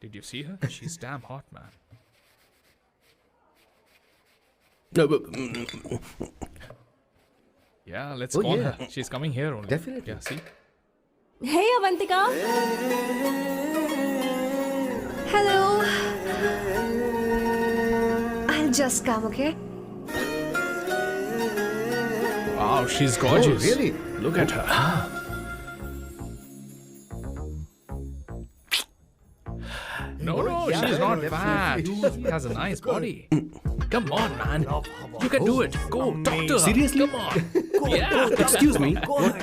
Did you see her? She's damn hot, man. Yeah, let's call her. She's coming here only. Definitely. Yeah, see? Hey, Avantika. Hello. I'll just come, okay? Wow, she's gorgeous. Oh, really? Look at her. No, she's not fat. She has a nice body. Come on, man. You can do it. Go, talk to her. Seriously? Come on. Yeah. Excuse me,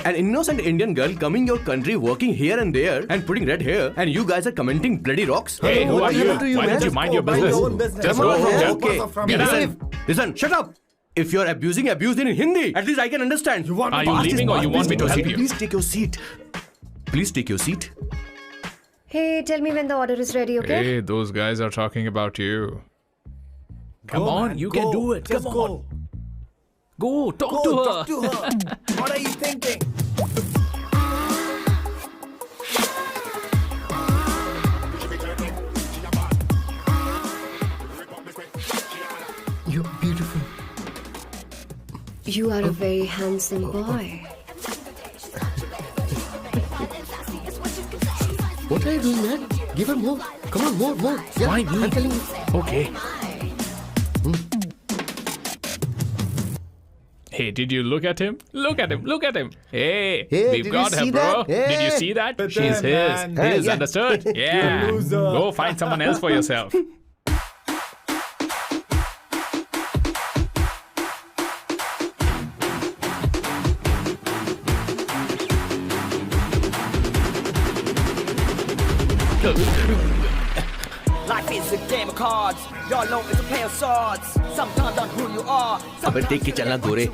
an innocent Indian girl coming your country, working here and there, and putting red hair, and you guys are commenting bloody rocks? Hey, who are you? happened to you, Why man? don't you mind your Mind your business? own business. Just Come go on, from man. there. Okay, Get out. listen, shut up. If you're abusing in Hindi, at least I can understand. Are you leaving or you want me to sit here? Please take your seat. Please take your seat. Hey, tell me when the order is ready, okay? Hey, those guys are talking about you. Come on, you can do it. Come on. Go, talk to her. What are you thinking? You're beautiful. You are a very handsome boy. What are you doing, man? Give her more. Come on, more. Yeah, Why me? I'm telling you. Okay. Hey, did you look at him? Look at him. Hey, Hey, we've did got you her, see bro. that? Hey. Did you see that? But She's then, his. man. His, Yeah. understood? Yeah. loser. Go find someone else for yourself. Life is a game of cards. Your know it's a pair of swords. Sometimes on who you are. अबे देख के चलना गोरे.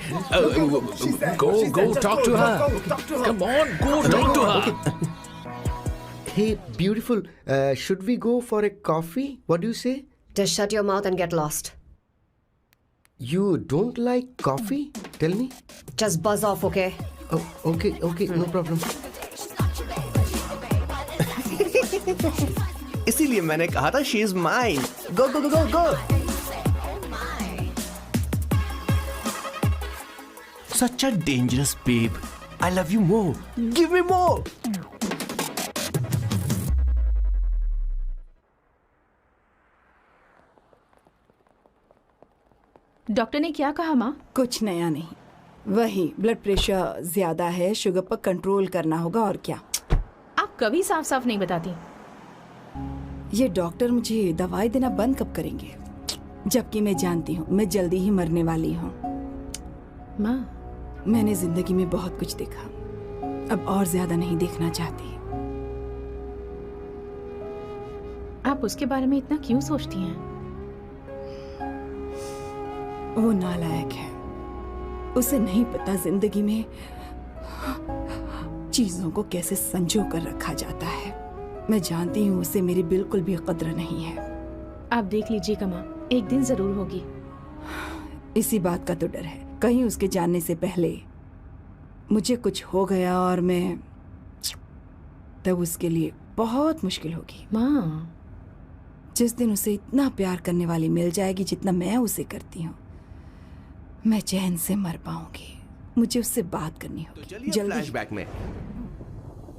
Go, talk to her. Come on, go, talk to her. Hey, beautiful. Should we go for a coffee? What do you say? Just shut your mouth and get lost. You don't like coffee? Tell me. Just buzz off, okay? Oh, okay, no problem. इसीलिए मैंने कहा था she is mine. Go. Such a dangerous babe. I love you more. Give me more. Doctor ने क्या कहा माँ? कुछ नया नहीं, वही ब्लड प्रेशर ज्यादा है, शुगर पर कंट्रोल करना होगा और क्या। आप कभी साफ साफ नहीं बताती। ये डॉक्टर मुझे दवाई देना बंद कब करेंगे, जबकि मैं जानती हूँ मैं जल्दी ही मरने वाली हूँ। माँ, मैंने जिंदगी में बहुत कुछ देखा, अब और ज्यादा नहीं देखना चाहती। आप उसके बारे में इतना क्यों सोचती हैं? वो नालायक है, उसे नहीं पता जिंदगी में चीजों को कैसे संजो कर रखा जाता है। मैं जानती हूँ उसे मेरी बिल्कुल भी कद्र नहीं है। आप देख लीजिएगा माँ, एक दिन जरूर होगी। इसी बात का तो डर है, कहीं उसके जानने से पहले मुझे कुछ हो गया और मैं तब उसके लिए बहुत मुश्किल होगी। माँ, जिस दिन उसे इतना प्यार करने वाली मिल जाएगी जितना मैं उसे करती हूँ, मैं चैन से मर पाऊंगी। मुझे उससे बात करनी होगी जल्दी। फ्लैशबैक में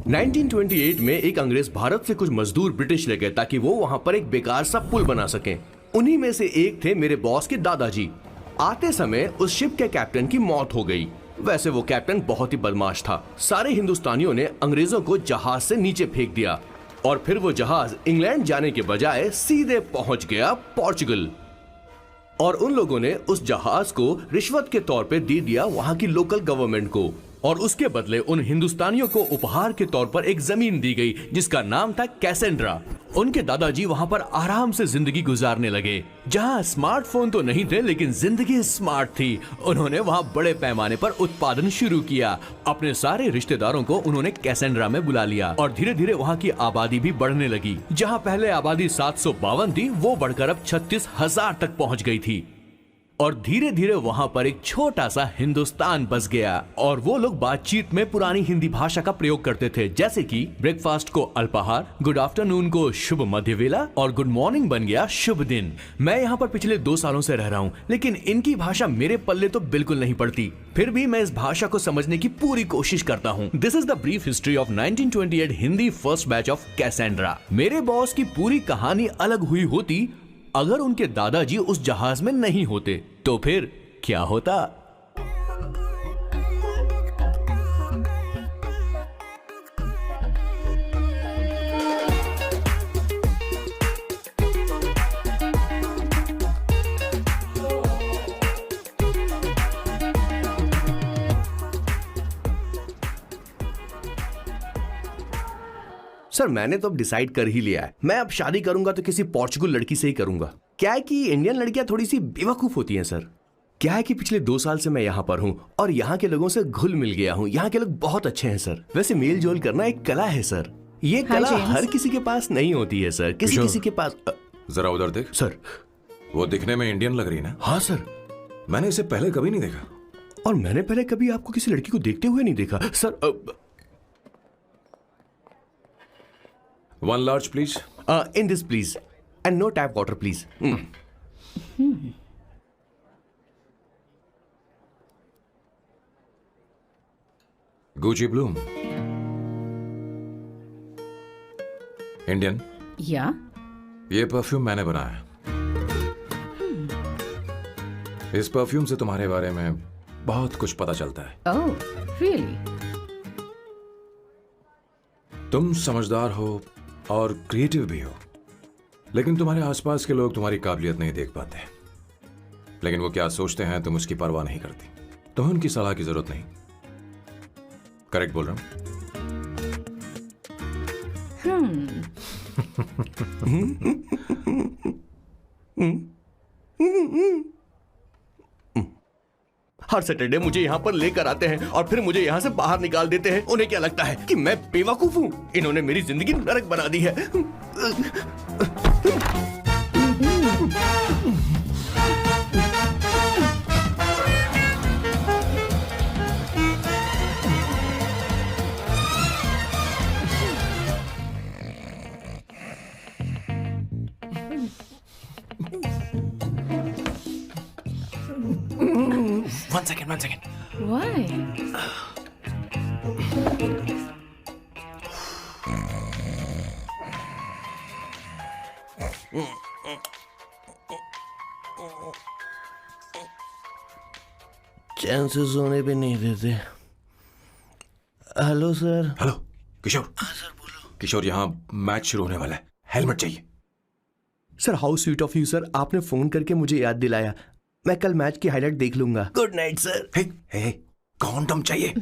1928 में एक अंग्रेज भारत से कुछ मजदूर ब्रिटिश ले गए ताकि वो वहां पर एक बेकार सा पुल बना सकें। उन्हीं में से एक थे मेरे बॉस के दादाजी। आते समय उस शिप के कैप्टन की मौत हो गई। वैसे वो कैप्टन बहुत ही बदमाश था। सारे हिंदुस्तानियों ने अंग्रेजों को जहाज से नीचे फेंक दिया और फिर वो जहाज इंग्लैंड जाने के बजाय सीधे पहुंच गया पोर्चुगल। और उन लोगों ने उस जहाज को रिश्वत के तौर पे दे दिया वहां की लोकल गवर्नमेंट को, और उसके बदले उन हिंदुस्तानियों को उपहार के तौर पर एक जमीन दी गई जिसका नाम था कैसेंड्रा। उनके दादाजी वहां पर आराम से जिंदगी गुजारने लगे, जहां स्मार्टफोन तो नहीं थे लेकिन जिंदगी स्मार्ट थी। उन्होंने वहां बड़े पैमाने पर उत्पादन शुरू किया। अपने सारे रिश्तेदारों को उन्होंने कैसेंड्रा में बुला लिया और धीरे धीरे वहां की आबादी भी बढ़ने लगी। जहां पहले आबादी 752 थी, वो बढ़कर अब 36,000 तक पहुंच गई थी। और धीरे धीरे वहां पर एक छोटा सा हिंदुस्तान बस गया और वो लोग बातचीत में पुरानी हिंदी भाषा का प्रयोग करते थे, जैसे कि ब्रेकफास्ट को अल्पाहार, गुड आफ्टरनून को शुभ मध्य वेला और गुड मॉर्निंग बन गया शुभ दिन। मैं यहाँ पर पिछले 2 सालों से रह रहा हूँ, लेकिन इनकी भाषा मेरे पल्ले तो बिल्कुल नहीं पड़ती। फिर भी मैं इस भाषा को समझने की पूरी कोशिश करता हूँ। This is the brief history of 1928 Hindi first batch of Cassandra. मेरे बॉस की पूरी कहानी अलग हुई होती अगर उनके दादाजी उस जहाज में नहीं होते, तो फिर क्या होता। सर मैंने तो अब डिसाइड कर ही लिया है, मैं अब शादी करूंगा तो किसी पोर्चुगल लड़की से ही करूंगा। क्या है कि इंडियन लड़कियां थोड़ी सी बेवकूफ होती हैं सर। क्या है कि पिछले 2 साल से मैं यहाँ पर हूँ और यहाँ के लोगों से घुल मिल गया हूँ। यहाँ के लोग बहुत अच्छे हैं सर। वैसे मेल जोल करना एक कला है सर। ये कला हर किसी के पास नहीं होती है सर, किसी किसी के पास। जरा उधर देख। सर वो दिखने में इंडियन लग रही ना? हाँ सर। मैंने इसे पहले कभी नहीं देखा। और मैंने पहले कभी आपको किसी लड़की को देखते हुए नहीं देखा sir. 1 large please. In this please. And no tap water please. Gucci Bloom. Indian? या? ये परफ्यूम मैंने बनाया। इस परफ्यूम से तुम्हारे बारे में बहुत कुछ पता चलता है। ओह, रियली? तुम समझदार हो और क्रिएटिव भी हो, लेकिन तुम्हारे आसपास के लोग तुम्हारी काबिलियत नहीं देख पाते। लेकिन वो क्या सोचते हैं तुम उसकी परवाह नहीं करती। तुम्हें उनकी सलाह की जरूरत नहीं। करेक्ट बोल रहा हूं? हर सैटरडे मुझे यहाँ पर लेकर आते हैं और फिर मुझे यहाँ से बाहर निकाल देते हैं। उन्हें क्या लगता है कि मैं बेवकूफ हूँ? इन्होंने मेरी जिंदगी नरक बना दी है। One second. Why? चैन से सोने पे नहीं देते। Hello sir. हेलो किशोर। सर बोलो। किशोर यहाँ मैच शुरू होने वाला है, हेलमेट चाहिए। Sir how sweet of you sir, आपने फोन करके मुझे याद दिलाया। मैं कल मैच की हाईलाइट देख लूंगा। Good night sir. Hey condom चाहिए।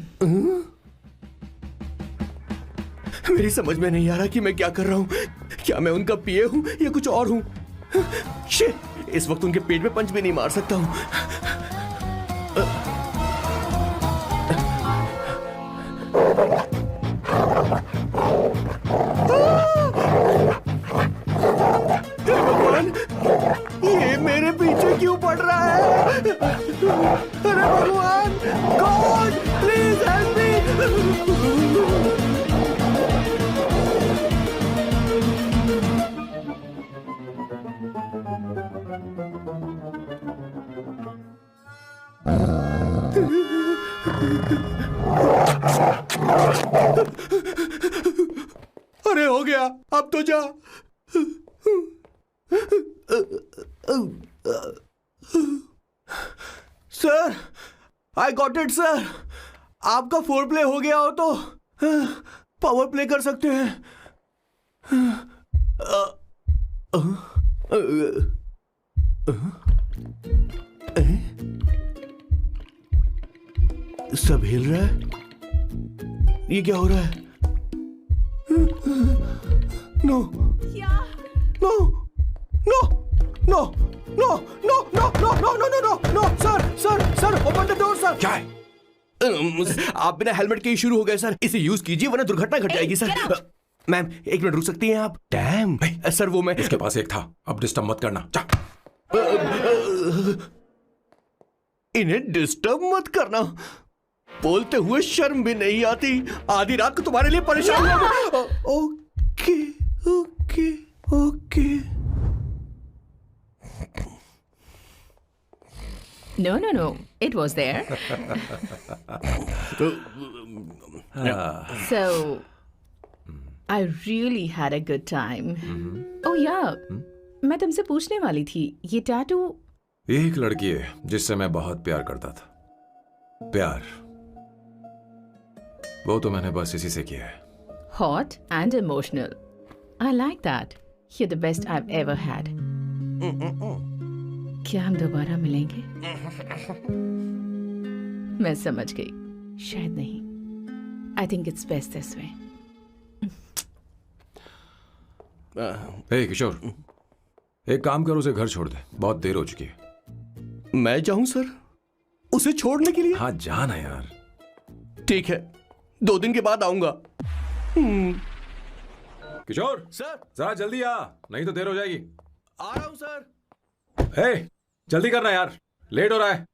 मेरी समझ में नहीं आ रहा कि मैं क्या कर रहा हूँ। क्या मैं उनका पीए हूँ या कुछ और हूँ? शिट, इस वक्त उनके पेट में पंच भी नहीं मार सकता हूँ। भगवान, ये मेरे पीछे क्यों पड़ रहा है? अरे भगवान, गॉड प्लीज हेल्प मी। अरे हो गया, अब तो जा। Sir, I got it sir. आपका फोर प्ले हो गया हो तो पावर प्ले कर सकते हैं। सब हिल रहा है। ये क्या हो रहा है? No no no no no no no no no no no no no sir sir sir open the door sir. क्या है? आप बिना हेलमेट के ही शुरू हो गए सर। इसे यूज कीजिए वरना दुर्घटना घट जाएगी सर। मैम 1 मिनट रुक सकती हैं आप? डैम सर, वो मैं उसके पास एक था, अब डिस्टर्ब मत करना। जा। इन्हें डिस्टर्ब मत करना। बोलते हुए शर्म भी नहीं आती। आधी रात को तुम्हारे लिए परेशान हुआ। Okay okay okay. No. It was there. So, I really had a good time. Oh yeah, मैं तुमसे पूछने वाली थी, ये टैटू। एक लड़की है जिससे मैं बहुत प्यार करता था। प्यार वो तो मैंने बस इसी से किया है। Hot and emotional. I like that. You're the best I've ever had. क्या हम दोबारा मिलेंगे? मैं समझ गई, शायद नहीं। I think it's best this way. हे किशोर, एक काम कर, उसे घर छोड़ दे, बहुत देर हो चुकी है। मैं जाऊं सर उसे छोड़ने के लिए? हाँ जाना यार। ठीक है, 2 दिन के बाद आऊंगा। किशोर सर जरा जल्दी आ, नहीं तो देर हो जाएगी। आ रहा हूं सर। हे जल्दी करना यार, लेट हो रहा है।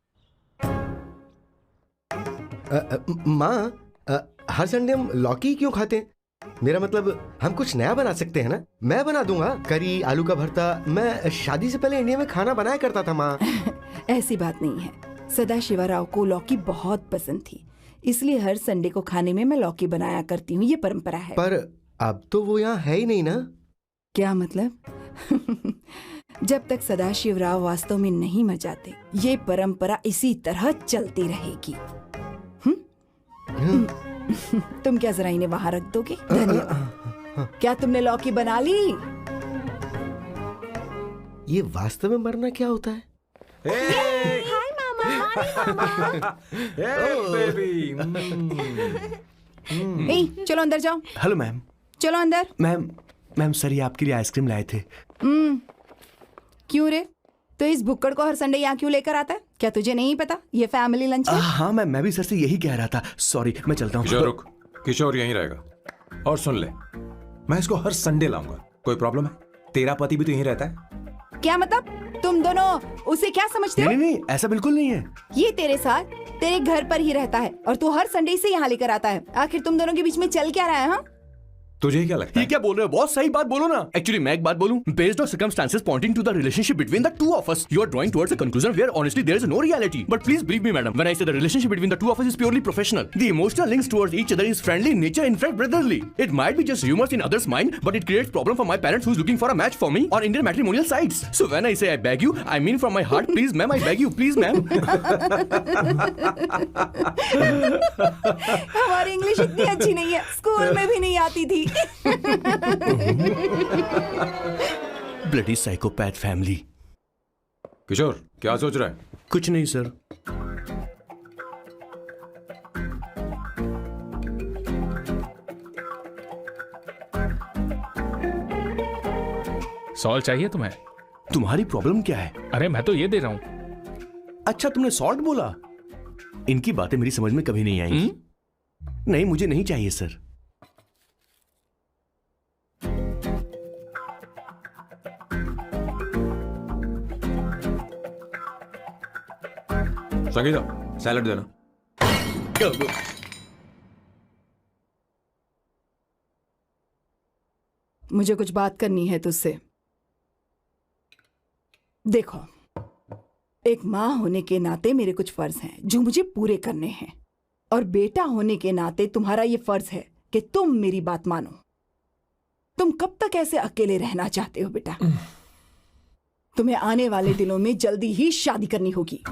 माँ, हर संडे हम लौकी क्यों खाते हैं? मेरा मतलब हम कुछ नया बना सकते हैं ना। मैं बना दूंगा करी, आलू का भरता। मैं शादी से पहले इंडिया में खाना बनाया करता था माँ। ऐसी बात नहीं है। सदाशिवराव को लौकी बहुत पसंद थी, इसलिए हर संडे को खाने में मैं लौकी बनाया करती हूँ। ये परंपरा है। पर अब तो वो यहाँ है ही नहीं ना। क्या मतलब? जब तक सदाशिवराव वास्तव में नहीं मर जाते, ये परंपरा इसी तरह चलती रहेगी। तुम क्या जरा इन्हें वहां रख दोगे? धन्यवाद। क्या तुमने लौकी बना ली? ये वास्तव में मरना क्या होता है? हाय मामा। बेबी। चलो अंदर जाओ। Hello ma'am. चलो अंदर। मैम सर ये आपके लिए आइसक्रीम लाए थे। क्यों रे? तो इस भुक्कड़ को हर संडे यहाँ क्यों लेकर आता है? क्या तुझे नहीं पता ये फैमिली लंच है? हाँ मैम, मैं भी सर से यही कह रहा था। सॉरी, मैं चलता हूँ। किशोर रुक, किशोर यहीं रहेगा। और सुन ले, मैं इसको हर संडे लाऊंगा। कोई प्रॉब्लम है? तेरा पति भी तो यहीं रहता है। क्या मतलब? तुम दोनों उसे क्या समझते हो? नहीं, ऐसा बिल्कुल नहीं है। ये तेरे साथ तेरे घर पर ही रहता है और तू हर संडे से यहाँ लेकर आता है। आखिर तुम दोनों के बीच में चल क्या रहा है? हाँ, तुझे क्या लगता है? ये क्या बोल रहे हो? बहुत सही बात बोलो ना। एक्चुअली मैं एक बात बोलूं, based on circumstances pointing to the relationship between the two of us, you are drawing towards a conclusion where honestly there is no reality. But please believe me madam, when I say the relationship between the two of us is purely professional. The emotional links towards each other is friendly in nature, in fact brotherly. It might be just humours in others mind, but it creates problem for my parents who is looking for a match for me on Indian matrimonial sites. So when I say I beg you, I mean from my heart, please ma'am, I beg you, please ma'am. हमारी English इतनी अच्छी नहीं है, school में भी नहीं आती थी। Bloody psychopath family. किशोर क्या सोच रहा है? कुछ नहीं सर। सॉल्ट चाहिए तुम्हें? तुम्हारी प्रॉब्लम क्या है? अरे मैं तो ये दे रहा हूं। अच्छा तुमने सॉल्ट बोला। इनकी बातें मेरी समझ में कभी नहीं आएंगी। नहीं, मुझे नहीं चाहिए सर। संगीता सैलड देना। मुझे कुछ बात करनी है तुझसे। देखो, एक माँ होने के नाते मेरे कुछ फर्ज हैं जो मुझे पूरे करने हैं, और बेटा होने के नाते तुम्हारा ये फर्ज है कि तुम मेरी बात मानो। तुम कब तक ऐसे अकेले रहना चाहते हो बेटा? तुम्हें आने वाले दिनों में जल्दी ही शादी करनी होगी।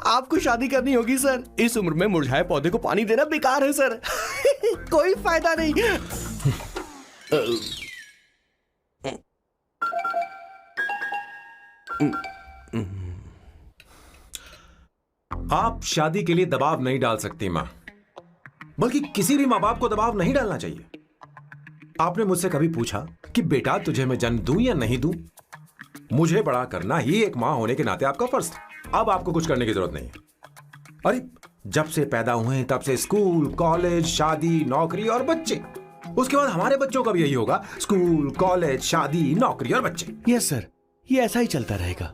आपको शादी करनी होगी सर। इस उम्र में मुरझाए पौधे को पानी देना बेकार है सर। कोई फायदा नहीं। आप शादी के लिए दबाव नहीं डाल सकती मां, बल्कि किसी भी मां बाप को दबाव नहीं डालना चाहिए। आपने मुझसे कभी पूछा कि बेटा तुझे मैं जन्म दूं या नहीं दूं? मुझे बड़ा करना ही एक मां होने के नाते आपका फर्ज था। अब आपको कुछ करने की जरूरत नहीं है। अरे जब से पैदा हुए तब से स्कूल, कॉलेज, शादी, नौकरी और बच्चे। उसके बाद हमारे बच्चों का भी यही होगा, स्कूल, कॉलेज, शादी, नौकरी और बच्चे। यस सर, ये ऐसा ही चलता रहेगा।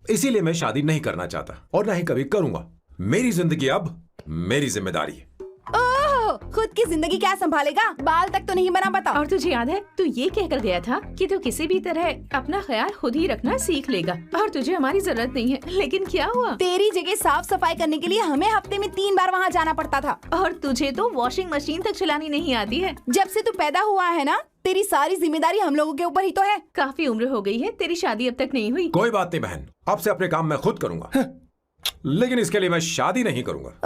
इसीलिए मैं शादी नहीं करना चाहता और ना ही कभी करूंगा। मेरी जिंदगी अब मेरी जिम्मेदारी है। ओह, खुद की जिंदगी क्या संभालेगा? बाल तक तो नहीं बना बता। और तुझे याद है तू ये कहकर गया था कि तू किसी भी तरह अपना ख्याल खुद ही रखना सीख लेगा और तुझे हमारी जरूरत नहीं है, लेकिन क्या हुआ? तेरी जगह साफ सफाई करने के लिए हमें हफ्ते में 3 बार वहाँ जाना पड़ता था। और तुझे तो वॉशिंग मशीन तक चलानी नहीं आती है। जब से तू पैदा हुआ है ना, तेरी सारी जिम्मेदारी हम लोगों के ऊपर ही तो है। काफी उम्र हो गई है, तेरी शादी अब तक नहीं हुई। कोई बात नहीं बहन, अब से अपने काम मैं खुद करूंगा, लेकिन इसके लिए मैं शादी नहीं करूंगा।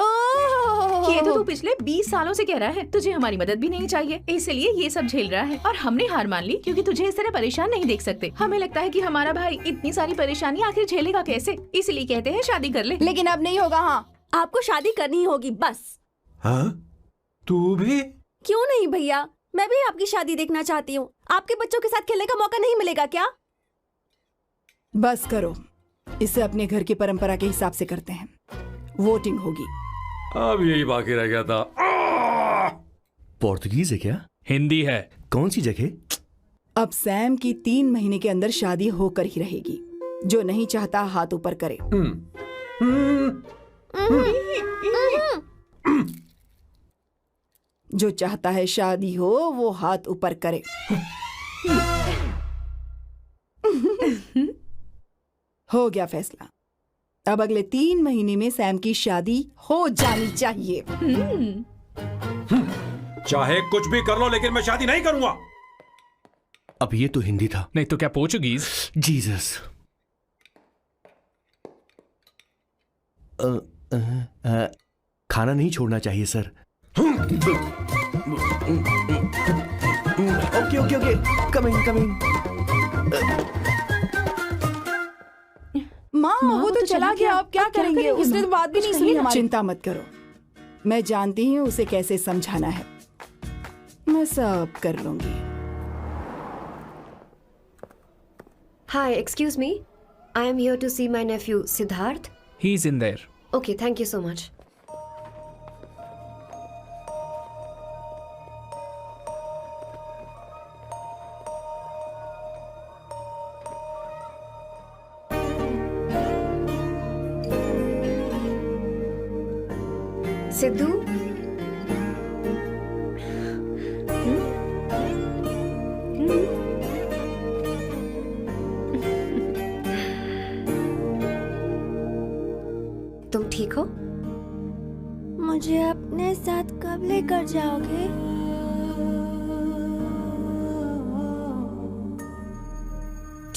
ये तो तू पिछले 20 सालों से कह रहा है। तुझे हमारी मदद भी नहीं चाहिए, इसलिए ये सब झेल रहा है और हमने हार मान ली क्योंकि तुझे इस तरह परेशान नहीं देख सकते। हमें लगता है कि हमारा भाई इतनी सारी परेशानी आखिर झेलेगा कैसे, इसलिए कहते हैं शादी कर ले। लेकिन अब नहीं होगा। हाँ, आपको शादी करनी होगी बस। हाँ? तू भी? क्यों नहीं भैया, मैं भी आपकी शादी देखना चाहती हूँ। आपके बच्चों के साथ खेलने का मौका नहीं मिलेगा क्या? बस करो, इसे अपने घर की परंपरा के हिसाब से करते हैं। वोटिंग होगी। अब यही बाकी रह गया था। पोर्तुगीज है क्या? हिंदी है। कौन सी जगह? अब सैम की 3 महीने के अंदर शादी होकर ही रहेगी। जो नहीं चाहता हाथ ऊपर करे। जो चाहता है शादी हो वो हाथ ऊपर करे। हो गया फैसला। अब अगले 3 महीने में सैम की शादी हो जानी चाहिए। चाहे कुछ भी कर लो, लेकिन मैं शादी नहीं करूंगा। अब ये तो हिंदी था। नहीं तो क्या पोर्चुगीज? जीसस। खाना नहीं छोड़ना चाहिए sir. Okay okay okay, coming coming. माँ, वो तो चला गया, अब क्या करेंगे? उसने तो बात भी नहीं सुनी हमारी। चिंता मत करो, मैं जानती हूँ उसे कैसे समझाना है। मैं सब कर लूंगी। Hi, excuse me. I am here to see my nephew Siddharth. He's in there. Okay, thank you so much. Sidhu, तुम ठीक हो? मुझे अपने साथ कब लेकर जाओगे?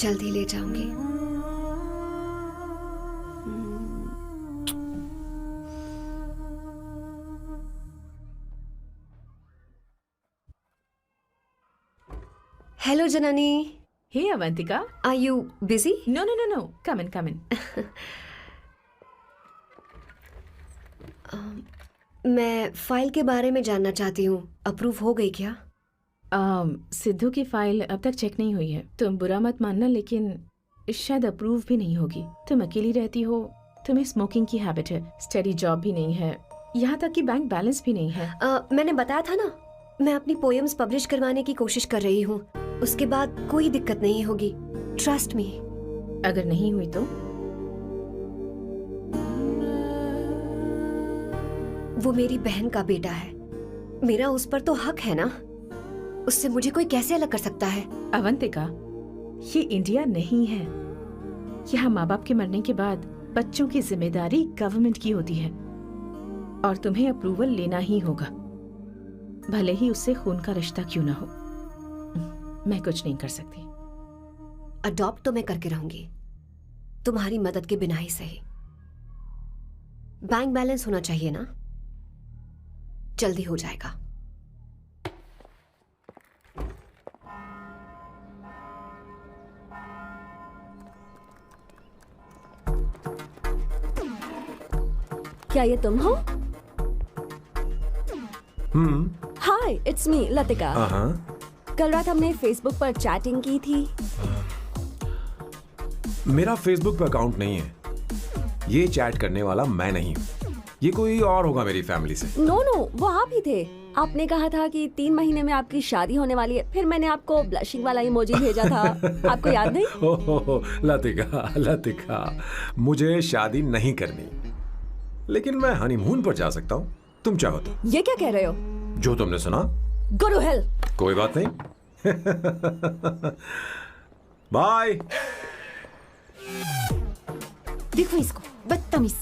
जल्दी ले जाऊंगी। Hello, Janani. Hey, Avantika. Are you busy? No, no, no, no. Come in, come in. मैं फाइल के बारे में जानना चाहती हूँ। अप्रूव हो गई क्या? सिद्धू की फाइल अब तक चेक नहीं हुई है। तुम बुरा मत मानना, लेकिन शायद अप्रूव भी नहीं होगी। तुम अकेली रहती हो, तुम्हें स्मोकिंग की हैबिट है, स्टडी जॉब भी नहीं है, यहाँ तक कि बैंक बैलेंस भी नहीं है। मैंने बताया था ना, मैं अपनी पोएम्स पब्लिश करवाने की कोशिश कर रही हूँ। उसके बाद कोई दिक्कत नहीं होगी, ट्रस्ट मी। अगर नहीं हुई तो? वो मेरी बहन का बेटा है, मेरा उस पर तो हक है ना। उससे मुझे कोई कैसे अलग कर सकता है? अवंतिका, ये इंडिया नहीं है। यहाँ माँ बाप के मरने के बाद बच्चों की जिम्मेदारी गवर्नमेंट की होती है और तुम्हें अप्रूवल लेना ही होगा, भले ही उससे खून का रिश्ता क्यों ना हो। मैं कुछ नहीं कर सकती। अडॉप्ट तो मैं करके रहूंगी, तुम्हारी मदद के बिना ही सही। बैंक बैलेंस होना चाहिए ना, जल्दी हो जाएगा। क्या ये तुम हो? हाय, इट्स मी लतिका। कल रात हमने फेसबुक पर चैटिंग की थी। मेरा फेसबुक पे अकाउंट नहीं है। ये चैट करने वाला मैं नहीं हूँ, ये कोई और होगा मेरी फैमिली से। नो नो, वो आप ही थे। आपने कहा था कि 3 महीने में आपकी शादी होने वाली है, फिर मैंने आपको ब्लशिंग वाला इमोजी भेजा था, आपको याद नहीं? ओहो लतिका, लतिका, मुझे शादी नहीं करनी, लेकिन मैं हनीमून पर जा सकता हूँ, तुम चाहो तो। ये क्या कह रहे हो? जो तुमने सुना। Go to hell! कोई बात नहीं। बाय। देखो इसको, बदतमीज।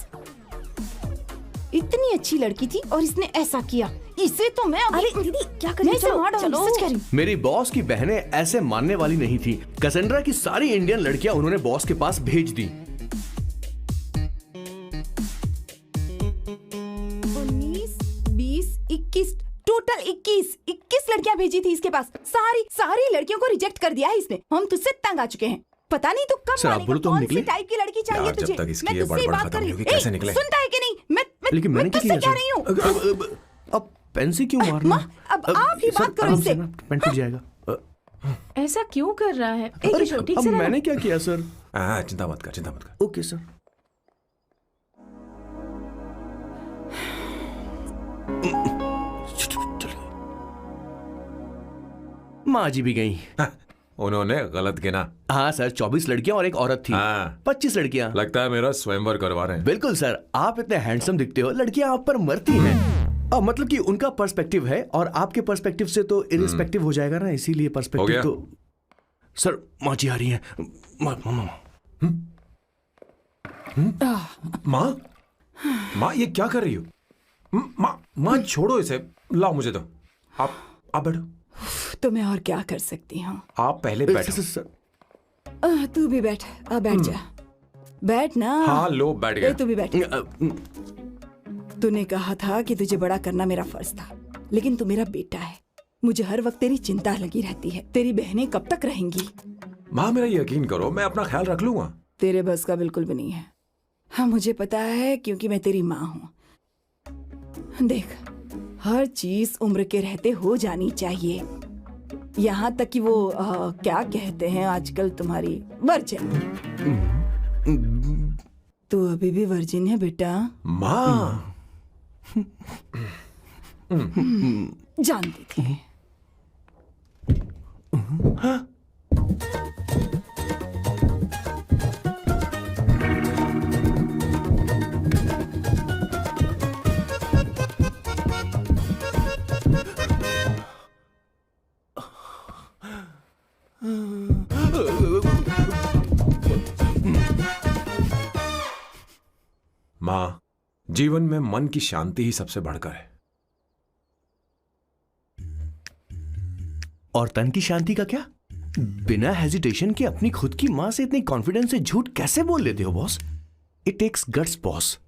इतनी अच्छी लड़की थी और इसने ऐसा किया। इसे तो मैं अरे दीदी क्या कर रही हो? चलो, सच कह रही हूँ। मेरी बॉस की बहनें ऐसे मानने वाली नहीं थी। कैसेंड्रा की सारी इंडियन लड़कियां उन्होंने बॉस के पास भेज दी। 19, 20, 21, टोटल 21 लड़कियां भेजी थी इसके पास। सारी लड़कियों को रिजेक्ट कर दिया है इसने। हम तुझसे तंग आ चुके हैं। पता नहीं तू कब सर, आप बोलो तो हम कौन निकले? सी टाइप की लड़की चाहिए यार, तुझे? जब तक इसकी मैं ये तुझसे बड़बड़ बात खत्म कर रही नहीं हूँ। होगी, कैसे निकले? सुनता है कि नहीं? लेकिन मैंने क्या तुझसे किया कह रही हूँ। सर? अब पेन से क्यों मारना? अब आप ही बात करो इससे। पेन टूट जाएगा। ऐसा क्यों कर रहा है? एक किशोर, ठीक अब से रहना। मैंने क्या किया सर? चिंता मत कर, चिंता मत कर। Okay sir. माँ जी भी गई। उन्होंने गलत गिना। हाँ सर, 24 लड़कियां और एक औरत थी। 25 लड़कियां। लगता है मेरा स्वयंवर करवा रहे हैं। बिल्कुल सर, आप इतने हैंडसम दिखते हो, लड़कियां आप पर मरती हैं। मतलब कि उनका पर्सपेक्टिव है और आपके पर्सपेक्टिव से तो इरिस्पेक्टिव हो जाएगा ना, इसीलिए पर्सपेक्टिव तो। सर माँ जी आ रही हैं। माँ ये क्या कर रही हो? माँ छोड़ो इसे, लाओ मुझे दो। आप बैठो। तो मैं और क्या कर सकती हूँ? आप पहले बैठो। तू भी बैठ, बैठ जा, बैठ ना। हाँ लो, बैठ गया। तू भी बैठ। तूने कहा था कि तुझे बड़ा करना मेरा फर्ज था, लेकिन तू मेरा बेटा है। मुझे हर वक्त तेरी चिंता लगी रहती है। तेरी बहनें कब तक रहेंगी? माँ मेरा यकीन करो, मैं अपना ख्याल रख लूंगा। तेरे बस का बिल्कुल भी नहीं है। हाँ मुझे पता है, क्योंकि मैं तेरी माँ हूँ। देख, हर चीज उम्र के रहते हो जानी चाहिए, यहाँ तक कि वो क्या कहते हैं आजकल तुम्हारी वर्जिन। तू अभी भी वर्जिन है बेटा? माँ जानती थी। माँ, जीवन में मन की शांति ही सबसे बढ़कर है। और तन की शांति का क्या? बिना हेजिटेशन के अपनी खुद की मां से इतनी कॉन्फिडेंस से झूठ कैसे बोल लेते हो boss? It takes guts boss.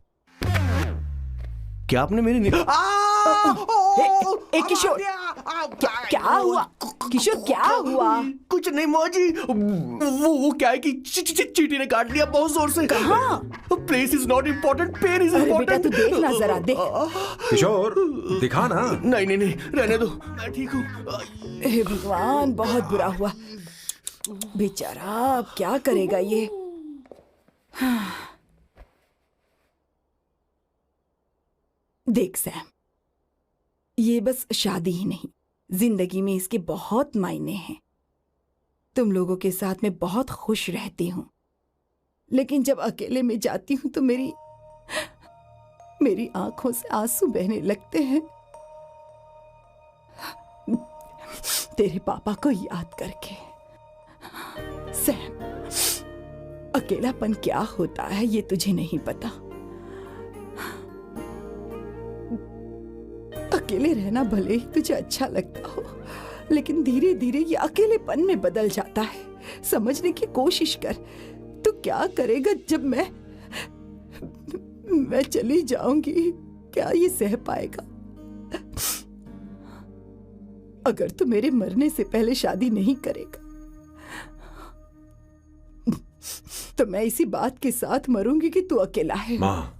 क्या आपने मेरी किशोर, क्या हुआ? किशोर क्या हुआ? कुछ नहीं मौजी, वो क्या है कि चींटी ने काट लिया बहुत जोर से। कहाँ? Place is not important, pen is अरे बेटा इम्पोर्टेंट। तू देख ना जरा, देख। किशोर दिखा ना। नहीं, रहने दो, मैं ठीक हूँ। हे भगवान, बहुत बुरा हुआ बेचारा। अब क्या करेगा ये? देख सैम, ये बस शादी ही नहीं, जिंदगी में इसके बहुत मायने हैं। तुम लोगों के साथ मैं बहुत खुश रहती हूँ, लेकिन जब अकेले में जाती हूँ तो मेरी आंखों से आंसू बहने लगते हैं, तेरे पापा को याद करके। सैम, अकेलापन क्या होता है ये तुझे नहीं पता। अकेले रहना भले ही तुझे अच्छा लगता हो, लेकिन धीरे धीरे ये अकेलेपन में बदल जाता है। समझने की कोशिश कर। तू क्या करेगा जब मैं चली जाऊंगी? क्या ये सह पाएगा? अगर तू मेरे मरने से पहले शादी नहीं करेगा तो मैं इसी बात के साथ मरूंगी कि तू अकेला है। माँ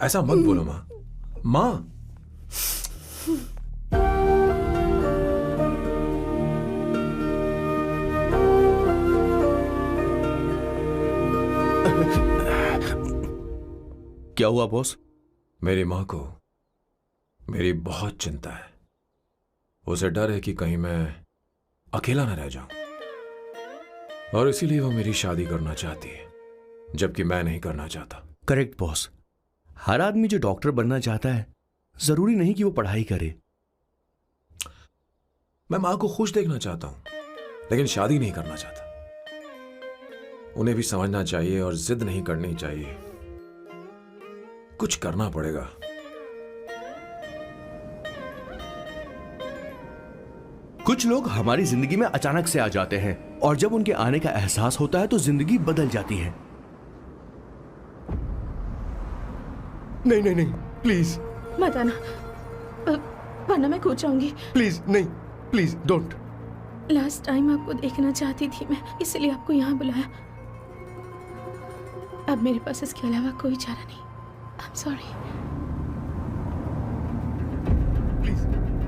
ऐसा मत बोलो माँ। क्या हुआ बॉस? मेरी माँ को मेरी बहुत चिंता है। उसे डर है कि कहीं मैं अकेला न रह जाऊं, और इसीलिए वो मेरी शादी करना चाहती है, जबकि मैं नहीं करना चाहता। Correct boss. हर आदमी जो डॉक्टर बनना चाहता है जरूरी नहीं कि वो पढ़ाई करे। मैं मां को खुश देखना चाहता हूं, लेकिन शादी नहीं करना चाहता। उन्हें भी समझना चाहिए और जिद नहीं करनी चाहिए। कुछ करना पड़ेगा। कुछ लोग हमारी जिंदगी में अचानक से आ जाते हैं और जब उनके आने का एहसास होता है तो जिंदगी बदल जाती है। नहीं नहीं नहीं, प्लीज मत आना, वरना मैं खो जाऊंगी। प्लीज नहीं, प्लीज डोंट। लास्ट टाइम आपको देखना चाहती थी मैं, इसलिए आपको यहाँ बुलाया। अब मेरे पास इसके अलावा कोई चारा नहीं। आई एम सॉरी। प्लीज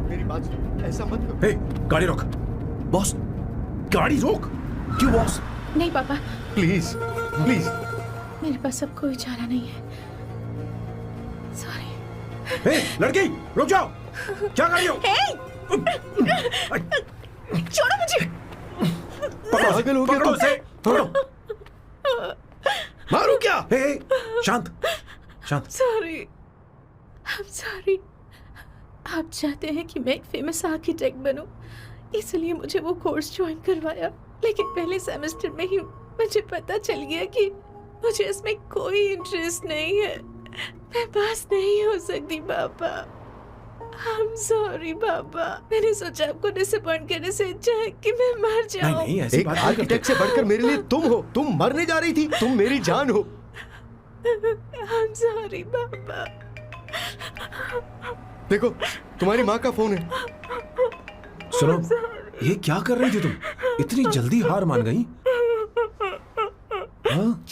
मेरी बात सुनो, ऐसा मत करो। हे, गाड़ी रोक। बॉस, गाड़ी रोक। क्यों बॉस? नहीं पापा, प्लीज प्लीज। मेरे पास अब कोई चारा नहीं है। सॉरी। हे, लड़की रुक जाओ। क्या कर रही हो? छोड़ो मुझे। पागल हो गया पकड़ो तुम? उसे, पकड़ो। मारू क्या? हे, शांत शांत। Sorry, I am sorry. आप चाहते हैं कि मैं एक फेमस आर्किटेक्ट बनूं, इसलिए मुझे वो कोर्स ज्वाइन करवाया, लेकिन पहले सेमेस्टर में ही मुझे पता चल गया कि मुझे इसमें कोई इंटरेस्ट नहीं है। मैं पास नहीं हो सकती पापा। आई एम सॉरी पापा। मैंने सोचा आपको डिसअपॉइंट करने से अच्छा है कि मैं मर जाऊं। नहीं नहीं, ऐसी एक बात नहीं आर्किटेक्ट से बढ़कर मेरे लिए तुम हो। तुम मरने जा रही थी, तुम मेरी जान हो। आई एम सॉरी पापा। देखो तुम्हारी माँ का फोन है। सुनो, ये क्या कर रही थी तुम? इतनी जल्दी हार मान गई?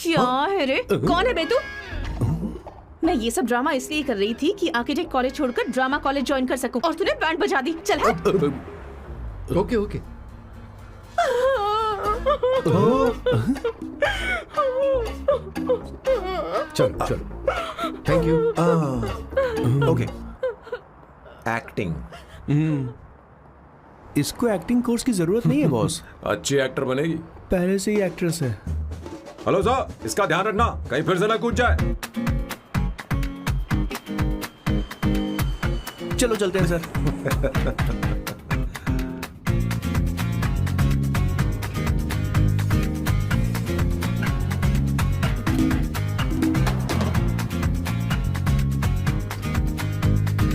क्या है रे? कौन है बे तू? मैं ये सब ड्रामा इसलिए कर रही थी कि आर्किटेक्ट कॉलेज छोड़कर ड्रामा कॉलेज ज्वाइन कर सकूं, और तूने बैंड बजा दी। चल हट। Okay okay. चलो चलो, थैंक यू। ओके। एक्टिंग। इसको एक्टिंग कोर्स की जरूरत नहीं है बॉस। अच्छी एक्टर बनेगी। पहले से ही एक्ट्रेस है। हेलो सर, इसका ध्यान रखना कहीं फिर से ना कूद जाए। चलो चलते हैं सर।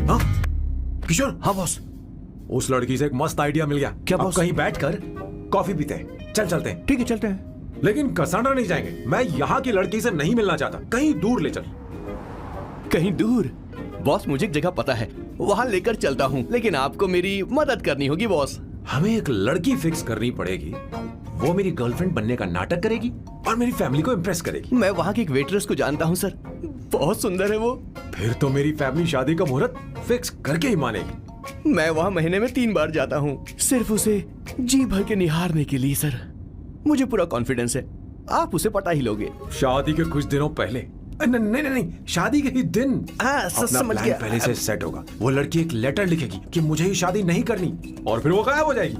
हाँ किशोर। हाँ बॉस। उस लड़की से एक मस्त आइडिया मिल गया। क्या अब बॉस? कहीं बैठकर कॉफी पीते हैं। चल चलते हैं। ठीक है चलते हैं। लेकिन कसांड्रा नहीं जाएंगे। मैं यहाँ की लड़की से नहीं मिलना चाहता। कहीं दूर ले चल। कहीं दूर? बॉस मुझे एक जगह पता है, वहां लेकर चलता हूँ, लेकिन आपको मेरी मदद करनी होगी बॉस। हमें एक लड़की फिक्स करनी पड़ेगी। वो मेरी गर्लफ्रेंड बनने का नाटक करेगी और मेरी फैमिली को इम्प्रेस करेगी। मैं वहाँ की एक वेट्रेस को जानता हूँ सर, बहुत सुंदर है वो। फिर तो मेरी फैमिली शादी का मुहूर्त फिक्स करके ही मानेगी। मैं वहाँ महीने में 3 बार जाता हूँ, सिर्फ उसे जी भर के निहारने के लिए सर। मुझे पूरा कॉन्फिडेंस है आप उसे पटा ही लोगे। शादी के कुछ दिनों पहले। नहीं, शादी के ही दिन। समझ गया। पहले से सेट होगा। वो लड़की एक लेटर लिखेगी कि मुझे ही शादी नहीं करनी, और फिर वो गायब हो जाएगी।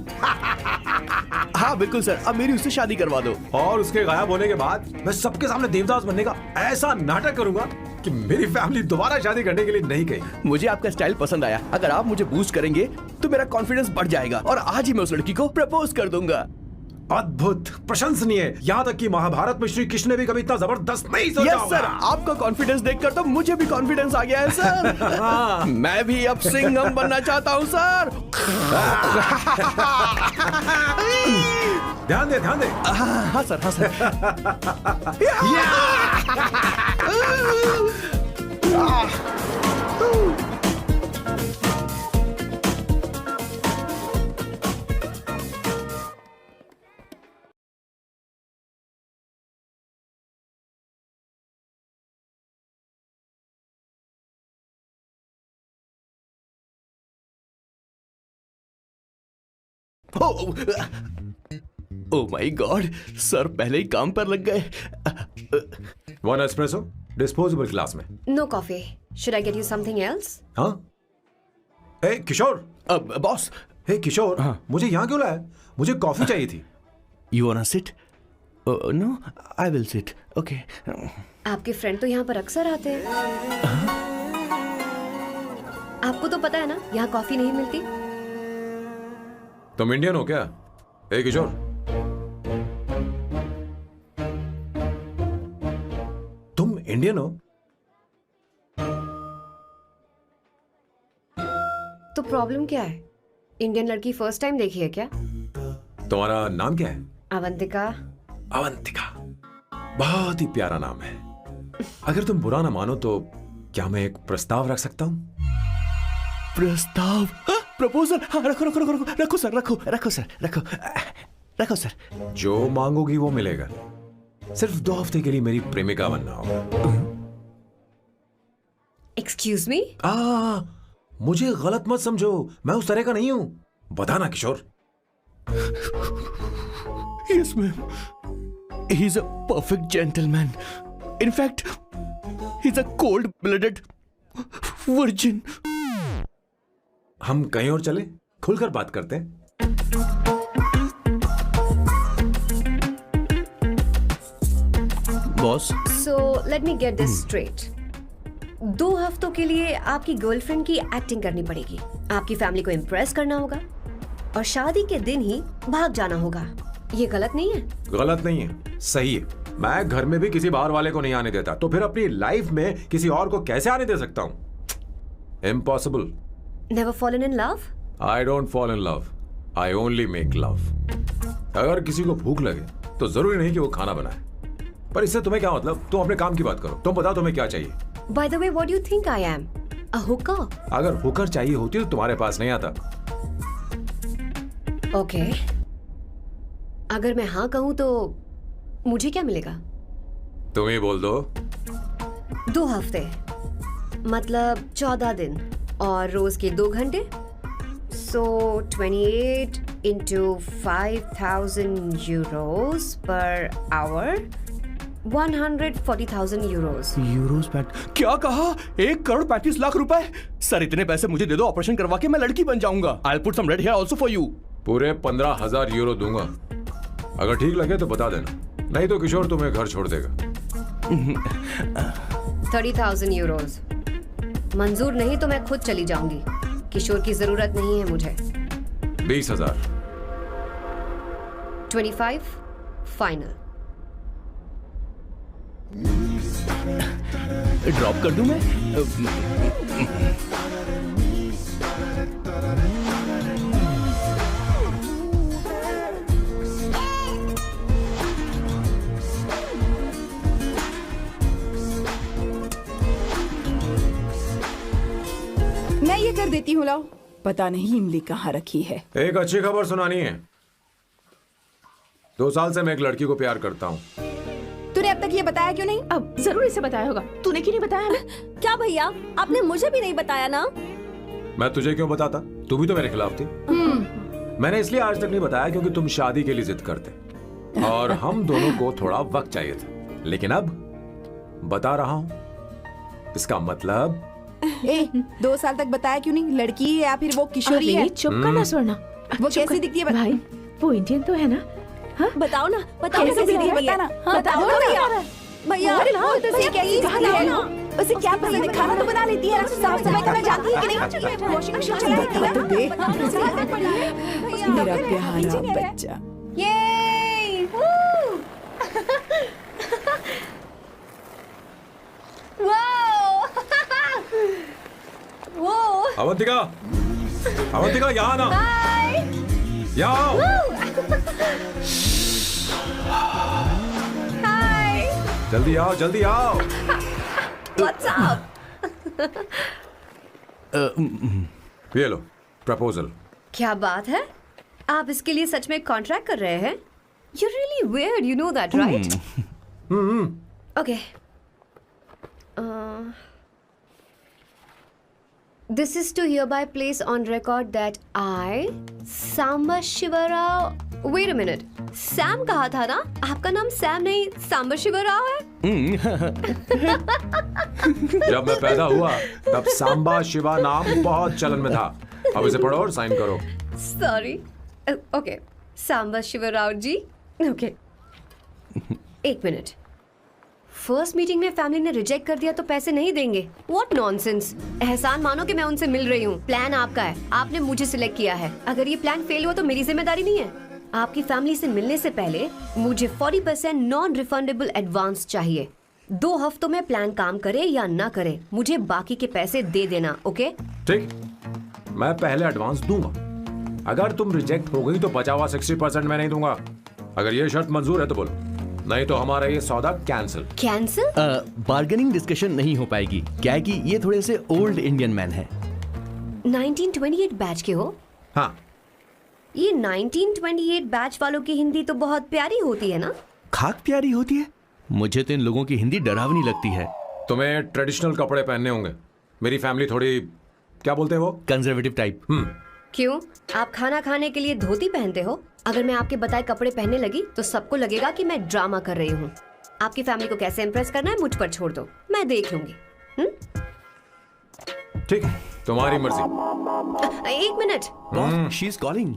हाँ बिल्कुल सर, अब मेरी उससे शादी करवा दो। और उसके गायब होने के बाद मैं सबके सामने देवदास बनने का ऐसा नाटक करूंगा कि मेरी फैमिली दोबारा शादी करने के लिए नहीं कही। मुझे आपका स्टाइल पसंद आया। अगर आप मुझे बूस्ट करेंगे तो मेरा कॉन्फिडेंस बढ़ जाएगा और आज ही मैं उस लड़की को प्रपोज कर दूंगा। अद्भुत, प्रशंसनीय। यहाँ तक कि महाभारत में श्री कृष्ण ने भी कभी इतना जबरदस्त नहीं सोचा यस सर, आपका कॉन्फिडेंस देखकर तो मुझे भी कॉन्फिडेंस आ गया है सर। मैं भी अब सिंघम बनना चाहता हूँ सर। ध्यान दे, ध्यान दे। हाँ सर, हाँ sir. Oh my God, sir पहले ही काम पर लग गए। 1 एस्प्रेसो डिस्पोजेबल ग्लास में। No coffee. Should I get you something else? हाँ, हे किशोर। बॉस। हे किशोर, मुझे यहाँ क्यों लाया? मुझे कॉफी चाहिए थी। You wanna sit? No, I will sit. Okay. आपके फ्रेंड तो यहाँ पर अक्सर आते हैं। आपको तो पता है ना यहाँ कॉफी नहीं मिलती। तुम इंडियन हो क्या? हे किशोर, तुम इंडियन हो? तो प्रॉब्लम क्या है? इंडियन लड़की फर्स्ट टाइम देखी है क्या? तुम्हारा नाम क्या है? अवंतिका। अवंतिका, बहुत ही प्यारा नाम है। अगर तुम बुरा ना मानो तो क्या मैं एक प्रस्ताव रख सकता हूँ? प्रस्ताव? प्रपोजल? हाँ, रखो रखो रखो रखो रखो सर, रखो रखो सर, रखो रखो सर। जो मांगोगी वो मिलेगा। सिर्फ 2 हफ्ते के लिए मेरी प्रेमिका बनना होगा। Excuse me? मुझे गलत मत समझो, मैं उस तरह का नहीं हूं। बताना किशोर। Yes, ma'am. He's a perfect gentleman. In fact, he's a cold-blooded virgin. हम कहीं और चले, खुलकर बात करते हैं। Boss. So let me get this straight. 2 हफ्तों के लिए आपकी गर्लफ्रेंड की एक्टिंग करनी पड़ेगी, आपकी फैमिली को इम्प्रेस करना होगा और शादी के दिन ही भाग जाना होगा। ये गलत नहीं है? गलत नहीं है, सही है। मैं घर में भी किसी बाहर वाले को नहीं आने देता, तो फिर अपनी लाइफ में किसी और को कैसे आने दे सकता हूँ? Impossible. Never fallen in love? I don't fall in love. I only make love. अगर किसी को भूख लगे तो जरूरी नहीं कि वो खाना बनाए। पर इससे तुम्हें क्या मतलब? तुम अपने काम की बात करो। तुम बताओ तुम्हें क्या चाहिए? By the way, what do you think I am? A hooker? अगर हुकर चाहिए होती तो तुम्हारे पास नहीं आता। Okay. अगर मैं हाँ कहूँ तो मुझे क्या मिलेगा? तुम ही बोल दो। 2 हफ्ते मतलब 14 दिन और रोज के 2 घंटे। So 28 into 5,000 euros per hour, 140,000 euros. Euros PAT? क्या कहा? 1,35,00,000 रुपए? सर इतने पैसे मुझे दे दो, ऑपरेशन करवा के मैं लड़की बन जाऊंगा। I'll put some red hair also for you. पूरे 15,000 यूरो दूंगा। अगर ठीक लगे तो बता देना, नहीं तो किशोर तुम्हें घर छोड़ देगा। 30,000 euros। मंजूर नहीं तो मैं खुद चली जाऊंगी। किशोर की जरूरत नहीं है मुझे। 20,000। 25 फाइनल। ड्रॉप कर दूं मैं? मैं ये कर देती हूँ, लाओ। पता नहीं इमली कहाँ रखी है। एक अच्छी खबर सुनानी है। 2 साल से मैं एक लड़की को प्यार करता हूँ। तूने अब तक ये बताया क्यों नहीं? अब जरूर इसे बताया होगा। तूने क्यों नहीं बताया हमें? क्या भैया, आपने मुझे भी नहीं बताया ना? मैं तुझे क्यों बताता? तू भी तो मेरे खिलाफ थी। मैंने इसलिए आज तक नहीं बताया क्योंकि तुम शादी के लिए जिद करते और हम दोनों को थोड़ा वक्त चाहिए था। लेकिन अब बता रहा हूँ। इसका मतलब 2 साल तक बताया क्यों नहीं? लड़की है या फिर वो किशोरी है? चुप करना स्वर्ण। वो कैसी दिखती है? भाई वो इंडियन तो है ना? हाँ? बताओ ना, बताओ कैसी दिखती है? बताना। बताओ ना भैया। भैया उसे क्या है ना? उसे क्या पसंद है? खाना तो बना लेती है, साफ सफाई करना जानती है कि नहीं? वॉशिंग मशीन चलाती है? मेरा प्यारा बच्चा। ये वो अवंतिका, अवंतिका यहाँ ना। यहाँ आओ। जल्दी आओ, जल्दी आओ। What's up? ये लो प्रपोजल। क्या बात है? आप इसके लिए सच में कॉन्ट्रैक्ट कर रहे हैं? You're really weird, you know that, right? Okay. This is to hereby place on record that I, Samba Shivarao. Wait a minute. Sam कहा था ना? आपका नाम सैम नहीं सांबा शिवराव है? जब मैं पैदा हुआ तब सांबा शिवा नाम बहुत चलन में था। अब इसे पढ़ो और साइन करो। सॉरी। ओके, सांबा शिवराव जी। ओके, एक मिनट। फर्स्ट मीटिंग में फैमिली ने रिजेक्ट कर दिया तो पैसे नहीं देंगे? What nonsense. एहसान मानो कि मैं उनसे मिल रही हूँ। प्लान आपका है, आपने मुझे सिलेक्ट किया है। अगर ये प्लान फेल हुआ तो मेरी जिम्मेदारी नहीं है। आपकी फैमिली से मिलने से पहले मुझे 40% नॉन रिफंडेबल एडवांस चाहिए। 2 हफ्तों में प्लान काम करे या ना करे, मुझे बाकी के पैसे दे देना। ओके? ठीक, मैं पहले एडवांस दूंगा। अगर तुम रिजेक्ट हो गई तो बचा हुआ 60% मैं नहीं दूंगा। अगर ये शर्त मंजूर है तो बोलो, नहीं तो हमारा ये सौदा कैंसिल। कैंसिल? बार्गेनिंग डिस्कशन नहीं हो पाएगी। क्या है कि ये थोड़े से ओल्ड इंडियन मैन है। 1928 बैच के हो? हाँ। ये 1928 बैच वालों की हिंदी तो बहुत प्यारी होती है ना? खाक प्यारी होती है? मुझे तो इन लोगों की हिंदी डरावनी लगती है। तुम्हें ट्रेडिशनल कपड़े पहनने होंगे। मेरी फैमिली थोड़ी, क्या बोलते हैं वो, कंजर्वेटिव टाइप। क्यों? आप खाना खाने के लिए धोती पहनते हो? अगर मैं आपके बताए कपड़े पहनने लगी तो सबको लगेगा कि मैं ड्रामा कर रही हूँ। आपकी फैमिली को कैसे इम्प्रेस करना है मुझ पर छोड़ दो, मैं देख लूंगी। ठीक है, तुम्हारी मर्जी। एक minute. She is calling.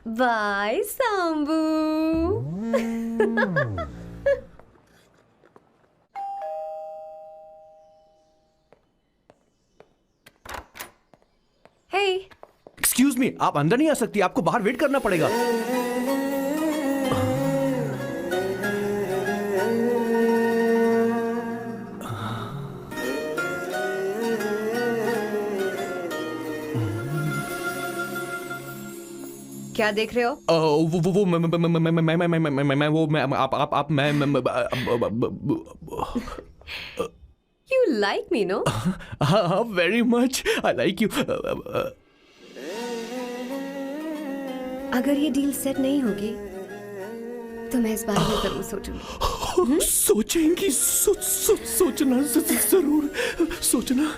Bye Sambu. Hey, excuse me, आप अंदर नहीं आ सकती, आपको बाहर वेट करना पड़ेगा। क्या देख रहे हो? वो मैं वो मैं आप मैं You like me, no? हाँ, very much. I like you. अगर ये डील सेट नहीं होगी तो मैं इस बारे में जरूर सोचूंगी। सोचेंगी, सोचना जरूर सोचना।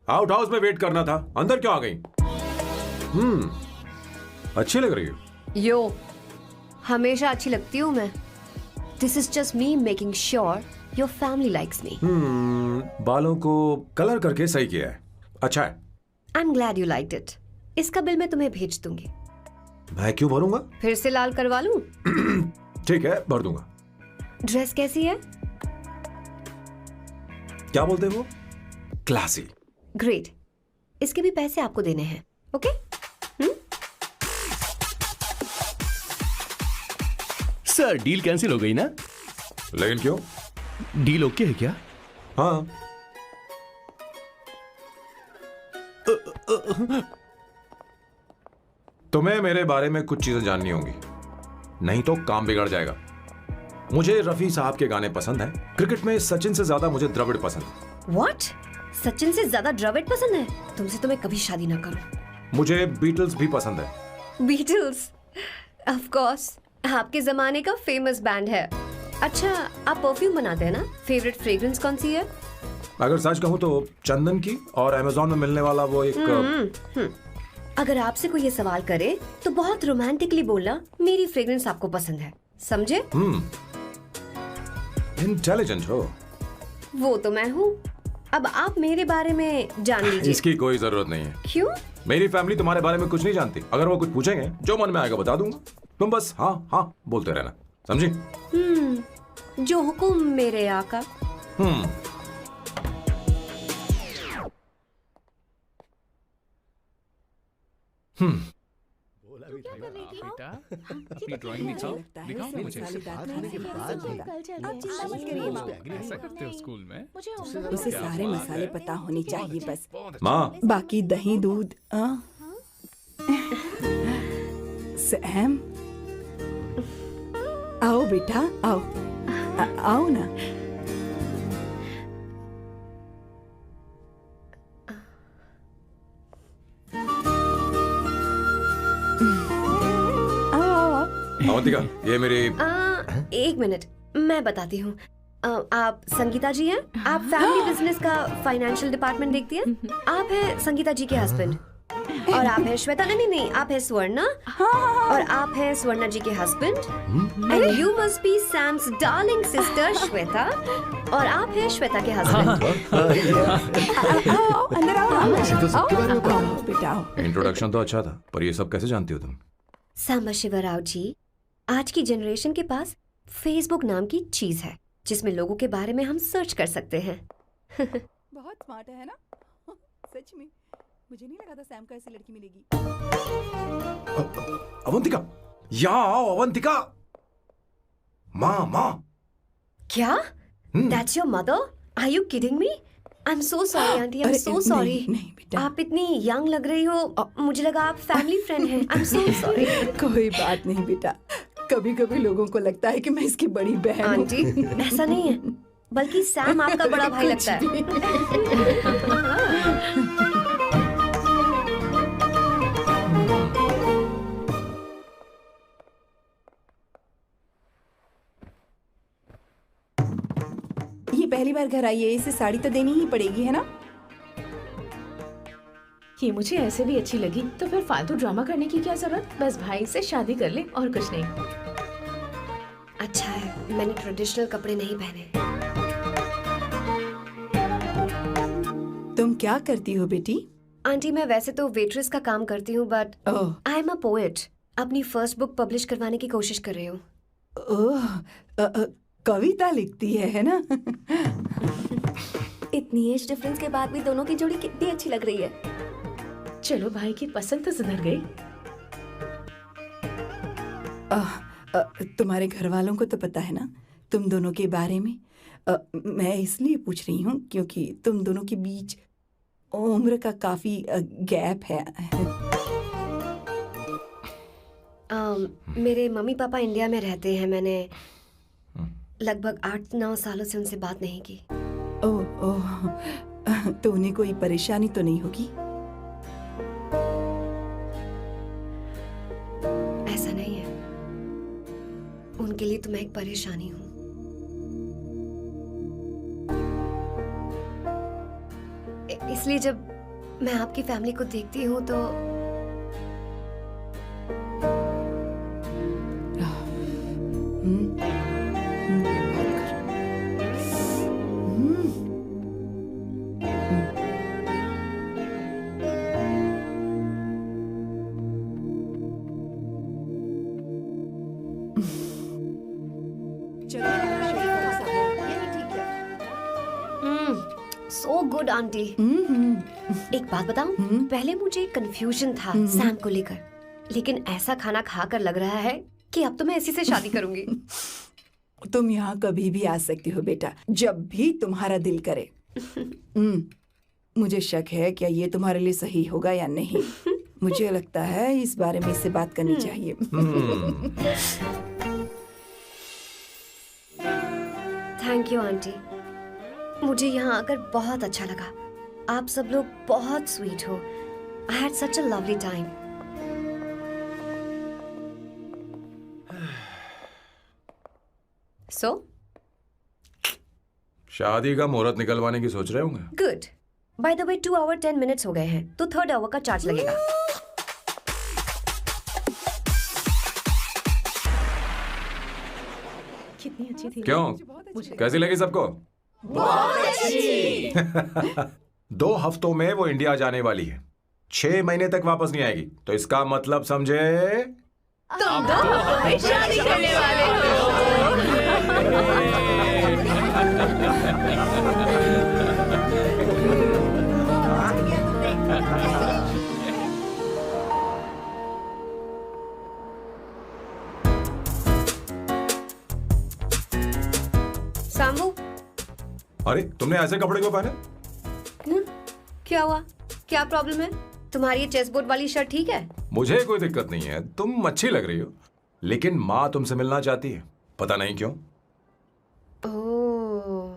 आउट हाउस में वेट करना था, अंदर क्यों आ गई? अच्छी लग रही हो। यो, हमेशा अच्छी लगती हूँ मैं। This is just me making sure your family likes me. बालों को कलर करके सही किया है, अच्छा है। I am glad you liked it. इसका बिल मैं तुम्हें भेज दूंगी। मैं क्यों भरूंगा? फिर से लाल करवा लूं? ठीक है, भर दूंगा। ड्रेस कैसी है? क्या बोलते हो? क्लासी। ग्रेट। इसके भी पैसे आपको देने हैं, ओके? सर, डील कैंसिल हो गई ना? लेकिन क्यों? डील ओके है क्या? हाँ। तुम्हें मेरे बारे में कुछ चीजें जाननी होंगी, नहीं तो काम बिगड़ जाएगा। मुझे रफी साहब के गाने पसंद हैं। क्रिकेट में सचिन से ज्यादा मुझे द्रविड़ पसंद है। What? सचिन से ज्यादा द्रविड़ पसंद है? तुमसे तो मैं कभी शादी ना करूं। मुझे बीटल्स भी पसंद है। बीटल्स? ऑफ कोर्स, आपके जमाने का फेमस बैंड है। अच्छा, आप परफ्यूम बनाते हैं ना? फेवरेट फ्रेग्रेंस कौन सी है? अगर सच कहूं तो चंदन की, और अमेज़न में मिलने वाला वो एक अगर आपसे कोई ये सवाल करे तो बहुत रोमांटिकली बोलना मेरी फ्रेग्रेंस आपको पसंद है, समझे? इंटेलिजेंट हो। वो तो मैं हूँ। अब आप मेरे बारे में जान लीजिए। इसकी कोई जरूरत नहीं है। क्यों? मेरी फैमिली तुम्हारे बारे में कुछ नहीं जानती। अगर वो कुछ पूछेंगे, जो मन में आएगा बता दूंगा। तुम बस हाँ हाँ बोलते रहना, समझी? जो हुकुम मेरे आका। बेटा, अपनी ड्राइंग दिखाओ मुझे। ऐसा करते हो स्कूल में? उसे सारे मसाले पता होने चाहिए बस। माँ, बाकी दही दूध। सैम, आओ बेटा, आओ। आओ ना। अवंतिका, ये मेरी। एक मिनट, मैं बताती हूँ। आप संगीता जी हैं? आप फैमिली बिजनेस का फाइनेंशियल डिपार्टमेंट देखती हैं? आप हैं संगीता जी के हस्बैंड? और आप हैं श्वेता। नहीं, आप हैं स्वर्णा। और आप हैं स्वर्णा जी के husband. And you must be Sam's darling sister Shweta. और आप हैं श्वेता के हस्बैंड। आओ, अंदर आओ। ऐसे तो सबके बारे में पता है। आओ बेटा आओ। इंट्रोडक्शन तो अच्छा था, पर ये सब कैसे जानती हो तुम? सांबा शिवराव जी, आज की जनरेशन के पास फेसबुक नाम की चीज है जिसमें लोगों के बारे में हम सर्च कर सकते हैं। बहुत स्मार्ट है ना? सच में मुझे नहीं लगा था सैम को ऐसी लड़की मिलेगी। अवंतिका, यहाँ आओ अवंतिका। माँ। क्या? That's your mother? Are you kidding me? I'm so sorry, auntie. I'm so sorry. नहीं बेटा। आप इतनी यंग लग रही हो, मुझे लगा आप फैमिली फ्रेंड हैं। I'm so sorry. कोई बात नहीं बेटा, कभी कभी लोगों को लगता है कि मैं इसकी बड़ी बहन हूँ। आंटी, ऐसा नहीं है, बल्कि सैम आपका बड़ा भाई लगता है। ये पहली बार घर आई है, इसे साड़ी तो देनी ही पड़ेगी, है ना? ये मुझे ऐसे भी अच्छी लगी, तो फिर फालतू ड्रामा करने की क्या जरूरत? बस भाई से शादी कर ले और कुछ नहीं। अच्छा है, मैंने ट्रेडिशनल कपड़े नहीं पहने। तुम क्या करती हो बेटी? आंटी, मैं वैसे तो वेट्रेस का काम करती हूँ, but oh I am a poet. अपनी फर्स्ट बुक पब्लिश करवाने की कोशिश कर रही हूँ। ओह, कविता लिखती है ना? इतनी एज डिफरेंस के बाद भी दोनों की जोड़ी कितनी अच्छी लग रही है। चलो, भाई की पसंद तो सुधर गई। तुम्हारे घर वालों को तो पता है ना तुम दोनों के बारे में? मैं इसलिए पूछ रही हूँ क्योंकि तुम दोनों के बीच उम्र का काफी गैप है। मेरे मम्मी पापा इंडिया में रहते हैं। मैंने लगभग 8-9 सालों से उनसे बात नहीं की। ओह, तो उन्हें कोई परेशानी तो नहीं होगी? ऐसा नहीं है, उनके लिए तो मैं एक परेशानी हूँ। इसलिए जब मैं आपकी फैमिली को देखती हूँ तो सो गुड आंटी। एक बात बताऊं, पहले मुझे कंफ्यूजन था सैम को लेकर, लेकिन ऐसा खाना खाकर लग रहा है कि अब तो मैं इसी से शादी करूंगी। तुम यहाँ कभी भी आ सकती हो बेटा, जब भी तुम्हारा दिल करे। मुझे शक है क्या ये तुम्हारे लिए सही होगा या नहीं। मुझे लगता है इस बारे में इससे बात करनी चाहिए। थैंक यू आंटी, मुझे यहाँ आकर बहुत अच्छा लगा। आप सब लोग बहुत स्वीट हो। I had such a lovely time. So शादी का मुहूर्त निकलवाने की सोच रहे होंगे। Good. By the way 2 hour 10 minutes हो गए हैं, तो 3rd आवर का चार्ज लगेगा। कितनी अच्छी थी। क्यों, कैसी लगी सबको? बहुत अच्छी। 2 हफ्तों में वो इंडिया जाने वाली है, 6 महीने तक वापस नहीं आएगी। तो इसका मतलब समझे, तुम दोनों शादी करने वाले हो। सांबू, अरे तुमने ऐसे कपड़े क्यों पहने? क्या हुआ? क्या प्रॉब्लम है? तुम्हारी ये चेस्ट बोर्ड वाली शर्ट ठीक है? मुझे कोई दिक्कत नहीं है, तुम अच्छी लग रही हो, लेकिन माँ तुमसे मिलना चाहती है, पता नहीं क्यों। ओह,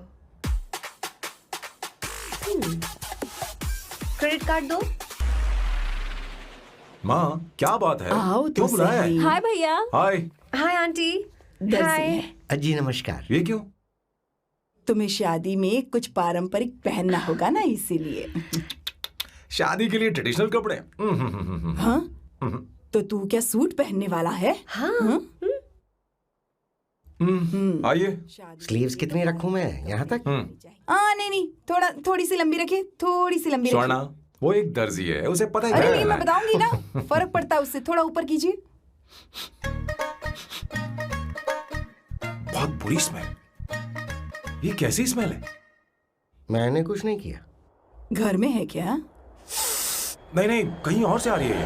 क्रेडिट कार्ड दो। माँ क्या बात है, आओ तो क्यों बुलाया है? सही। हाय भैया। हाय। Hi aunty. दर्जी हाय। है। जी नमस्कार। ये क्यों? तुम्हें शादी में कुछ पारंपरिक पहनना होगा ना, इसीलिए। शादी के लिए ट्रेडिशनल कपड़े। हाँ? तो तू क्या सूट पहनने वाला है? हाँ। आइए। स्लीव्स कितनी रखूं मैं? यहाँ तक? नहीं, थोड़ी सी लंबी रखिए, थोड़ी सी लंबी स्वर्णा, वो एक दर्जी है, उसे पता है अरे क्या नहीं, करना मैं है। बताऊंगी ना, फर्क पड़ता है उससे। थोड़ा ऊपर कीजिए। बहुत बुरी स्मेल। ये कैसी स्मेल है? मैंने कुछ नहीं किया। घर में है क्या? नहीं, कहीं और से आ रही है ये।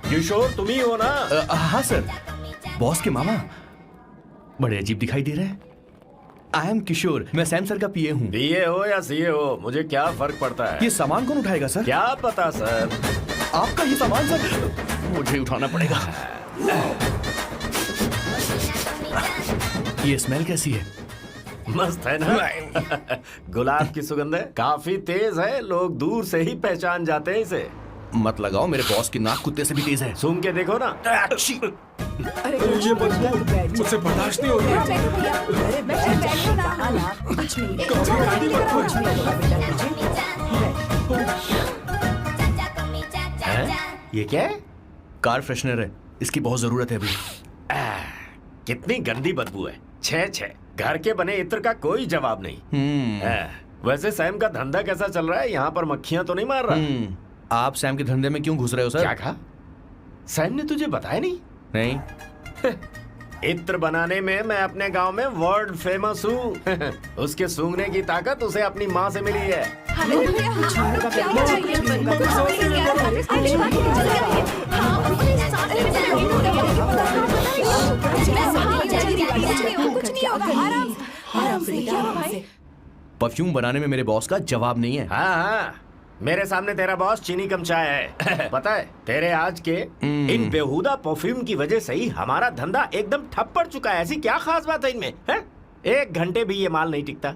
किशोर तुम ही हो ना? हाँ सर, बॉस के मामा। बड़े अजीब दिखाई दे रहे हैं। आई एम किशोर, मैं सैम सर का पीए हूँ। पीए हो या सीए हो, मुझे क्या फर्क पड़ता है? ये सामान कौन उठाएगा सर? क्या पता सर। आपका ये सामान सर मुझे उठाना पड़ेगा। ये स्मेल कैसी है? मस्त है ना? गुलाब की सुगंध है, काफी तेज है, लोग दूर से ही पहचान जाते हैं इसे। मत लगाओ, मेरे बॉस की नाक कुत्ते से भी तेज है। सूंघ के देखो ना। अरे ये बदबू मुझसे बर्दाश्त नहीं हो रही। अरे बैठो ना। कुछ नहीं, कुछ नहीं होगा बेटा। ये क्या है? कार फ्रेशनर है, इसकी बहुत जरूरत है अभी। कितनी गंदी बदबू है। छे घर के बने इत्र का कोई जवाब नहीं। वैसे सैम का धंधा कैसा चल रहा है? यहाँ पर मक्खियां तो नहीं मार रहा? आप सैम के धंधे में क्यों घुस रहे हो सर? क्या कहा? सैम ने तुझे बताया नहीं? नहीं। इत्र बनाने में मैं अपने गांव में वर्ल्ड फेमस हूँ। उसके सूंघने की ताकत उसे अपनी माँ से मिली है। परफ्यूम बनाने में मेरे बॉस का जवाब नहीं है। हाँ, मेरे सामने तेरा बॉस चीनी कम चाय है। पता है, तेरे आज के इन बेहुदा परफ्यूम की वजह से ही हमारा धंधा एकदम ठप पड़ चुका है। ऐसी क्या खास बात है इनमें? है? 1 घंटे भी ये माल नहीं टिकता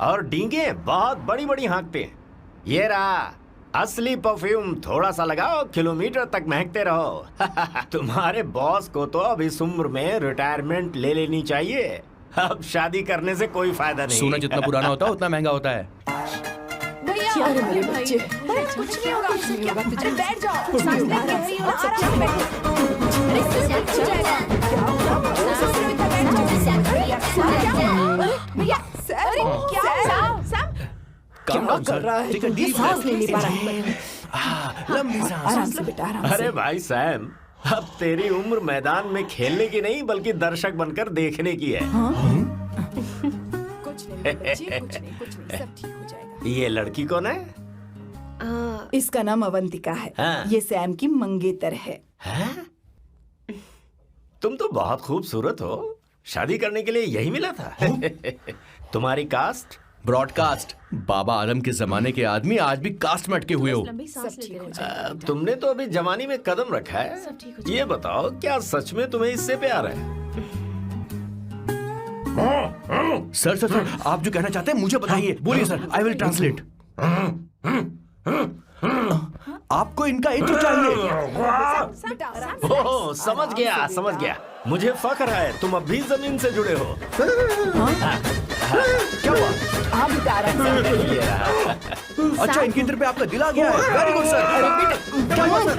और डींगे बहुत बड़ी बड़ी हाँकते हैं। ये रहा असली परफ्यूम, थोड़ा सा लगाओ, किलोमीटर तक महकते रहो। तुम्हारे बॉस को तो अब इस उम्र में रिटायरमेंट ले लेनी चाहिए। अब शादी करने से कोई फायदा नहीं। सोना जितना पुराना होता है उतना महंगा होता है। क्या रे मेरे बच्चे? कुछ नहीं होगा, कुछ नहीं होगा। अरे बैठ जाओ, सांस ले रही हो, आराम से बैठो। अरे सब कुछ जाएगा। क्या होगा? भैया, अरे क्या कर रहा है? सांस नहीं ले पा रहा है। लंबी सांस। आराम से बेटा, आराम से। अरे भाई सैम, अब तेरी उम्र मैदान में खेलने की नहीं बल्कि दर्शक बनकर देखने की है। कुछ नहीं बच्चे, कुछ नहीं, सब ठीक हो जाएगा। ये लड़की कौन है? इसका नाम अवंतिका है। हाँ। ये सैम की मंगेतर है। तुम तो बहुत खूबसूरत हो, शादी करने के लिए यही मिला था। तुम्हारी कास्ट? ब्रॉडकास्ट। बाबा आदम के जमाने के आदमी आज भी कास्ट में अटके हुए हो। सब ठीक हो जाएगा। तुमने तो अभी जवानी में कदम रखा है। ये बताओ, क्या सच में तुम्हें इससे प्यार है? सर, आप जो कहना चाहते हैं मुझे बताइए। बोलिए सर, आई विल ट्रांसलेट। आपको इनका इत्र चाहिए। ओह, समझ गया। मुझे फख्र है तुम अब भी जमीन से जुड़े हो। क्या हुआ? हाँ बेटा, आराम से। अच्छा, इनके इत्र पे आपका दिल आ गया है। Very good sir. क्या हुआ सर?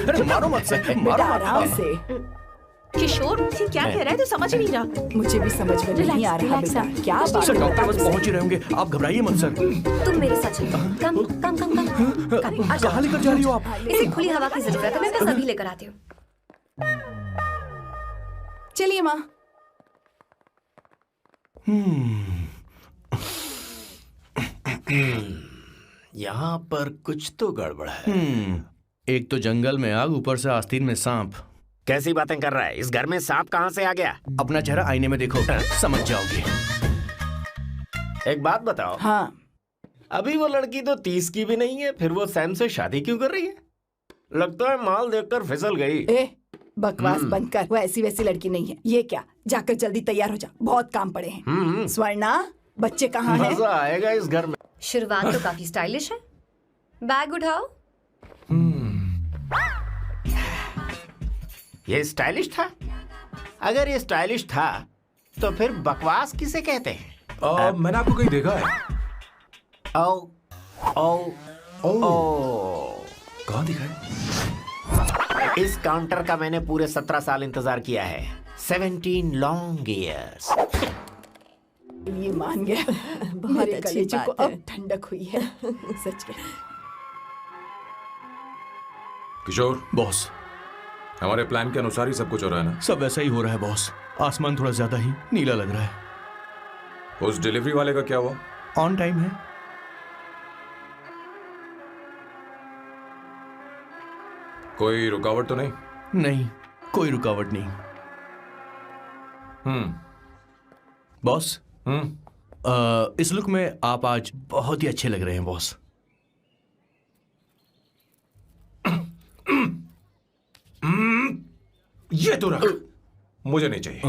अरे मारो मत सर, बेटा मारो मत। आराम से। किशोर, ये क्या कह रहा है? तो समझ नहीं रहा। मुझे भी समझ में नहीं आ रहा बेटा, क्या बात सर, है? डॉक्टर बस पहुंच ही रहे होंगे, आप घबराइए मत सर। तुम मेरे साथ चलो। कम कम कम कम कम। आ जाओ। कहाँ लेकर जा रही हो आप? इसे खुली हवा की जरूरत है, मैं बस अभी लेकर आती हूँ। चलिए माँ। यहाँ पर कुछ तो गड़बड़ है। एक तो जंगल में आग, ऊपर से आस्तीन में सांप। कैसी बातें कर रहा है? इस घर में सांप कहाँ से आ गया? अपना चेहरा आईने में देखो, समझ जाओगे। एक बात बताओ। हाँ, अभी वो लड़की तो 30 की भी नहीं है, फिर वो सैम से शादी क्यों कर रही है? लगता है माल देखकर फिसल गई। बकवास बंद कर, वो ऐसी वैसी लड़की नहीं है। ये क्या, जाकर जल्दी तैयार हो जा, बहुत काम पड़े हैं। स्वर्णा, बच्चे कहाँ हैं? मजा आएगा इस घर में। शुरुआत तो काफी स्टाइलिश है। बैग उठाओ। ये स्टाइलिश था? अगर ये स्टाइलिश था तो फिर बकवास किसे कहते हैं? मैंने आपको कहीं देखा है। ओ ओ ओ कहाँ दिखा है? इस काउंटर का मैंने पूरे 17 साल इंतजार किया है। 17 लॉन्ग ईयर्स। ये मान गया। बहुत अच्छी कलेजे को बात है। अब ठंडक हुई है। सच में। किशोर, बॉस, हमारे प्लान के अनुसार ही सब कुछ हो रहा है ना? सब वैसा ही हो रहा है बॉस। आसमान थोड़ा ज्यादा ही नीला लग रहा है। उस डिलीवरी वाले का क्या हुआ? ऑन टाइम है। कोई रुकावट तो नहीं? नहीं, कोई रुकावट नहीं। बॉस, इस लुक में आप आज बहुत ही अच्छे लग रहे हैं बॉस। ये तो रख, मुझे नहीं चाहिए।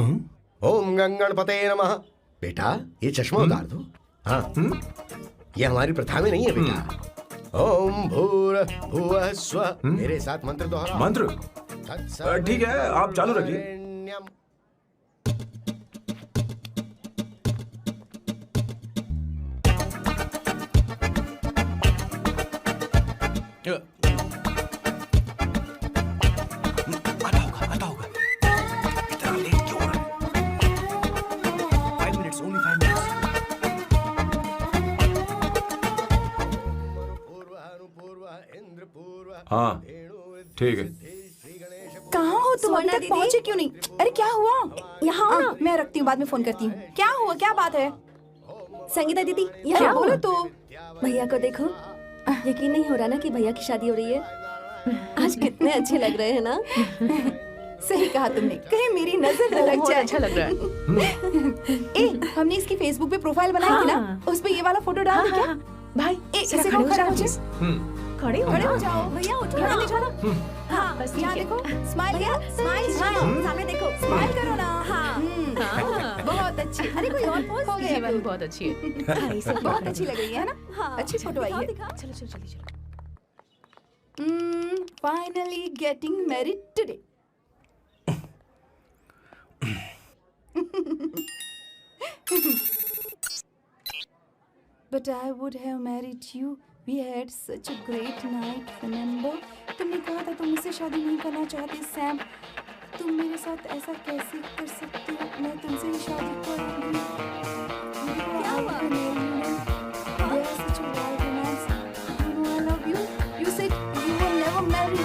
ओम गंगणपते नमः। बेटा ये चश्मा उतार दो। हाँ, ये हमारी प्रथा में नहीं है बेटा। ओम भूर्भुवः स्वः। मेरे साथ मंत्र दोहराओ। मंत्र? ठीक है, आप चालू रखिए। आता होगा। इतना लेट क्यों हो रहा है? 5 minutes, only 5 minutes। हाँ, ठीक है। कहाँ हो तुम? अभी सोना तक दीदी। पहुँचे क्यों नहीं? अरे क्या हुआ? यहाँ आओ ना। मैं रखती हूँ, बाद में फोन करती हूँ। क्या हुआ? क्या बात है? संगीता दीदी, क्या यहाँ बोलो आओ। तो? भैया को देखो। यकीन नहीं हो रहा ना कि भैया की शादी हो रही है। आज कितने अच्छे लग रहे हैं ना। सही कहा तुमने। कहीं मेरी नजर न लग बहुत जाए। अच्छा लग रहा है। ए, हमने इसकी फेसबुक पे प्रोफाइल बनाई थी ना? उस पे ये वाला फोटो डाल दे क्या? भाई ए, जरा इसे खड़े हो खड़ा जाओ हो please। खड़े हो खड़े हो जाओ। जाओ। भैया उठो। यहाँ यहाँ देखो देखो ना। हाँ, बस यहाँ ठीक है। देखो। स्माइल भैया, करो। स्माइल सामने देखो। स्माइल करो ना। हाँ। बहुत अच्छी। अरे कोई और पोज? हो ये गया। वाली बहुत अच्छी है। बहुत अच्छी लग रही है ना? हाँ। अच्छी फोटो आई है। दिखाओ। चलो चलो चलो चलो। Finally getting married today. But I would have married you. We had such a great night, remember? तुमने कहा था तुम मुझसे शादी नहीं करना चाहते, सैम। तुम मेरे साथ ऐसा कैसे कर सकते हो? मैं तुमसे ही शादी करूंगी। क्या हुआ? They are such a wild romance. You know I love you. You said you will never marry.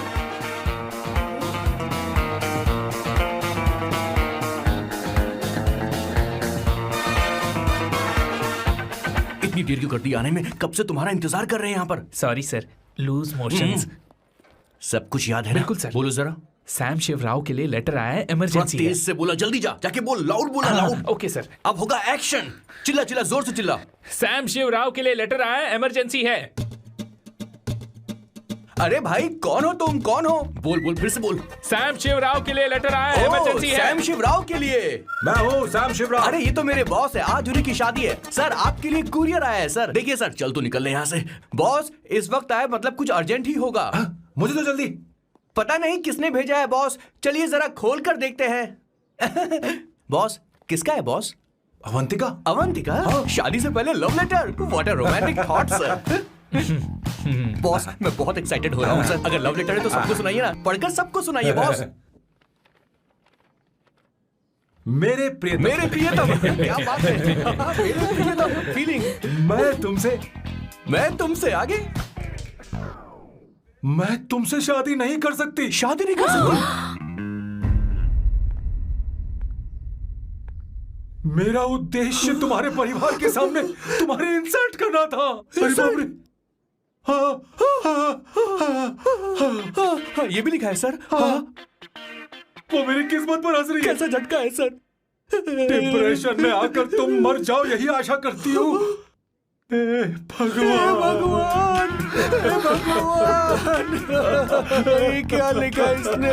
इतनी देर क्यों कर दी आने में? कब से तुम्हारा इंतजार कर रहे हैं यहाँ पर। Sorry sir, loose motions. सब कुछ याद है ना? बिल्कुल सर। बोलो जरा। सैम शिवराव के लिए लेटर आया है, थोड़ा इमरजेंसी है। तेज से बोला, जल्दी जा, जाके बोल, लाउड बोला, लाउड। Okay sir. अब होगा एक्शन। चिल्ला चिल्ला, जोर से चिल्ला। सैम शिवराव के लिए लेटर आया है, इमरजेंसी है। अरे भाई, कौन हो तुम? कौन हो? बोल बोल, फिर से बोल। सैम शिवराव के लिए लेटर आया है, इमरजेंसी है। सैम शिवराव के लिए। मैं हूँ सैम शिवराव। अरे ये तो मेरे बॉस है, आज उन्हीं की शादी है। सर आपके लिए कुरियर आया है सर। देखिए सर, चल तो निकल ले यहाँ से। बॉस इस वक्त आए, मतलब कुछ अर्जेंट ही होगा। मुझे तो जल्दी। पता नहीं किसने भेजा है बॉस, चलिए जरा खोल कर देखते हैं। बॉस, किसका है बॉस? अवंतिका। अवंतिका? शादी से पहले love letter? What a romantic thought sir. Boss मैं बहुत एक्साइटेड हो रहा हूँ सर। अगर लव लेटर है तो सबको सुनाइए ना, पढ़कर सबको सुनाइए बॉस। मेरे प्रियतम। मेरे प्रियतम, क्या बात है। मेरे प्रियतम, फीलिंग। मैं तुमसे आगे। मैं तुमसे शादी नहीं कर सकती। शादी नहीं कर सकती? मेरा उद्देश्य तुम्हारे परिवार के सामने तुम्हारे इंसल्ट करना था। अरे बाप रे। ये भी लिखा है सर। वो मेरी किस्मत पर हंस रही है। कैसा झटका है सर। डिप्रेशन में आकर तुम मर जाओ, यही आशा करती हूँ। भगवान, ये क्या लिखा इसने?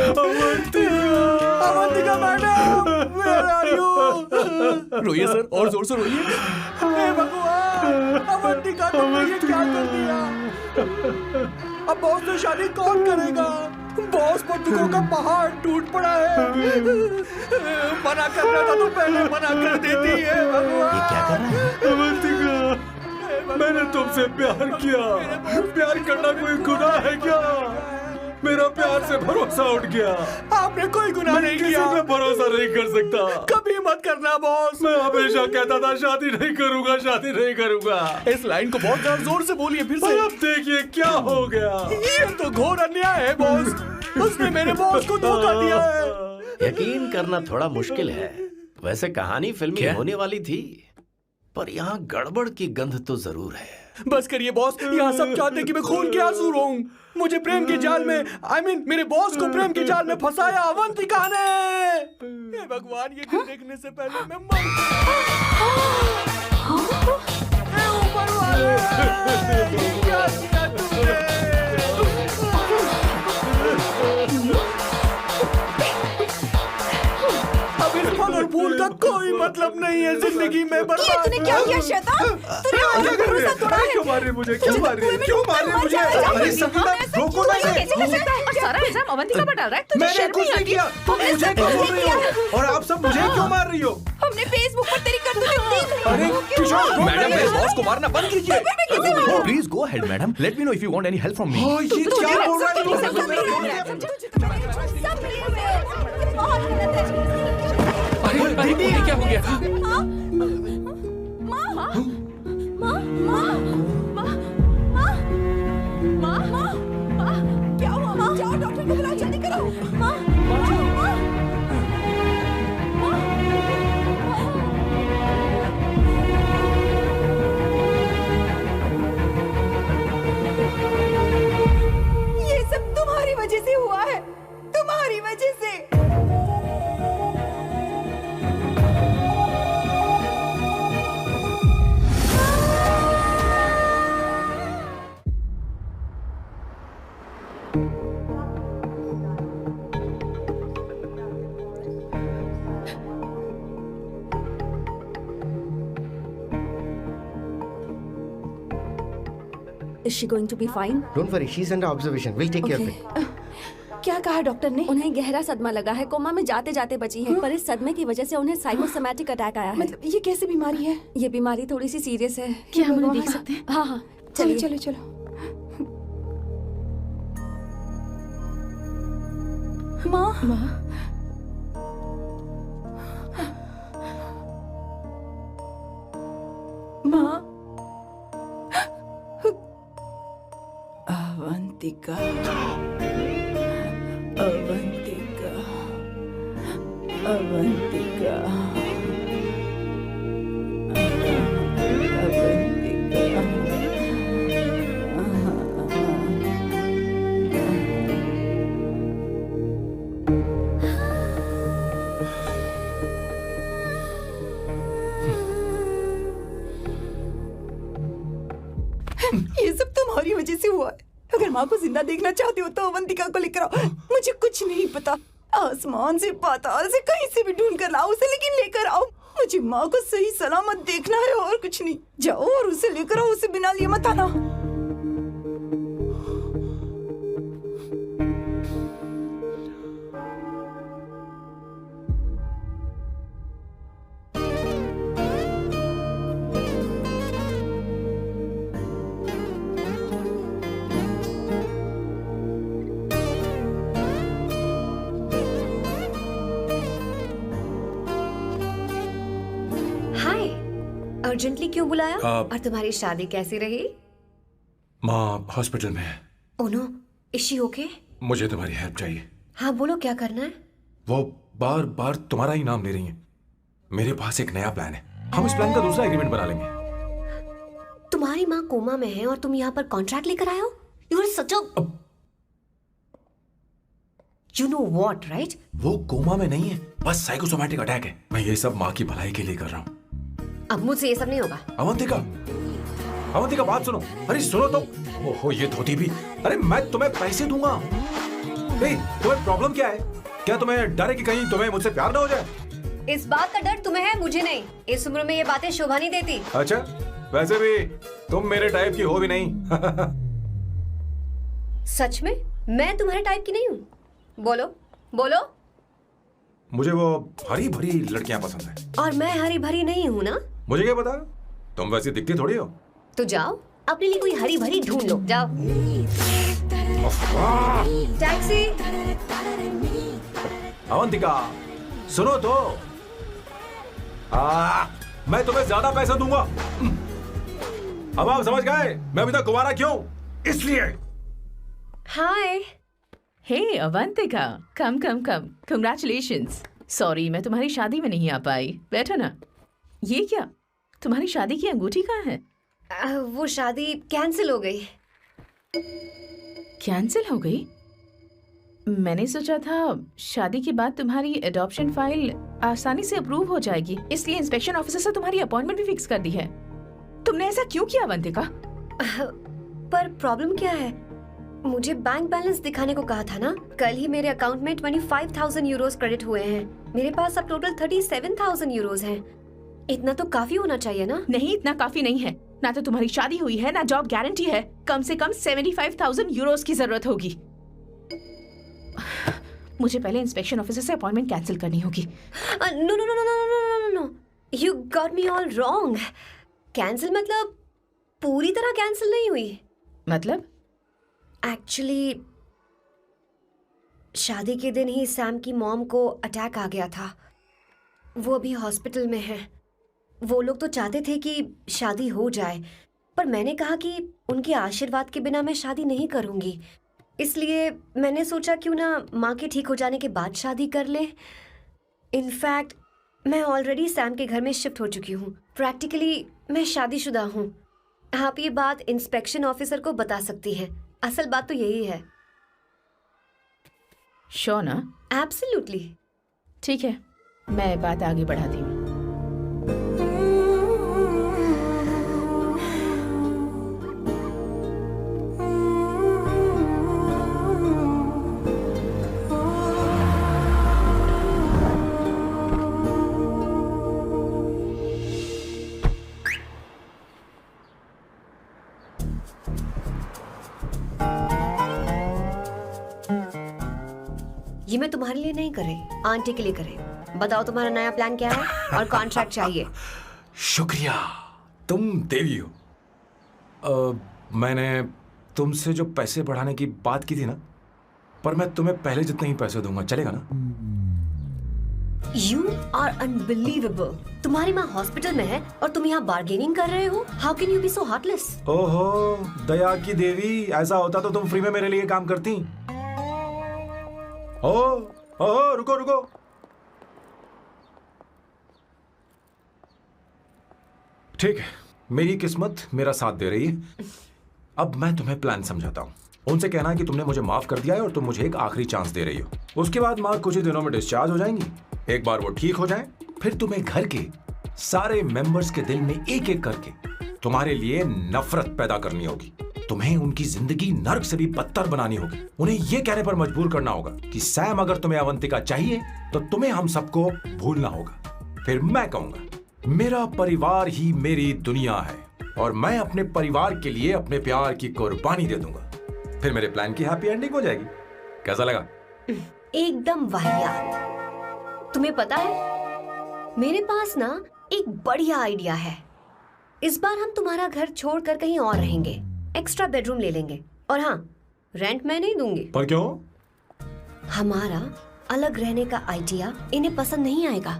Avantika madam, where are you? रोइए सर, और जोर से रोइए। हे भगवान, अवंतिका तुमने ये क्या कर दिया? अब बॉस से शादी कौन करेगा? बॉस, बंदूकों का पहाड़ टूट पड़ा है। मना करना था तो पहले मना कर देती है भगवान। ये क्या कर रहा है? अवंतिका, मैंने तुमसे प्यार किया। प्यार करना कोई गुनाह है क्या? मेरा प्यार से भरोसा उठ गया। आपने कोई गुनाह नहीं किया। किसी पे भरोसा नहीं कर सकता। कभी मत करना बॉस। मैं हमेशा कहता था शादी नहीं करूंगा, शादी नहीं करूंगा। इस लाइन को बहुत जोर से बोलिए फिर से। अब देखिए क्या हो गया। ये तो घोर अन्याय है बॉस। उसने मेरे बॉस को धोखा दिया है। यकीन करना थोड़ा मुश्किल है। वैसे कहानी फिल्मी होने वाली थी, पर यहाँ गड़बड़ की गंध तो जरूर है। बस करिए बॉस, यहाँ सब चाहते हैं कि मैं खून के आंसू रोऊं। मुझे प्रेम के जाल में, मेरे बॉस को प्रेम के जाल में फंसाया अवंतिका ने। हे भगवान, ये दिन देखने से पहले मैं मर। हे ऊपर वाले, ये क्या किया तुमने? अब इस फल और फूल का कोई मतलब नहीं है जिंदगी में। बर्बाद। तूने क्या किया शैतान? तूने हमारा भरोसा तोड़ा है। क्यों मार रही है मुझे? क्यों मार रही है? क्यों मार रही है मुझे? अरे संगीता, रोको ना इसे। सारा इल्जाम अवंतिका पर डाल रहा है। तुझे मैंने शर्म कुछ नहीं नहीं आती? किया। तुम मुझे क्यों बोल रही हो? और आप सब मुझे क्यों मार रही हो? हमने फेसबुक पर तेरी करतूतें देख ली। अरे किशोर, मैडम, मेरे बॉस को मारना बंद कीजिए। Please go ahead madam, let me know if you want any help from me. ये क्या बोल रहा है तू? सब मिले हुए हैं। ये बहुत गलत है। अरे ये क्या हो गया? क्या हुआ? माँ, जाओ डॉक्टर को बुलाओ, जल्दी करो। माँ, ये सब तुम्हारी वजह से हुआ है, तुम्हारी वजह से। Is she going to be fine? Don't worry, she's under observation. We'll take care of it. क्या कहा डॉक्टर ने? उन्हें गहरा सदमा लगा है, कोमा में जाते जाते बची है, पर इस सदमे की वजह से उन्हें साइकोसोमैटिक अटैक आया है। मतलब ये कैसी बीमारी है? ये बीमारी थोड़ी सी सीरियस है। क्या हम उन्हें देख सकते हैं? हाँ हाँ, चलो चलिए। चलो चलो। माँ, माँ, अवंतिका, अवंतिका, अवंतिका, ये सब तुम्हारी वजह से हुआ है। अगर माँ को जिंदा देखना चाहते हो तो अवंतिका को लेकर आओ। मुझे कुछ नहीं पता, आसमान से पाताल से कहीं से भी ढूंढ कर लाओ उसे, लेकिन लेकर आओ। मुझे माँ को सही सलामत देखना है और कुछ नहीं। जाओ और उसे लेकर आओ, उसे बिना लिए मत आना। अर्जेंटली क्यों बुलाया? और तुम्हारी शादी कैसी रही? माँ हॉस्पिटल में है। Oh no, is she okay? मुझे तुम्हारी हेल्प चाहिए। हाँ बोलो, क्या करना है? वो बार बार तुम्हारा ही नाम ले रही हैं। मेरे पास एक नया प्लान है, हम इस प्लान का दूसरा एग्रीमेंट बना लेंगे। तुम्हारी माँ कोमा में है और तुम यहाँ पर कॉन्ट्रैक्ट लेकर आए हो? You are such a you know what, right? वो कोमा में नहीं है, बस साइकोसोमैटिक अटैक है। मैं ये सब माँ की भलाई के लिए कर रहा हूँ। अब मुझसे ये सब नहीं होगा। अवंतिका, अवंतिका बात सुनो। अरे सुनो तो। ओहो ये धोती भी। अरे मैं तुम्हें पैसे दूंगा। तुम्हें प्रॉब्लम क्या है? क्या तुम्हें डर है कि कहीं तुम्हें मुझसे प्यार ना हो जाए? इस बात का डर तुम्हें है, मुझे नहीं। इस उम्र में ये बातें शोभा नहीं देती। अच्छा, वैसे भी तुम मेरे टाइप की हो भी नहीं। सच में? मैं तुम्हारे टाइप की नहीं हूँ। बोलो बोलो। मुझे वो हरी भरी लड़कियां पसंद है। और मैं हरी भरी नहीं हूँ ना। मुझे क्या पता, तुम वैसी दिखती थोड़ी हो। तो जाओ अपने लिए कोई हरी भरी ढूंढ लो, जाओ। टैक्सी। अवंतिका सुनो तो, मैं तुम्हें ज्यादा पैसा दूंगा। अब आप समझ गए मैं अभी तक कुंवारा क्यों? इसलिए। हाय। हे अवंतिका, कम कम कम, कंग्रेचुलेशंस। सॉरी मैं तुम्हारी शादी में नहीं आ पाई। बैठो ना। ये क्या, तुम्हारी शादी की अंगूठी कहाँ है? वो शादी कैंसिल हो गई। कैंसिल हो गई? मैंने सोचा था शादी के बाद तुम्हारी एडॉप्शन फाइल आसानी से अप्रूव हो जाएगी, इसलिए इंस्पेक्शन ऑफिसर से तुम्हारी अपॉइंटमेंट भी फिक्स कर दी है। तुमने ऐसा क्यों किया अवंतिका? पर प्रॉब्लम क्या है? मुझे बैंक बैलेंस दिखाने को कहा था ना। कल ही मेरे अकाउंट में 25,000 यूरोस क्रेडिट हुए हैं। मेरे पास अब टोटल 37,000 यूरोस हैं। इतना तो काफी होना चाहिए ना? नहीं, इतना काफी नहीं है। ना तो तुम्हारी शादी हुई है, ना जॉब गारंटी है। कम से कम 75,000 यूरोस की जरूरत होगी। मुझे पहले इंस्पेक्शन ऑफिसर से अपॉइंटमेंट कैंसिल करनी होगी। No no no no no no no, you got me all wrong. Cancel मतलब पूरी तरह कैंसिल नहीं हुई। मतलब? एक्चुअली शादी के दिन ही सैम की मॉम को अटैक आ गया था। वो अभी हॉस्पिटल में है। वो लोग तो चाहते थे कि शादी हो जाए, पर मैंने कहा कि उनके आशीर्वाद के बिना मैं शादी नहीं करूंगी। इसलिए मैंने सोचा क्यों ना माँ के ठीक हो जाने के बाद शादी कर ले। इनफैक्ट मैं ऑलरेडी सैम के घर में शिफ्ट हो चुकी हूँ। प्रैक्टिकली मैं शादीशुदा हूँ। आप ये बात इंस्पेक्शन ऑफिसर को बता सकती हैं। असल बात तो यही है। श्योर ना? एब्सोल्युटली। ठीक है, मैं बात आगे बढ़ाती हूँ। ये मैं तुम्हारे लिए नहीं कर रही, आंटी के लिए कर रही। बताओ तुम्हारा नया प्लान क्या है और कॉन्ट्रैक्ट चाहिए। शुक्रिया, तुम देवी हो। मैंने तुमसे जो पैसे बढ़ाने की बात की थी ना, पर मैं तुम्हें पहले जितने ही पैसे दूंगा, चलेगा ना? You are unbelievable। तुम्हारी माँ हॉस्पिटल में है और तुम यहाँ बार्गेनिंग कर रहे हो। How can you be so heartless? ओहो दया की देवी, ऐसा होता तो तुम फ्री में मेरे लिए काम करती। ओहो रुको रुको। ठीक है, मेरी किस्मत मेरा साथ दे रही है। अब मैं तुम्हें प्लान समझाता हूँ। उनसे कहना कि तुमने मुझे माफ कर दिया है और तुम मुझे एक आखिरी चांस दे रही हो। उसके बाद माँ कुछ ही दिनों में डिस्चार्ज हो जाएंगी। एक बार वो ठीक हो जाए, फिर तुम्हें घर के सारे मेंबर्स के दिल में एक एक करके तुम्हारे लिए नफरत पैदा करनी होगी। तुम्हें उनकी जिंदगी नर्क से भी बदतर बनानी होगी। उन्हें यह कहने पर मजबूर करना होगा कि सैम अगर तुम्हें अवंतिका चाहिए तो तुम्हें हम सबको भूलना होगा। फिर मैं कहूंगा मेरा परिवार ही मेरी दुनिया है और मैं अपने परिवार के लिए अपने प्यार की कुर्बानी दे दूंगा। फिर मेरे प्लान की हैप्पी एंडिंग हो जाएगी। कैसा लगा? एकदम वाहियात। तुम्हें पता है मेरे पास ना एक बढ़िया आइडिया है। इस बार हम तुम्हारा घर छोड़कर कहीं और रहेंगे, एक्स्ट्रा बेडरूम ले लेंगे। और हाँ, रेंट मैं नहीं दूंगी। पर क्यों? हमारा अलग रहने का आइडिया इन्हें पसंद नहीं आएगा।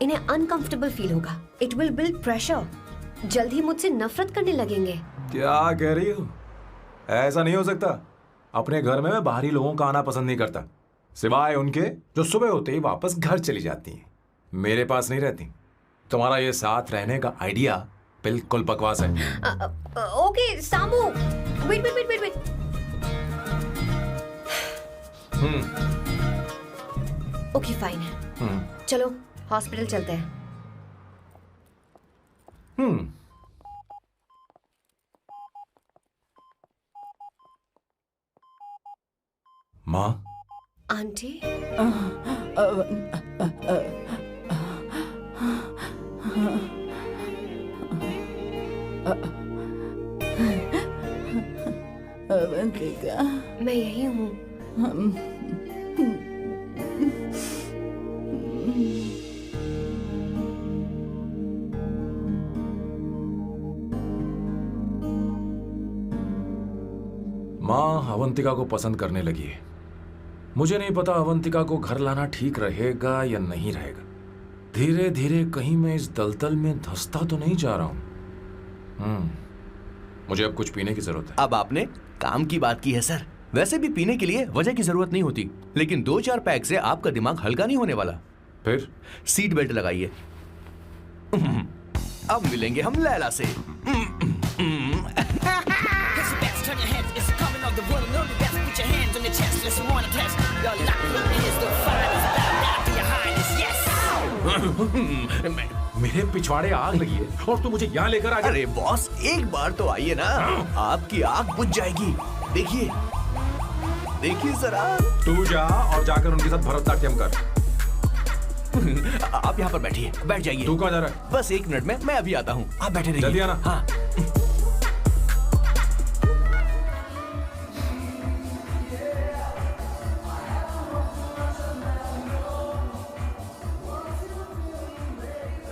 इन्हें अनकंफर्टेबल फील होगा। It will build pressure. जल्द ही मुझसे नफरत करने लगेंगे। क्या कह रही हो? ऐसा नहीं हो सकता। अपने घर में मैं बाहरी लोगों का आना पसंद नहीं करता, सिवाय उनके जो सुबह होते ही वापस घर चली जाती हैं, मेरे पास नहीं रहती। तुम्हारा ये साथ रहने का आइडिया बिल्कुल बकवास है। Okay Samu, wait wait wait wait. Okay fine, चलो हॉस्पिटल चलते हैं। माँ? आंटी? अवंतिका, मैं यही हूँ। माँ अवंतिका को पसंद करने लगी है। मुझे नहीं पता अवंतिका को घर लाना ठीक रहेगा या नहीं रहेगा। धीरे धीरे कहीं मैं इस दलदल में धंसता तो नहीं जा रहा हूं। मुझे अब कुछ पीने की जरूरत है। अब आपने काम की बात की है सर। वैसे भी पीने के लिए वजह की जरूरत नहीं होती, लेकिन 2-4 पैक से आपका दिमाग हल्का नहीं होने वाला। फिर सीट बेल्ट लगाइए। अब मिलेंगे हम लैला से। Place your bets, turn your heads, it's coming of the one and only best. Put your hands on your chest, let's wanna test. Your luck, is the fire is about now to your highness, yes. मेरे पिछवाड़े आग लगी है और तू मुझे यहाँ लेकर आ गया। अरे बॉस, एक बार तो आइए ना, आपकी आग बुझ जाएगी। देखिए देखिए जरा। तू जा और जाकर उनके साथ भरतनाट्यम कर। आप यहाँ पर बैठिए, बैठ जाइए। तू कहाँ जा रहा है? बस 1 मिनट में मैं अभी आता हूँ, आप बैठे रहिए। जल्दी आना। हाँ।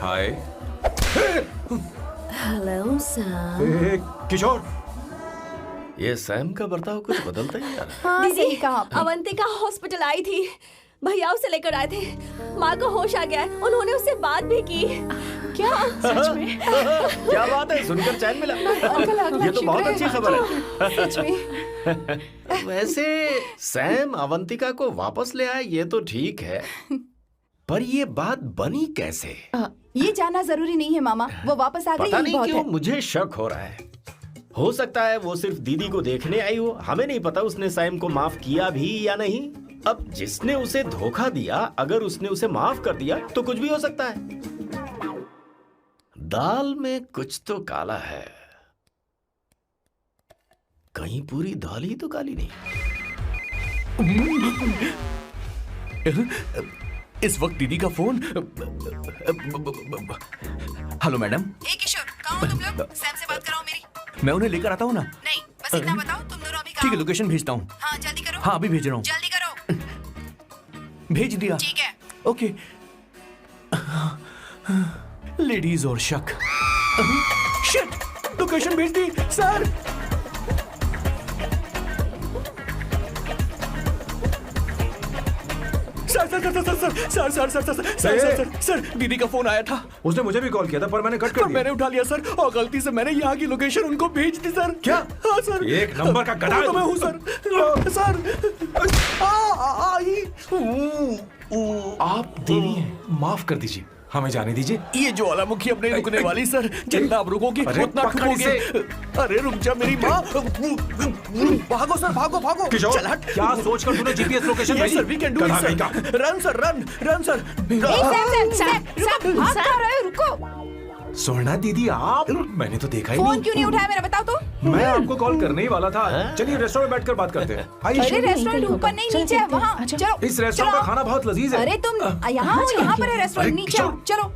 हाय। Hello sir. ए, किशोर। ये सैम का बर्ताव कुछ बदलता ही जा रहा हाँ, दीदी सही कहा आपने। अवंतिका हॉस्पिटल आई थी, भैया उसे लेकर आए थे। माँ को होश आ गया है, उन्होंने उससे बात भी की। क्या सच में? है। क्या बात है, सुनकर चैन मिला। ये तो बहुत अच्छी खबर है। सच में। वैसे सैम अवंतिका को वापस ले आए ये तो ठीक है, पर ये बात बनी कैसे? ये जानना जरूरी नहीं है मामा, वो वापस आ गई पता यही नहीं बहुत क्यों है। मुझे शक हो रहा है। हो सकता है वो सिर्फ दीदी को देखने आई हो, हमें नहीं पता उसने सैम को माफ किया भी या नहीं। अब जिसने उसे धोखा दिया, अगर उसने उसे माफ कर दिया तो कुछ भी हो सकता है। दाल में कुछ तो काला है, कहीं पूरी दाल ही तो काली नहीं। इस वक्त दीदी का फोन। Hello madam. ए किशोर, कहाँ हो तुम लोग? सैम से बात कराओ मेरी। मैं उन्हें लेकर आता हूँ ना। नहीं, बस इतना बताओ तुम दोनों अभी ठीक कहाँ है, हो? लोकेशन भेजता हूँ। हाँ जल्दी करो। हाँ अभी भेज रहा हूँ। जल्दी करो। भेज दिया। ठीक है। ओके। लेडीज और शक। शिट, लोकेशन भेज दी सर। सर दीदी का फोन आया था। उसने मुझे भी कॉल किया था पर मैंने कट कर दिया। मैंने उठा लिया सर, और गलती से मैंने यहाँ की लोकेशन उनको भेज दी सर। क्या? हाँ सर। एक नंबर का गधा है तो मैं हूँ सर। आप देवी हैं, माफ कर दीजिए, हमें जाने दीजिए। ये ज्वालामुखी अब नहीं रुकने वाली सर, जितना आप रुकोगे अरे उतना पकड़ ठुकोगे। अरे रुक जा मेरी माँ। भागो सर, भागो भागो। किशोर, चल हट। क्या सोचकर तूने जीपीएस लोकेशन भेजी? Sir we can do it sir. Run sir, run sir. भाग कहाँ रहे हो? रुको। सोना दीदी आप, मैंने तो देखा ही फोन नहीं। क्यों नहीं उठाया मेरा, बताओ तो। मैं आपको कॉल करने ही वाला था। चलिए रेस्टोरेंट में बैठकर बात करते हैं। अरे आइए। रेस्टोरेंट ऊपर नहीं, नीचे है, वहाँ चलो। इस रेस्टोरेंट का खाना बहुत लजीज है। अरे तुम यहाँ हो, यहाँ पर है रेस्टोरेंट, नीचे आओ, चलो।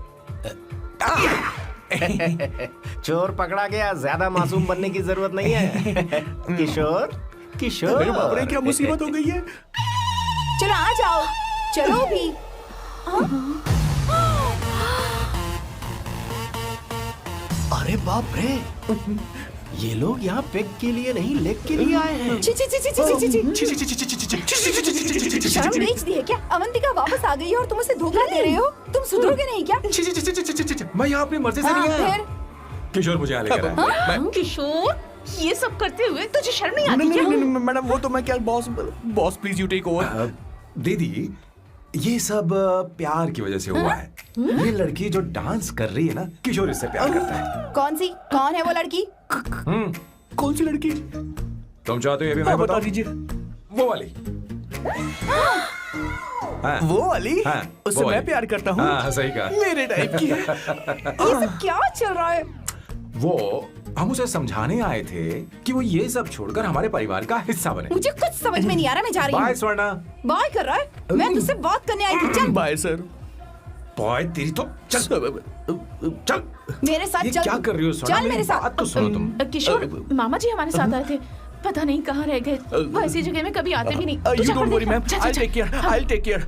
चोर पकड़ा गया, ज्यादा मासूम बनने की जरूरत नहीं है। किशोर, किशोर। अरे बाप रे, क्या मुसीबत हो गई है। चलो आ जाओ, चलो भी। अरे बाप रे, ये लोग यहाँ पेग के लिए नहीं लेग के लिए आए हैं। ची ची ची ची ची ची ची। शर्म बेच दी है क्या? अवंतिका वापस आ गई है और तुम उसे धोखा दे रहे हो? तुम सुधरोगे नहीं क्या? मैं यहाँ अपनी मर्जी से नहीं आया। फिर किशोर मुझे यहाँ लेकर आया। किशोर, ये सब करते हुए तुझे शर्म नहीं आती नहीं क्या? नहीं नहीं मैडम, वो तो मैं क्या, boss please you take over. दीदी, ये सब प्यार की वजह से हुआ है। ये लड़की जो डांस कर रही है ना, किशोर इससे प्यार करता है। कौन सी? कौन है वो लड़की? कौन सी लड़की? तुम चाहते हो ये भी मैं बता बताऊं? दीजिए। वो वाली। हाँ, वो वाली? हाँ, उससे वो मैं वाली। प्यार करता हूँ। हाँ, सही कहा। मेरे टाइप की है। ये सब क्या चल रहा है? वो हम उसे समझाने आए थे कि वो ये सब छोड़कर हमारे परिवार का हिस्सा बने। मुझे कुछ समझ में नहीं आ रहा, मैं जा रही बाय हूँ। स्वर्णा। बाय कर रहा है? मैं तुझसे बात करने आई थी, चल। Bye sir. बॉय तेरी तो चल चल। मेरे साथ ये चल। क्या कर रही हो स्वर्णा? चल मेरे साथ। बात तो सुनो तुम। किशोर, मामा जी हमारे साथ आए थे, पता नहीं कहाँ रह गए। वो ऐसी जगह में कभी आते भी नहीं। तू यू जा डोंट कर वरी देख। मैम, जा, जा, आई जा। टेक केयर, हाँ। I take care.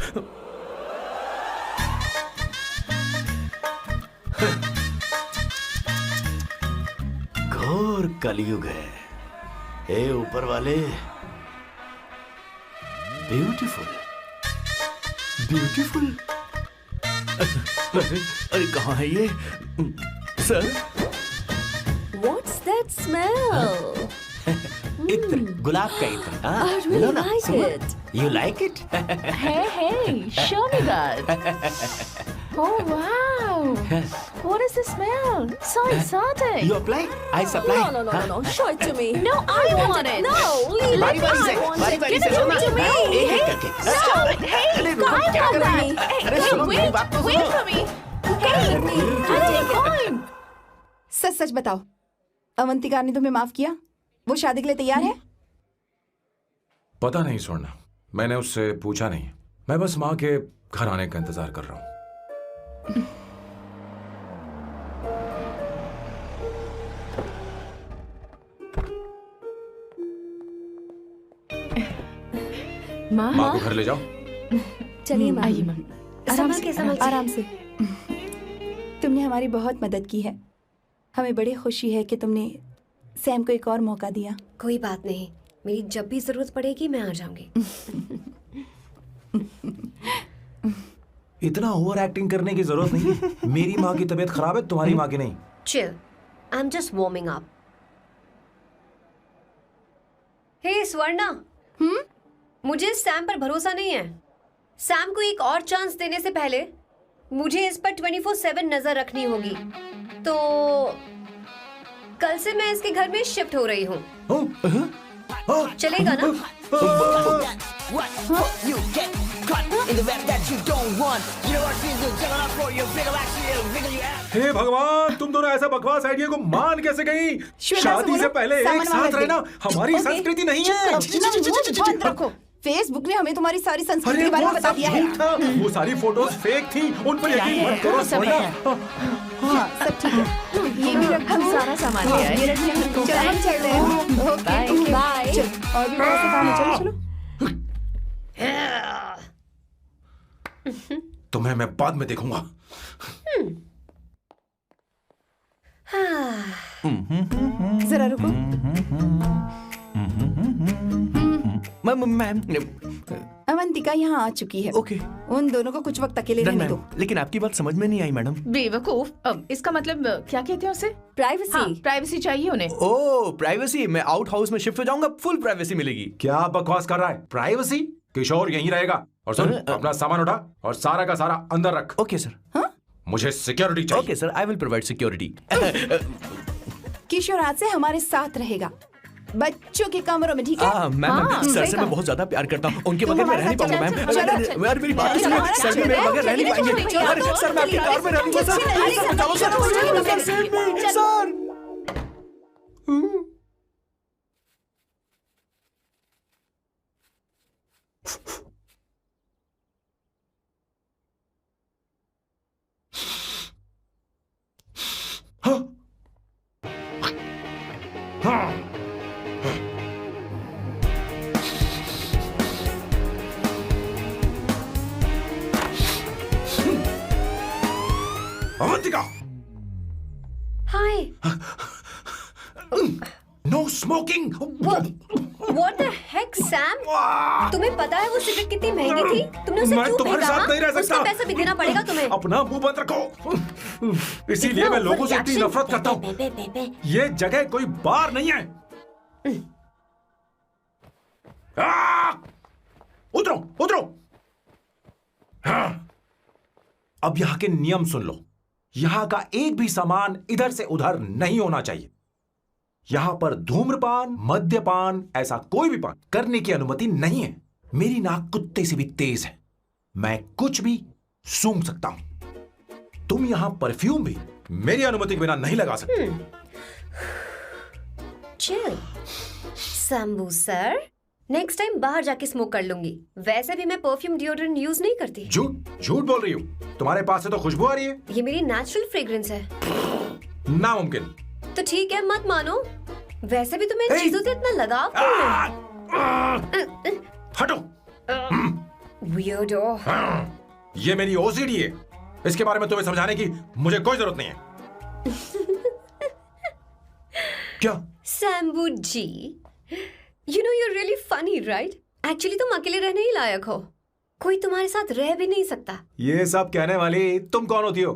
घोर कलयुग है। हे ऊपर वाले, ब्यूटीफुल ब्यूटीफुल। अरे कहाँ है ये सर? What's that smell? इत्र, गुलाब का इत्र। हाँ, I really लो ना, like सुनो। it. You like it? Hey, show me that. Oh wow! What is the smell? So exotic. You apply? I supply. No. Show it to me. No, I want it. No, leave बारी it. बारी से, I want बारी it. बारी Give से it सुनना। to me. एक एक करके। अरे रुको, I क्या want कर रही that. है? Hey, अरे सुनो, मेरी बात तो wait सुनो। for me. Hey, I take time. सच सच बताओ, अवंतिका ने तुम्हें माफ किया? वो शादी के लिए तैयार है? पता नहीं स्वर्ण, मैंने उससे पूछा नहीं। मैं बस माँ के घर आने का इंतजार कर रहा हूँ। माँ, माँ को घर ले जाओ। चलिए माँ। आइए माँ। संभल के, संभल के। आराम से। तुमने हमारी बहुत मदद की है। हमें बड़ी खुशी है कि तुमने सैम को एक और मौका दिया। कोई बात नहीं, मेरी जब भी जरूरत पड़ेगी मैं आ जाऊंगी। इतना ओवर एक्टिंग करने की जरूरत नहीं है। मेरी माँ की तबीयत खराब है, तुम्हारी माँ की नहीं। Chill, I am just warming up. Hey Swarna, मुझे सैम पर भरोसा नहीं है। सैम को एक और चांस देने से पहले मुझे इस पर 24/7 नजर रखनी होगी। तो कल से मैं इसके घर में शिफ्ट हो रही हूँ। चलेगा ना? What you get caught in the rap that you don't want. You know what feels good, juggling up for your wiggle, actually it'll wiggle you out. हे भगवान, तुम दोनों ऐसा बकवास आइडिया को मान कैसे गई? शादी से पहले एक साथ रहना हमारी संस्कृति नहीं है। बंद रखो। फेसबुक ने हमें तुम्हारी सारी संस्कृति के बारे में बता दिया है। वो सारी फोटोज फेक थी, उन पर यकीन मत करो स्वर्ण। हाँ, सब ठीक है। ये भी रखो। हम सारा सामान ले आए। ये रखिए। चलो हम चलते हैं। Okay, bye. चलो, और भी बहुत से काम है। चलो चलो। तुम्हें मैं बाद में देखूंगा। जरा रुको। मैम, अवंतिका यहाँ आ चुकी है। ओके। उन दोनों को कुछ वक्त अकेले रहने दो। लेकिन आपकी बात समझ में नहीं आई मैडम। बेवकूफ, अब इसका मतलब क्या कहते हैं उसे? प्राइवेसी। हाँ, प्राइवेसी चाहिए उन्हें। ओह प्राइवेसी, मैं आउट हाउस में शिफ्ट हो जाऊंगा, फुल प्राइवेसी मिलेगी। क्या बकवास कर रहा है? प्राइवेसी? किशोर यहीं रहेगा। और सुन, अपना सामान उठा और सारा का सारा अंदर रख। Okay sir. मुझे सिक्योरिटी चाहिए। Okay sir, I will provide security. Kishore आज से हमारे साथ रहेगा, बच्चों के कमरों में, ठीक है? मैम, सर से मैं बहुत ज्यादा प्यार करता हूँ, उनके बगैर मैं रह नहीं पाऊंगा मैम। यार मेरी बात सुनिए, सर भी मेरे बगैर रह नहीं पाएंगे। अरे सर, मैं आपकी कार में रह लूंगा सर। सर बचाओ sir, sir. Avantika, hi. No smoking. What the heck, Sam? तुम्हें पता है वो सिगरेट कितनी महंगी थी? तुमने उसे मैं क्यों तुम्हारे खरीदा? साथ नहीं रह सकता। उसका पैसा भी देना पड़ेगा तुम्हें। अपना मुंह बंद रखो। इसीलिए मैं लोगों से इतनी नफरत करता हूँ। ये जगह कोई बार नहीं है। उतरो, उतरो। अब यहाँ के नियम सुन लो। यहाँ का एक भी सामान इधर से उधर नहीं होना चाहिए। यहाँ पर धूम्रपान, मद्यपान, ऐसा कोई भी पान करने की अनुमति नहीं है। मेरी नाक कुत्ते से भी तेज है, मैं कुछ भी सूंघ सकता हूं। तुम यहाँ परफ्यूम भी मेरी अनुमति के बिना नहीं लगा सकते। Chill Shambhu sir, next time बाहर जाके स्मोक कर लूंगी। वैसे भी मैं परफ्यूम डिओड्रेंट यूज नहीं करती। झूठ बोल रही हो। तुम्हारे पास से तो खुशबू आ रही है। ये मेरी नेचुरल फ्रेग्रेंस है। नामुमकिन। तो ठीक है, मत मानो वैसे भी तुम्हें इन चीजों से इतना लगाव क्यों है? हटो। Weirdo. ये मेरी ओसीडी है, इसके बारे में तुम्हें समझाने की मुझे कोई जरूरत नहीं है। क्या? सैम्बू जी, you know you're really funny, right? Actually तुम अकेले रहने ही लायक हो, कोई तुम्हारे साथ रह भी नहीं सकता। ये सब कहने वाली तुम कौन होती हो?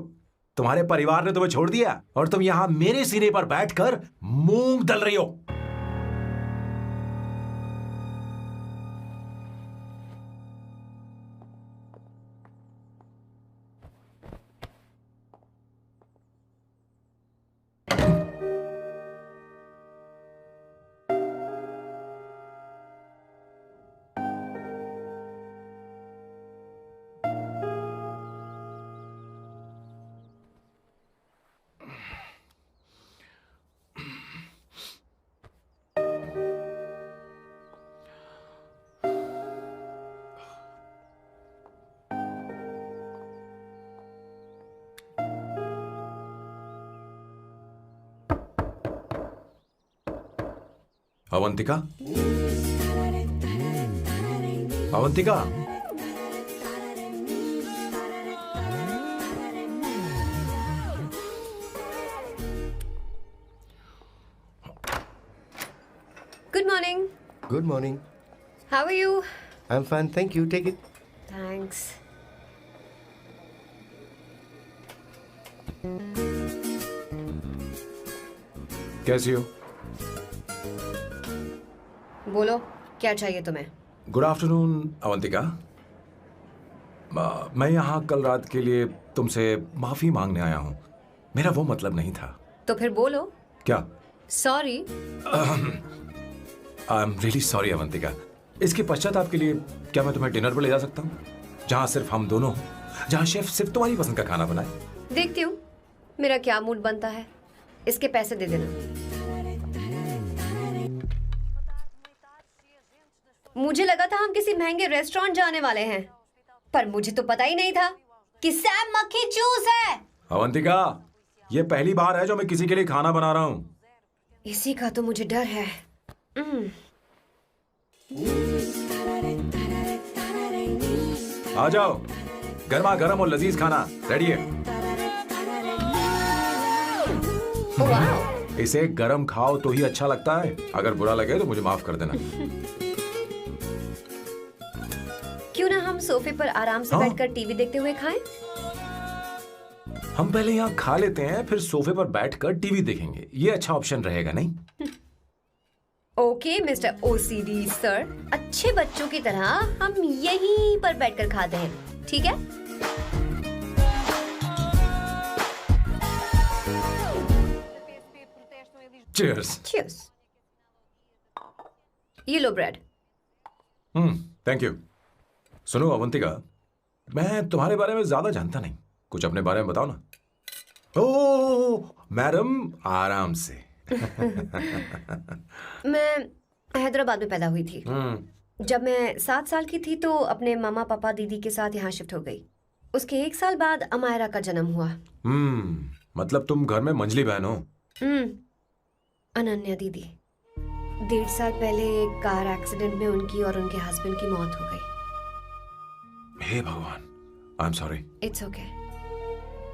तुम्हारे परिवार ने तुम्हें छोड़ दिया और तुम यहाँ मेरे सिरे पर बैठकर मूंग दल रही हो। Avantika, Avantika, Good morning. Good morning. How are you? I'm fine, thank you. Take it. Thanks. कैसी हो? बोलो, क्या चाहिए तुम्हें? Good afternoon Avantika. मैं यहाँ कल रात के लिए तुमसे माफी मांगने आया हूँ। मेरा वो मतलब नहीं था। तो फिर बोलो। क्या? Sorry. I am really sorry Avantika. इसके पश्चाताप के लिए क्या मैं तुम्हें डिनर पर ले जा सकता हूँ, जहाँ सिर्फ हम दोनों हों, जहाँ शेफ सिर्फ तुम्हारी पसंद का खाना बनाए? देखती हूँ मेरा क्या मूड बनता है। इसके पैसे दे देना। मुझे लगा था हम किसी महंगे रेस्टोरेंट जाने वाले हैं, पर मुझे तो पता ही नहीं था कि सैम मक्खी चूस है। अवंतिका, ये पहली बार है जो मैं किसी के लिए खाना बना रहा हूँ। इसी का तो मुझे डर है। आ जाओ, गर्मा गर्म और लजीज खाना रेडी है। वाह। इसे गरम खाओ तो ही अच्छा लगता है। अगर बुरा लगे तो मुझे माफ कर देना। क्यों ना हम सोफे पर आराम से बैठकर टीवी देखते हुए खाएं? हम पहले यहाँ खा लेते हैं, फिर सोफे पर बैठकर टीवी देखेंगे। ये अच्छा ऑप्शन रहेगा, नहीं? ओके मिस्टर ओसीडी सर, अच्छे बच्चों की तरह हम यहीं पर बैठकर खाते हैं, ठीक है? Cheers. Cheers. ये लो ब्रेड। Thank you. सुनो अवंतिका, मैं तुम्हारे बारे में ज्यादा जानता नहीं, कुछ अपने बारे में बताओ ना। ओह मैडम, आराम से। मैं हैदराबाद में पैदा हुई थी। जब मैं 7 साल की थी तो अपने मामा पापा दीदी के साथ यहाँ शिफ्ट हो गई। उसके 1 साल बाद अमायरा का जन्म हुआ। मतलब तुम घर में मंझली बहन हो? अनन्या दीदी। 1.5 साल पहले एक कार एक्सीडेंट में उनकी और उनके हस्बैंड की मौत हो गई। हे भगवान, I am sorry. It's okay.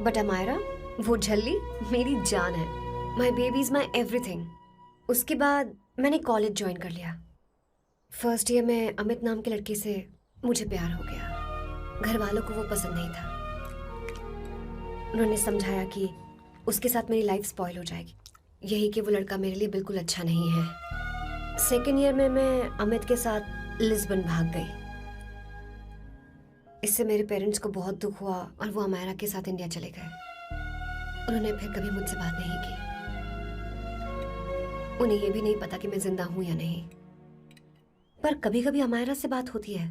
But Amayra, वो झल्ली मेरी जान है। My baby is my everything. उसके बाद मैंने कॉलेज ज्वाइन कर लिया। फर्स्ट ईयर में अमित नाम के लड़के से मुझे प्यार हो गया। घर वालों को वो पसंद नहीं था। उन्होंने समझाया कि उसके साथ मेरी लाइफ स्पॉइल हो जाएगी, यही कि वो लड़का मेरे लिए बिल्कुल अच्छा नहीं है। सेकेंड ईयर में मैं अमित के साथ लिस्बन भाग गई। इससे मेरे पेरेंट्स को बहुत दुख हुआ और वो अमायरा के साथ इंडिया चले गए। उन्होंने फिर कभी मुझसे बात नहीं की। उन्हें ये भी नहीं पता कि मैं जिंदा हूं या नहीं। पर कभी कभी अमायरा से बात होती है।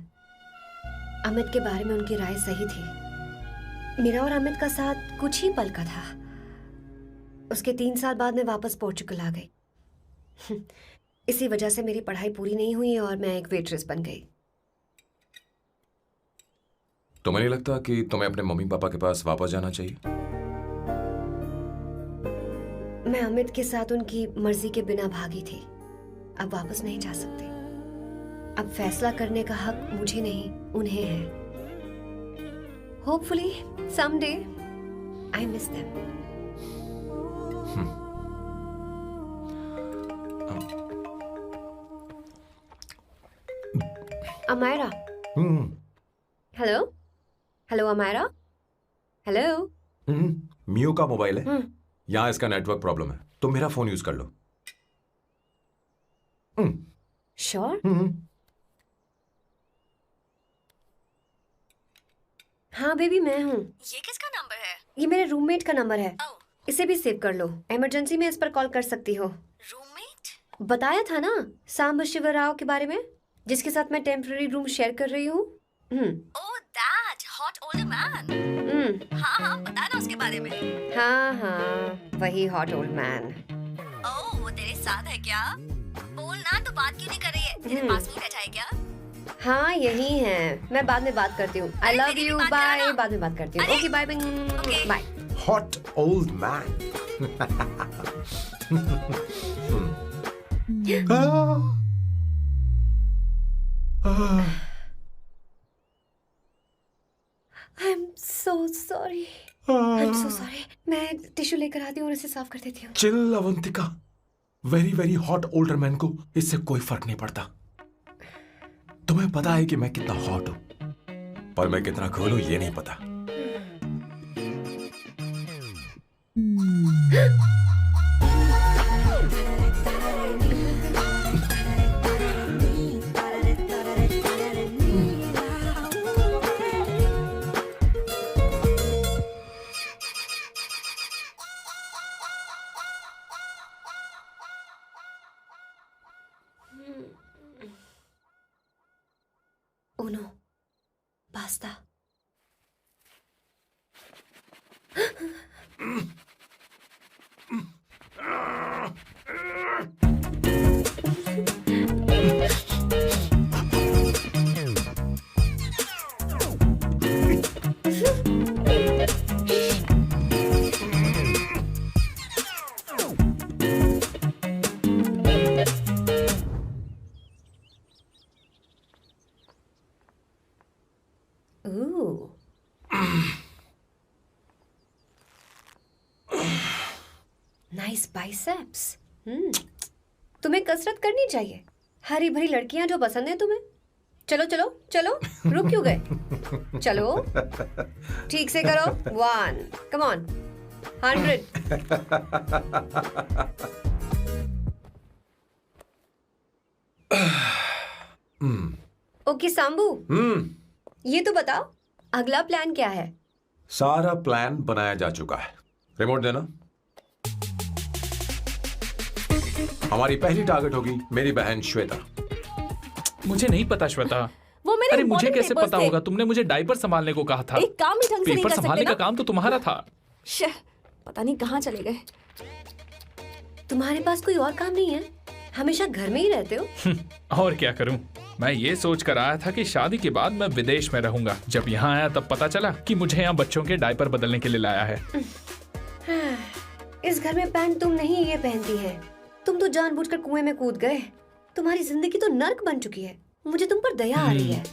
अमित के बारे में उनकी राय सही थी। मेरा और अमित का साथ कुछ ही पल का था। उसके 3 साल बाद मैं वापस पोर्चुगल आ गई। इसी वजह से मेरी पढ़ाई पूरी नहीं हुई और मैं एक वेट्रेस बन गई। तुम्हें नहीं लगता कि तुम्हें अपने मम्मी पापा के पास वापस जाना चाहिए? मैं अमित के साथ उनकी मर्जी के बिना भागी थी। अब वापस नहीं जा सकती। अब फैसला करने का हक मुझे नहीं, उन्हें है। Hopefully someday I miss them. Amayra, hello hello Amayra, hello. Miyo का मोबाइल है, यहाँ इसका नेटवर्क प्रॉब्लम है, तुम मेरा फोन यूज कर लो। श्योर? हाँ बेबी, मैं हूँ। ये किसका नंबर है? ये मेरे रूममेट का नंबर है। इसे भी सेव कर लो, इमरजेंसी में इस पर कॉल कर सकती हो। रूममेट? बताया था ना सांब शिवराव के बारे में, जिसके साथ मैं टेम्पररी रूम शेयर कर रही हूँ। Oh that hot older man. हाँ हाँ, बता ना उसके बारे में। हाँ हाँ, वही हॉट ओल्ड मैन। ओह, वो तेरे साथ है क्या? बोल ना, तो बात क्यों नहीं कर रही है? तेरे पास में बैठा है क्या? हाँ यही है, मैं बाद में बात करती हूँ। I love you, bye. बाद में बात करती हूँ। Okay bye bye. Hot old man. I'm so sorry. I'm so sorry. मैं टिश्यू लेकर आती हूँ और इसे साफ कर देती हूँ। Chill Avantika, very very hot older man को इससे कोई फर्क नहीं पड़ता। तुम्हें पता है कि मैं कितना हॉट हूं, पर मैं कितना कूल हूं ये नहीं पता। Uno, basta. Ooh. Nice biceps. तुम्हें कसरत करनी चाहिए। हरी भरी लड़कियां जो पसंद है तुम्हें। चलो चलो चलो, रुक क्यों गए? चलो, ठीक से करो। 1, come on, 100. ओके सांबू, ये तो बताओ अगला प्लान क्या है? सारा प्लान बनाया जा चुका है। रिमोट देना। हमारी पहली टारगेट होगी मेरी बहन श्वेता। मुझे नहीं पता श्वेता। वो मेरे अरे मुझे कैसे papers पता थे। होगा? तुमने मुझे डायपर संभालने को कहा था। एक काम ही ढंग से नहीं पेपर कर सकते संभालने ना? का काम तो तुम्हारा था। शे, पता नहीं कहाँ चले गए। तुम्हारे पास कोई और काम नहीं है? हमेशा घर में ही रहते हो? और क्या करूं? मैं ये सोच कर आया था कि शादी के बाद मैं विदेश में रहूंगा। जब यहाँ आया तब पता चला कि मुझे यहाँ बच्चों के डायपर बदलने के लिए लाया है। इस घर में पैंट तुम नहीं ये पहनती है। तुम तो जानबूझकर कुएं में कूद गए। तुम्हारी जिंदगी तो नर्क बन चुकी है। मुझे तुम पर दया आ रही है।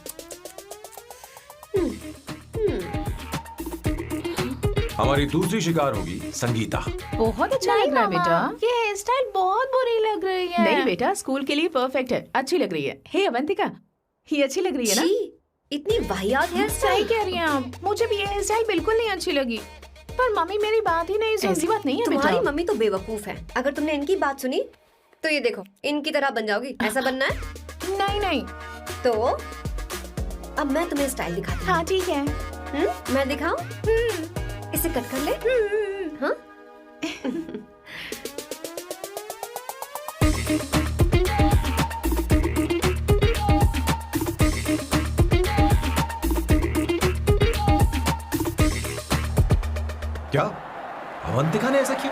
हमारी दूसरी शिकार होगी संगीता। बहुत अच्छा लग रहा है बेटा। ये हेयर स्टाइल बहुत बुरी लग रही है। नहीं बेटा, स्कूल के लिए परफेक्ट है, अच्छी लग रही है। हे अवंतिका, ये अच्छी लग रही है ना? इतनी वाहियात हेयर सही स्टाइल। कह रही हैं आप। मुझे भी ये हेयर स्टाइल बिल्कुल नहीं अच्छी लगी। पर मम्मी मेरी बात ही नहीं सुनती। ऐसी बात नहीं है बेटा। तुम्हारी मम्मी तो बेवकूफ है। अगर तुमने इनकी बात सुनी तो ये देखो इनकी तरह बन जाओगी। ऐसा बनना है? नहीं नहीं। तो अब मैं तुम्हें स्टाइल दिखाती हूँ। हाँ ठीक है। मैं दिखाऊं? इसे कट कर ले। हाँ? क्या अवंतिका ने ऐसा किया?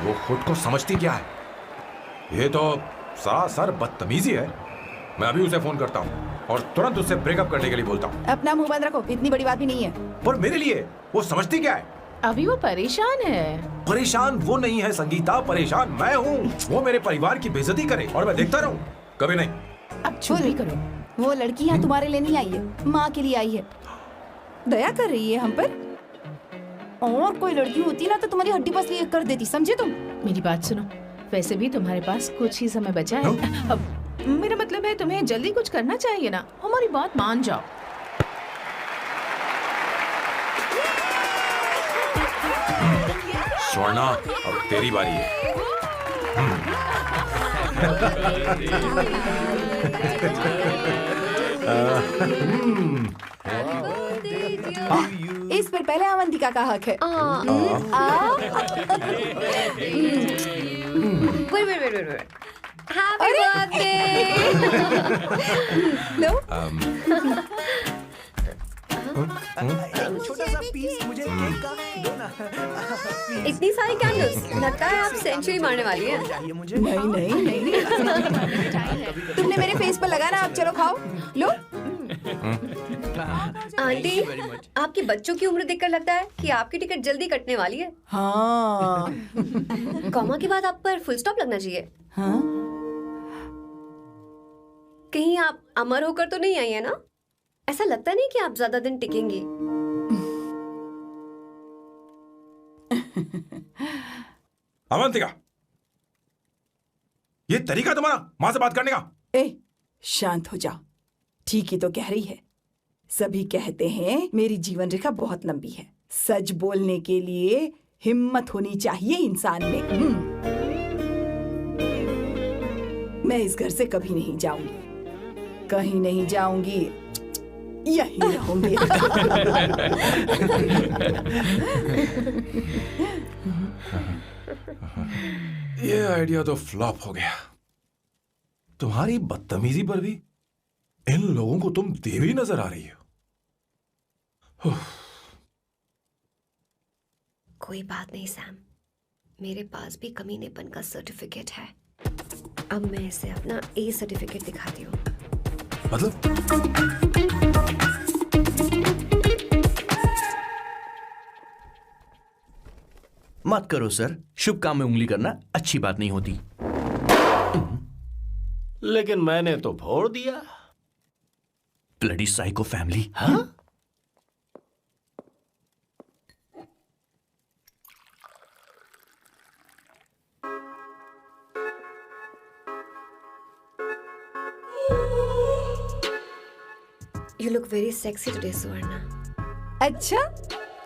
वो खुद को समझती क्या है? ये तो सरासर बदतमीजी है। मैं अभी उसे फोन करता हूँ और तुरंत उससे ब्रेकअप करने के लिए बोलता हूँ। अपना मुंह बंद रखो, इतनी बड़ी बात भी नहीं है। पर मेरे लिए वो समझती क्या है? अभी वो परेशान है। परेशान वो नहीं है संगीता, परेशान मैं हूँ। वो मेरे परिवार की बेइज्जती करे और मैं देखता रहूं? कभी नहीं। अब चुप ही करो। वो लड़की यहाँ तुम्हारे लिए नहीं आई है, माँ के लिए आई है। दया कर रही है हम पर। और कोई लड़की होती ना तो तुम्हारी हड्डी पसली कर देती, समझे तुम? मेरी बात सुनो, वैसे भी तुम्हारे पास कुछ ही समय बचा है। अब मेरा मतलब है तुम्हें जल्दी कुछ करना चाहिए ना, हमारी बात मान जाओ। स्वर्णा, अब तेरी बारी है। इस पर पहले अवंतिका का हक है। लो। छोटा सा पीस मुझे केक का दो ना। इतनी सारी कैंडल्स, लगता है आप सेंचुरी मारने वाली है। नहीं नहीं नहीं, तुमने मेरे फेस पर लगाना, आप चलो खाओ। लो। आंटी, आपके बच्चों की उम्र देखकर लगता है कि आपकी टिकट जल्दी कटने वाली है। हाँ। कॉमा के बाद आप पर फुल स्टॉप लगना चाहिए। हाँ? कहीं आप अमर होकर तो नहीं आई है ना? ऐसा लगता नहीं कि आप ज्यादा दिन टिकेंगी। अवंतिका, ये तरीका तुम्हारा माँ से बात करने का? ए, शांत हो जाओ। ठीक ही तो कह रही है। सभी कहते हैं मेरी जीवन रेखा बहुत लंबी है। सच बोलने के लिए हिम्मत होनी चाहिए इंसान में। मैं इस घर से कभी नहीं जाऊंगी, कहीं नहीं जाऊंगी, यहीं रहूंगी। ये आइडिया तो फ्लॉप हो गया। तुम्हारी बदतमीजी पर भी इन लोगों को तुम देवी नजर आ रही हो। कोई बात नहीं सैम, मेरे पास भी कमीनेपन का सर्टिफिकेट है। अब मैं इसे अपना ए सर्टिफिकेट दिखाती हूँ। मतलब? मत करो सर, शुभ काम में उंगली करना अच्छी बात नहीं होती। लेकिन मैंने तो फोड़ दिया। Bloody psycho family. हाँ? You look very sexy today, सुवर्णा। अच्छा,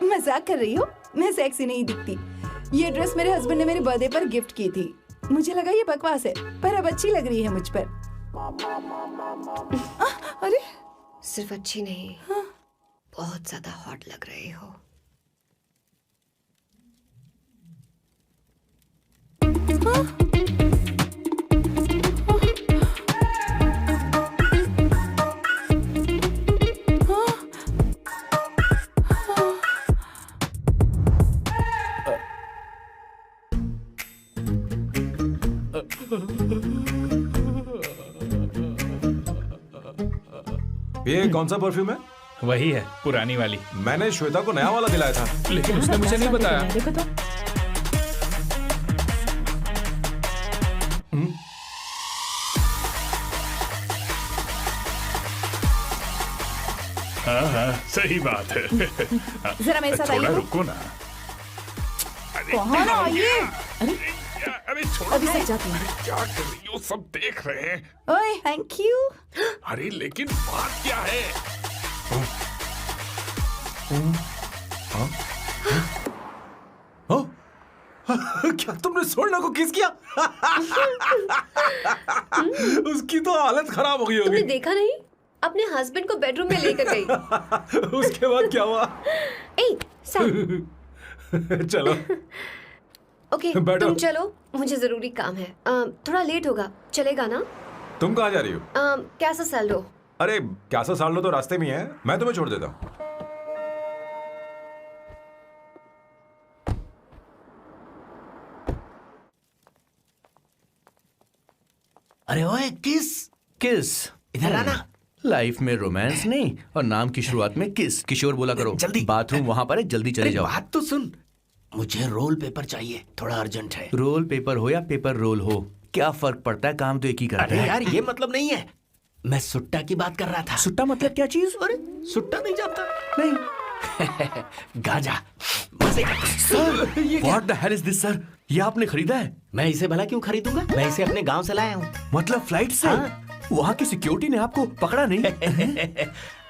मजाक कर रही हो? मैं सेक्सी नहीं दिखती। ये ड्रेस मेरे हस्बैंड ने मेरे बर्थडे पर गिफ्ट की थी। मुझे लगा ये बकवास है, पर अब अच्छी लग रही है मुझ पर। अरे, सिर्फ अच्छी नहीं, बहुत ज्यादा हॉट लग रहे हो। ये कौन सा परफ्यूम है? वही है, पुरानी वाली। मैंने श्वेता को नया वाला दिलाया था, लेकिन उसने मुझे नहीं बताया। देखो तो। हाँ, सही बात है। जरा मेरे साथ थोड़ा आइए। रुको ना। कहाँ ना आइए? अरे छोड़ो। अभी सच जाती हूँ। क्या कर रही हो? सब देख रहे हैं। ओए, थैंक यू। अरे लेकिन बात क्या है? क्या तुमने स्वर्णा को किस किया? उसकी तो हालत खराब हो गई तुमने होगी। देखा नहीं? अपने हस्बैंड को बेडरूम में लेकर गई। उसके बाद क्या हुआ? ए, सैम। चलो। ओके, बैठो। तुम चलो, मुझे जरूरी काम है। थोड़ा लेट होगा, चलेगा ना? तुम कहाँ जा रही हो? कैसा सैल्डो? अरे कैसा साल लो तो रास्ते में ही है, मैं तुम्हें छोड़ देता हूँ। अरे ओए, किस किस इधर आना। लाइफ में रोमांस नहीं और नाम की शुरुआत में किस। किशोर बोला करो। जल्दी। बाथरूम वहां पर है, जल्दी चले अरे जाओ। बात तो सुन। मुझे रोल पेपर चाहिए, थोड़ा अर्जेंट है। रोल पेपर हो या पेपर रोल हो, क्या फर्क पड़ता है, काम तो एक ही करता अरे है। यार ये मतलब नहीं है, मैं सुट्टा की बात कर रहा था। सुट्टा मतलब क्या चीज? अरे सुट्टा नहीं जानता? नहीं। गांजा मजे का। Sir, what the hell is this sir? ये आपने खरीदा है? मैं इसे भला क्यों खरीदूंगा, मैं इसे अपने गांव से लाया हूँ। मतलब फ्लाइट से? वहाँ की सिक्योरिटी ने आपको पकड़ा नहीं?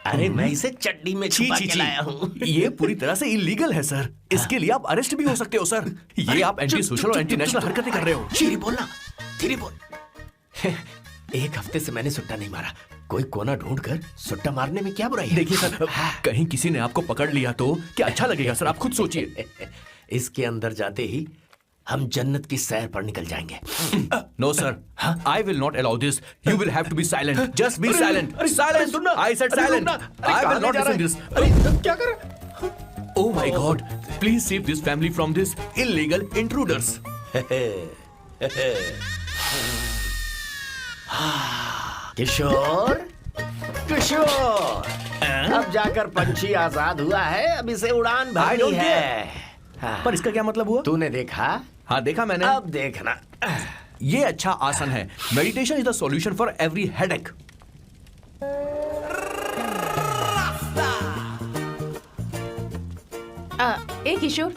अरे मैं इसे चटनी में छुपा के लाया हूँ। ये पूरी तरह से इलीगल है सर, इसके लिए आप अरेस्ट भी हो सकते हो सर। ये आप एंटी सोशल और एंटी नेशनल हरकतें कर रहे हो। धीरे बोलना, धीरे बोल। एक हफ्ते से मैंने सुट्टा नहीं मारा, कोई कोना ढूंढकर सुट्टा मारने में क्या बुराई है? देखिए सर, कहीं किसी ने आपको पकड़ लिया तो क्या अच्छा लगेगा सर? आप खुद सोचिए। इसके अंदर जाते ही हम जन्नत की सैर पर निकल जाएंगे। No sir, I will not allow this. You will have to be silent. Just be silent. Silent. I said silent. I will not listen this. अरे क्या कर रहा? Oh my God! Please save this family from this illegal intruders. किशोर, किशोर, अब जाकर पंछी आजाद हुआ है, अब इसे उड़ान भरनी है। पर इसका क्या मतलब हुआ? तूने देखा? हाँ देखा मैंने। अब देखना। ये अच्छा आसन है। Meditation is the solution for every headache. ए किशोर,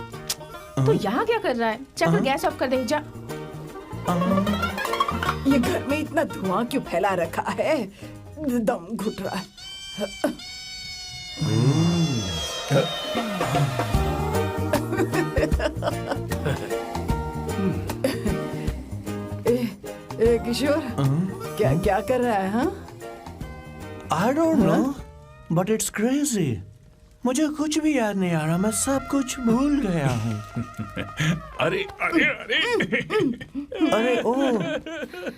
तू यहाँ क्या कर रहा है? जाकर गैस ऑफ कर दे जा। ये घर में इतना धुआं क्यों फैला रखा है? दम घुट रहा है। ए किशोर, क्या क्या कर रहा है? हाँ, I don't know, but it's crazy. मुझे कुछ भी याद नहीं आ रहा, मैं सब कुछ भूल गया हूँ। अरे अरे अरे अरे ओ,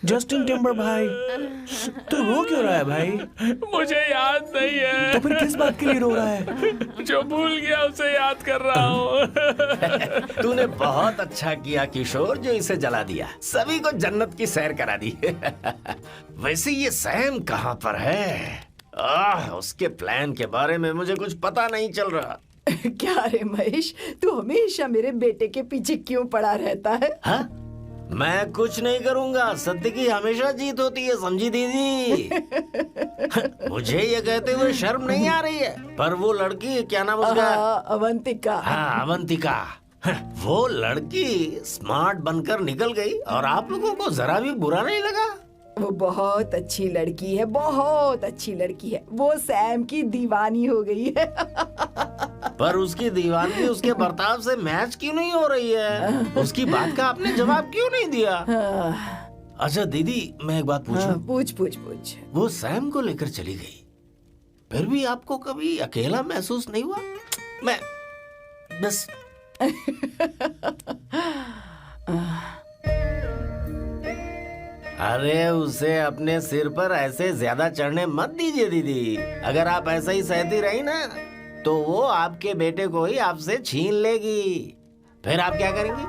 जस्टिन टिम्बर भाई, तू रो क्यों रहा है भाई? मुझे याद नहीं है। तो फिर किस बात के लिए रो रहा है? जो भूल गया उसे याद कर रहा हूँ। तूने बहुत अच्छा किया किशोर जो इसे जला दिया, सभी को जन्नत की सैर करा दी। वैसे ये सैम कहाँ पर है? उसके प्लान के बारे में मुझे कुछ पता नहीं चल रहा। क्या रे महेश, तू हमेशा मेरे बेटे के पीछे क्यों पड़ा रहता है? हाँ? मैं कुछ नहीं करूंगा, सत्य की हमेशा जीत होती है, समझी दीदी? मुझे ये कहते हुए शर्म नहीं आ रही है, पर वो लड़की, क्या नाम उसका? अवंतिका। हाँ अवंतिका, वो लड़की स्मार्ट बनकर निकल गई और आप लोगों को जरा भी बुरा नहीं लगा? वो बहुत अच्छी लड़की है, बहुत अच्छी लड़की है। वो सैम की दीवानी हो गई है। पर उसकी दीवानी उसके बर्ताव से मैच क्यों नहीं हो रही है? उसकी बात का आपने जवाब क्यों नहीं दिया? अच्छा दीदी, मैं एक बात पूछूं? पूछ पूछ पूछ। वो सैम को लेकर चली गई, फिर भी आपको कभी अकेला महसूस नहीं हुआ? मैं बस अरे उसे अपने सिर पर ऐसे ज्यादा चढ़ने मत दीजिए दीदी। अगर आप ऐसा ही सहती रही ना तो वो आपके बेटे को ही आपसे छीन लेगी, फिर आप क्या करेंगी?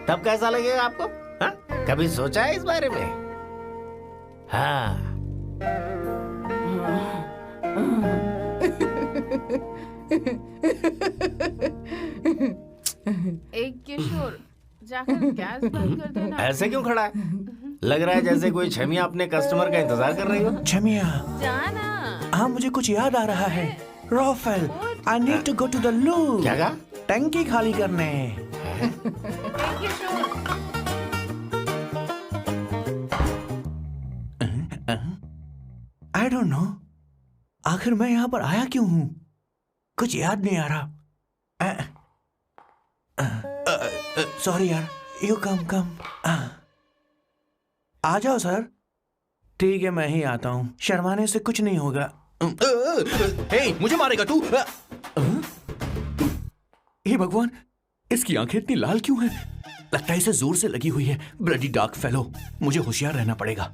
तब कैसा लगेगा आपको? हाँ? कभी सोचा है इस बारे में? हाँ। एक किशोर, जाकर गैस बंद कर देना। ऐसे क्यों खड़ा है? लग रहा है जैसे कोई छमिया अपने कस्टमर का इंतजार कर रही हो। छमिया, जाना। हाँ मुझे कुछ याद आ रहा है। Rafael, I need to go to the loo। क्या कहा? टंकी खाली करने। I don't know, आखिर मैं यहाँ पर आया क्यों हूँ? कुछ याद नहीं आ रहा। सॉरी यार, यू कम। आ जाओ सर। ठीक है, मैं ही आता हूँ, शर्माने से कुछ नहीं होगा। हे, मुझे मारेगा तू? हे भगवान, इसकी आंखें इतनी लाल क्यों हैं? लगता है इसे जोर से लगी हुई है। ब्लडी डार्क फेलो, मुझे होशियार रहना पड़ेगा।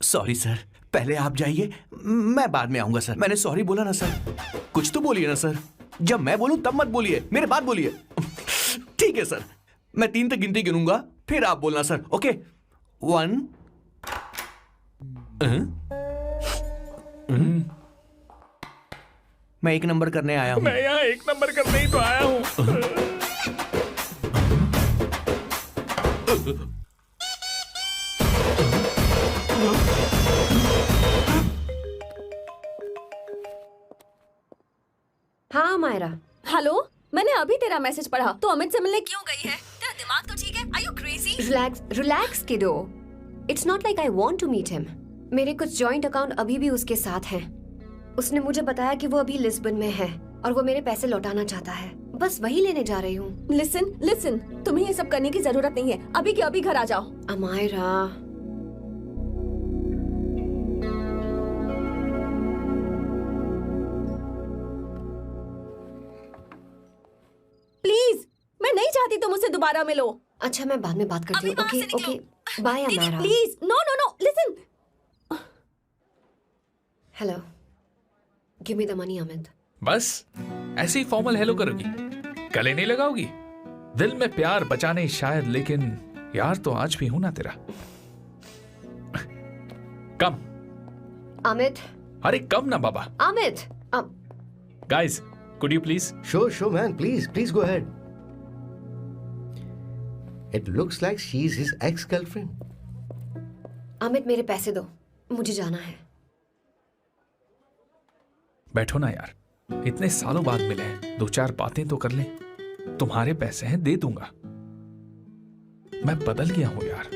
सॉरी सर, पहले आप जाइए, मैं बाद में आऊंगा सर। मैंने सॉरी बोला ना सर, कुछ तो बोलिए ना सर। जब मैं बोलूं तब मत बोलिए, मेरे बाद बोलिए। ठीक है सर, मैं 3 तक गिनती गिनूंगा, फिर आप बोलना सर। ओके, 1 2 मैं 1 नंबर करने आया हूँ। मैं यहाँ 1 नंबर करने ही तो आया हूँ। हाँ मायरा, हेलो, मैंने अभी तेरा मैसेज पढ़ा। तो अमित से मिलने क्यों गई है? तेरा दिमाग तो ठीक है? Are you crazy? Relax kiddo. It's not like I want to meet him. मेरे कुछ जॉइंट अकाउंट अभी भी उसके साथ हैं। उसने मुझे बताया कि वो अभी लिस्बन में है और वो मेरे पैसे लौटाना चाहता है। बस वही लेने जा रही हूँ। लिसन, तुम्हें ये सब करने की जरूरत नहीं है। अभी के अभी घर आ जाओ। अमायरा, प्लीज, मैं नहीं चाहती तुम मुझसे दोबारा मिलो। अच्छा मैं बाद में बात करती हूँ। Okay, bye Amayra. Please, no, listen. Hello, give me the money Amit. बस ऐसे ही फॉर्मल हेलो करोगी, गले नहीं लगाओगी? दिल में प्यार बचाने शायद, लेकिन यार तो आज भी हूं ना तेरा। कम अमित। अरे कम ना बाबा। Amit, guys, could you please? Sure, man. Please go ahead. It looks like she's his ex-girlfriend. Amit मेरे पैसे दो, मुझे जाना है। बैठो ना यार, इतने सालों बाद मिले हैं, 2-4 बातें तो कर लें। तुम्हारे पैसे हैं, दे दूंगा। मैं बदल गया हूं यार।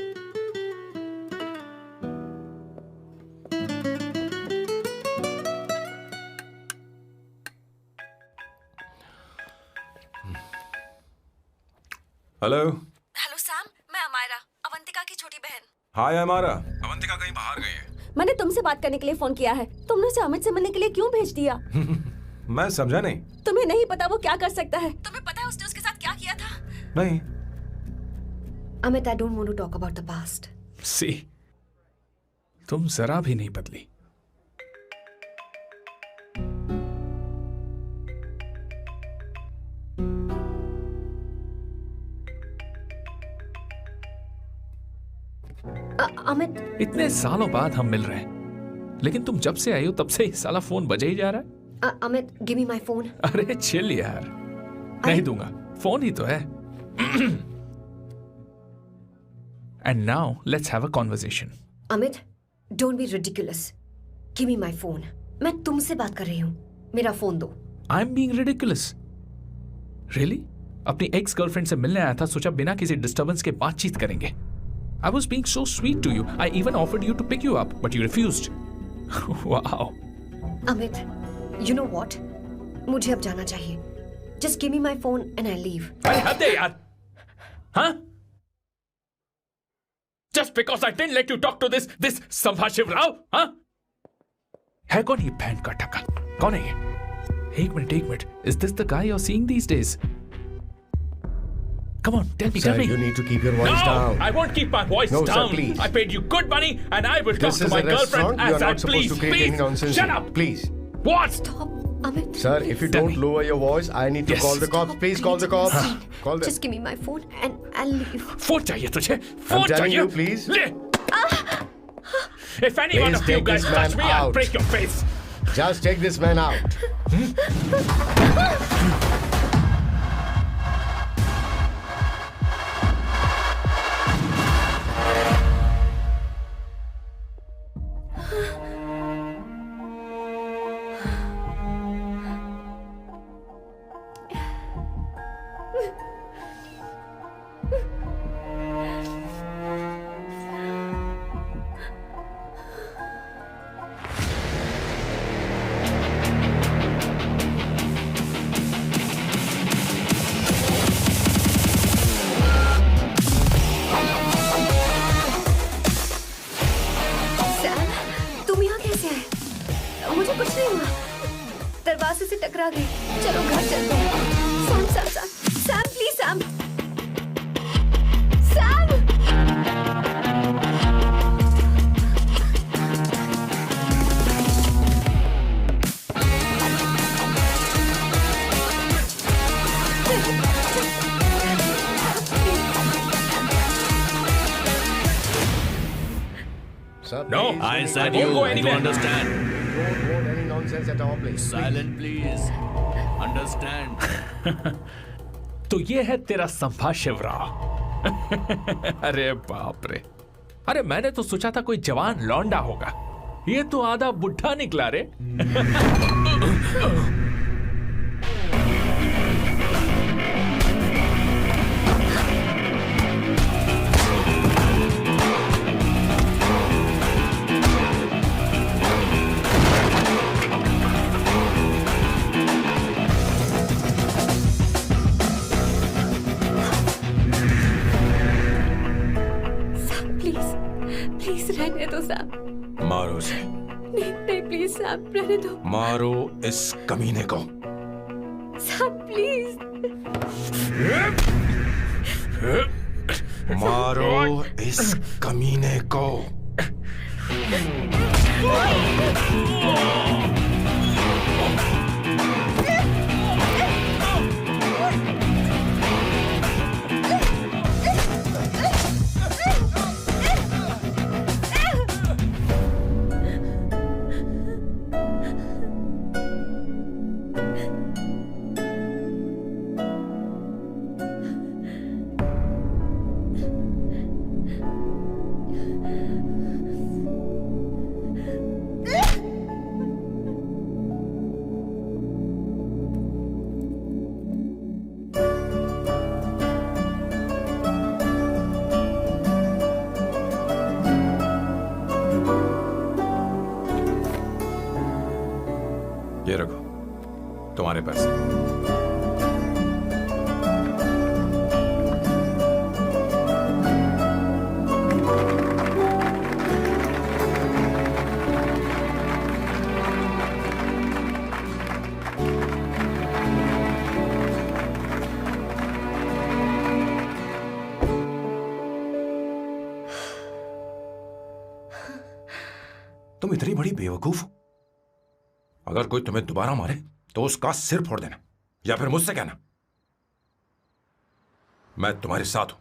हेलो सैम, मैं अमायरा, अवंतिका की छोटी बहन। हाय अमारा। अवंतिका कहीं बाहर गई है। मैंने तुमसे बात करने के लिए फोन किया है। तुमने उसे अमित से मिलने के लिए क्यों भेज दिया? मैं समझा नहीं। तुम्हें नहीं पता वो क्या कर सकता है? तुम्हें पता है उसने उसके साथ क्या किया था? नहीं। Amit, I don't want to talk about the past. सी, तुम जरा भी नहीं बदली। अमित, इतने सालों बाद हम मिल रहे हैं, लेकिन तुम जब से आई हो तब से ही साला फोन बजे ही जा रहा है। Amit, give me my phone. अरे चिल यार, नहीं दूंगा, फोन ही तो है। And now let's have a conversation. Amit, don't be ridiculous. Give me my phone. मैं तुमसे बात कर रही हूँ, मेरा फोन दो। I am being ridiculous? Really? अपनी एक्स गर्लफ्रेंड से मिलने आया था, सोचा बिना किसी डिस्टर्बेंस के बातचीत करेंगे। I was being so sweet to you. I even offered you to pick you up, but you refused. Wow. Amit, you know what? मुझे अब जाना चाहिए. Just give me my phone and I'll leave. अरे हद है यार. हाँ? Just because I didn't let you talk to this संभाशिव Rao, हाँ? है कौन ये बैंड का टक्का? कौन है ये? एक minute. Is this the guy you're seeing these days? Come on, tell me. Sir, you need to keep your voice down. No, I won't keep my voice No, down. sir, please. I paid you good money and I will talk to my girlfriend You are as I not supposed please. to create any nonsense. Shut up. Please. What? Stop, Amit. Sir, if you don't lower your voice, I need to Yes. call the cops. Please call the cops. Call them. Just give me my phone and I'll leave. Phone चाहिए तुझे? I'm phone telling चाहिए? you, please. ले. If any one Please of you take guys this man touch me, I'll out. break your face. Just take this man out. मुझे कुछ नहीं हुआ, दरवाजे से टकरा गई। चलो घर चलते हैं। Sam please Sam. No, I said you. You understand? Don't want any nonsense. nonsense at all, please. Silent please, understand. तो ये है तेरा संभा शिवराव। अरे बाप रे, अरे मैंने तो सोचा था कोई जवान लौंडा होगा, ये तो आधा बुढ़ा निकला रे। प्लीज रहने दो साहब। मारो उसे। नहीं नहीं प्लीज साहब रहने दो। मारो इस कमीने को। साहब प्लीज। मारो इस कमीने को। ये रखो तुम्हारे पैसे। तुम इतनी बड़ी बेवकूफ हो। अगर कोई तुम्हें दोबारा मारे तो उसका सिर फोड़ देना, या फिर मुझसे कहना मैं तुम्हारे साथ हूं।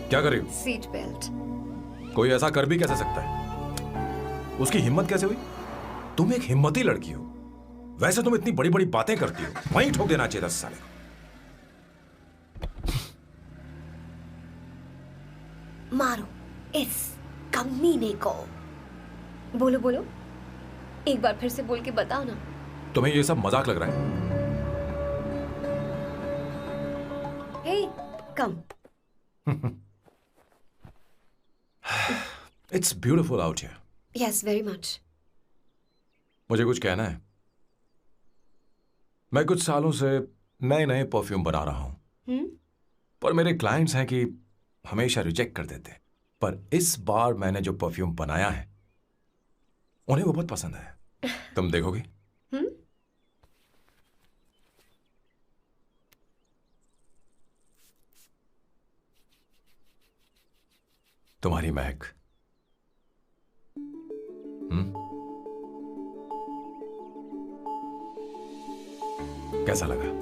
क्या कर रही हो? Seat belt. कोई ऐसा कर भी कैसे सकता है? उसकी हिम्मत कैसे हुई? तुम एक हिम्मती लड़की हो, वैसे तुम इतनी बड़ी बड़ी बातें करती हो, वहीं ठोक देना चाहिए 10 साल को। मारो इस कमीने को। बोलो बोलो, एक बार फिर से बोल के बताओ ना। तुम्हें ये सब मजाक लग रहा है? Hey come. It's beautiful out here. Yes very much. मुझे कुछ कहना है। मैं कुछ सालों से नए नए परफ्यूम बना रहा हूं, पर मेरे क्लाइंट्स हैं कि हमेशा रिजेक्ट कर देते हैं। पर इस बार मैंने जो परफ्यूम बनाया है उन्हें वो बहुत पसंद आया। तुम देखोगी? तुम्हारी महक। कैसा लगा?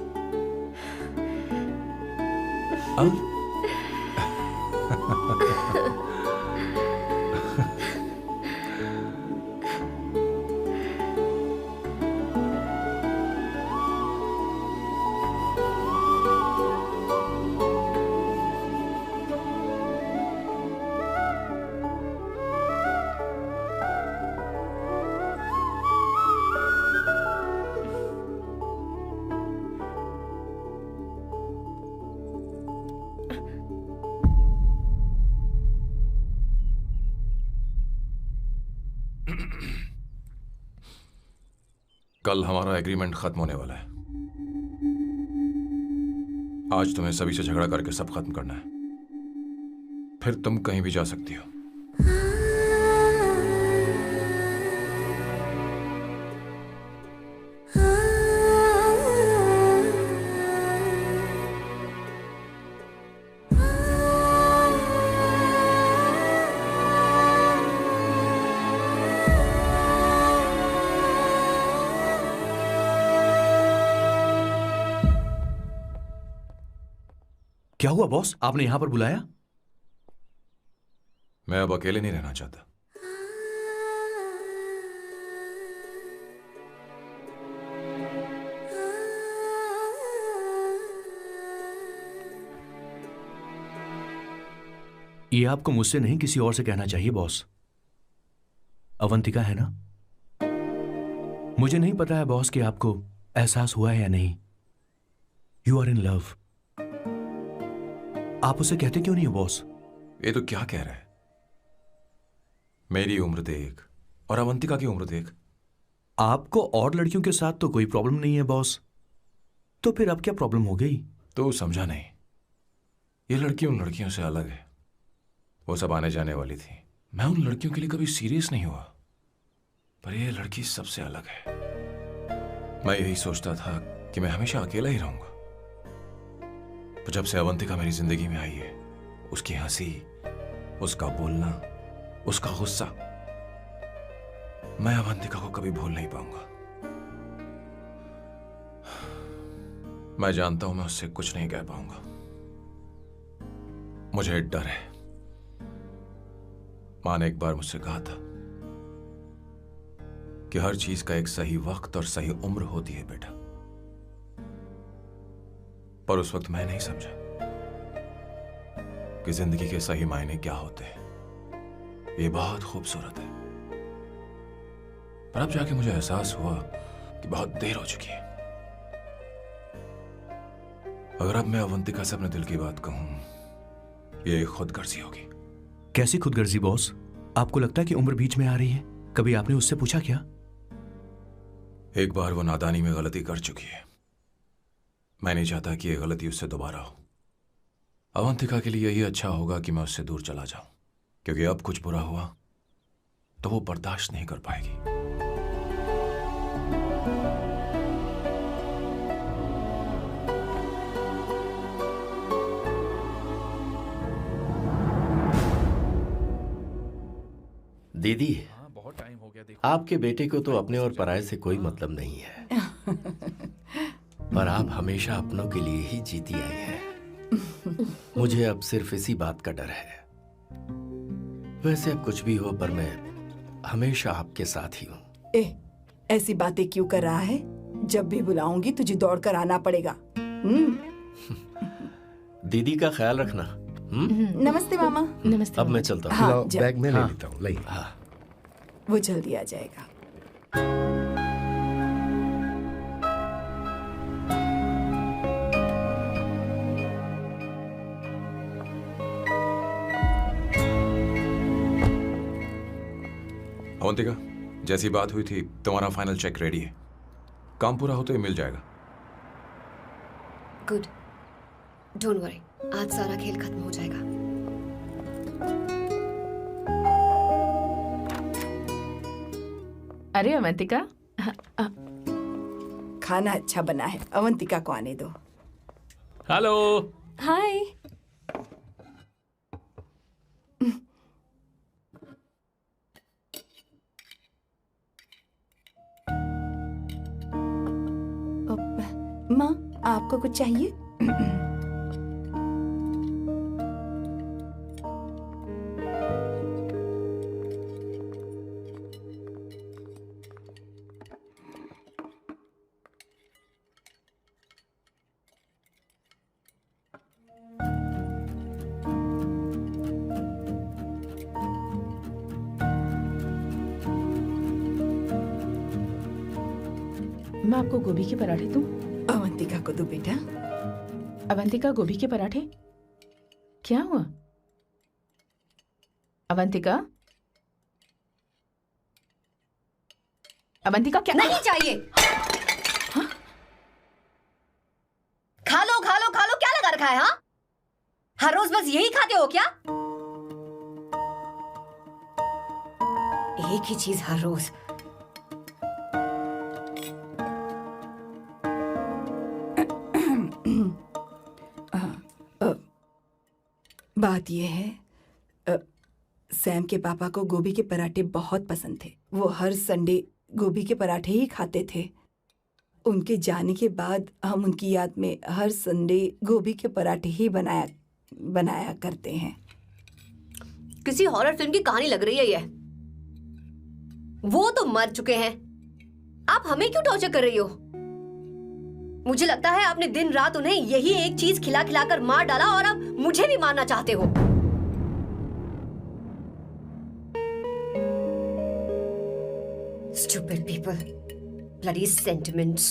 कल हमारा एग्रीमेंट खत्म होने वाला है। आज तुम्हें सभी से झगड़ा करके सब खत्म करना है, फिर तुम कहीं भी जा सकती हो। क्या हुआ बॉस, आपने यहां पर बुलाया? मैं अब अकेले नहीं रहना चाहता। ये आपको मुझसे नहीं किसी और से कहना चाहिए बॉस। अवंतिका है ना? मुझे नहीं पता है बॉस कि आपको एहसास हुआ है या नहीं। You are in love. आप उसे कहते क्यों नहीं हो बॉस? ये तो क्या कह रहा है? मेरी उम्र देख और अवंतिका की उम्र देख। आपको और लड़कियों के साथ तो कोई प्रॉब्लम नहीं है बॉस, तो फिर अब क्या प्रॉब्लम हो गई? तो समझा नहीं। ये लड़की उन लड़कियों से अलग है। वो सब आने जाने वाली थी। मैं उन लड़कियों के लिए कभी सीरियस नहीं हुआ, पर ये लड़की सबसे अलग है। मैं यही सोचता था कि मैं हमेशा अकेला ही रहूंगा, पर जब से अवंतिका मेरी जिंदगी में आई है, उसकी हंसी, उसका बोलना, उसका गुस्सा, मैं अवंतिका को कभी भूल नहीं पाऊंगा। मैं जानता हूं मैं उससे कुछ नहीं कह पाऊंगा। मुझे डर है। मां ने एक बार मुझसे कहा था कि हर चीज का एक सही वक्त और सही उम्र होती है बेटा, पर उस वक्त मैं नहीं समझा कि जिंदगी के सही मायने क्या होते हैं। ये बहुत खूबसूरत है, पर अब जाके मुझे एहसास हुआ कि बहुत देर हो चुकी है। अगर अब मैं अवंतिका से अपने दिल की बात कहूं, ये खुदगर्जी होगी। कैसी खुदगर्जी बॉस? आपको लगता है कि उम्र बीच में आ रही है? कभी आपने उससे पूछा क्या? एक बार वो नादानी में गलती कर चुकी है। मैं नहीं चाहता कि ये गलती उससे दोबारा हो। अवंतिका के लिए यही अच्छा होगा कि मैं उससे दूर चला जाऊं, क्योंकि अब कुछ बुरा हुआ तो वो बर्दाश्त नहीं कर पाएगी। दीदी, बहुत टाइम हो गया। देखो, आपके बेटे को तो अपने और पराये से कोई मतलब नहीं है, पर आप हमेशा अपनों के लिए ही जीती आई हैं। मुझे अब सिर्फ इसी बात का डर है। वैसे अब कुछ भी हो, पर मैं हमेशा आपके साथ ही हूँ। ऐसी बातें क्यों कर रहा है? जब भी बुलाऊंगी तुझे दौड़कर आना पड़ेगा। दीदी का ख्याल रखना। नमस्ते मामा। नमस्ते। अब मैं चलता हूँ। हाँ, बैग में ले हाँ। लेता हूँ। लाइए। हाँ। वो जल्दी आ जाएगा। अवंतिका, जैसी बात हुई थी तुम्हारा फाइनल चेक रेडी है। काम पूरा होते ही मिल जाएगा। गुड, डोंट वरी, आज सारा खेल खत्म हो जाएगा। अरे अवंतिका, खाना अच्छा बना है। अवंतिका को आने दो। हेलो। हाय। माँ, आपको कुछ चाहिए? मैं आपको गोभी के पराठे दूं? अवंतिका को दो बेटा। अवंतिका, गोभी के पराठे? क्या हुआ अवंतिका? अवंतिका क्या? नहीं चाहिए। हाँ? खा लो खा लो खा लो, क्या लगा रखा है? हाँ, हर रोज बस यही खाते हो क्या? एक ही चीज हर रोज। बात यह है, सैम के पापा को गोभी के पराठे बहुत पसंद थे। वो हर संडे गोभी के पराठे ही खाते थे। उनके जाने के बाद हम उनकी याद में हर संडे गोभी के पराठे ही बनाया करते हैं। किसी हॉरर फिल्म की कहानी लग रही है ये। वो तो मर चुके हैं, आप हमें क्यों टॉर्चर कर रही हो? मुझे लगता है आपने दिन रात उन्हें यही एक चीज खिला खिलाकर मार डाला और अब मुझे भी मारना चाहते हो। Stupid people. Bloody sentiments.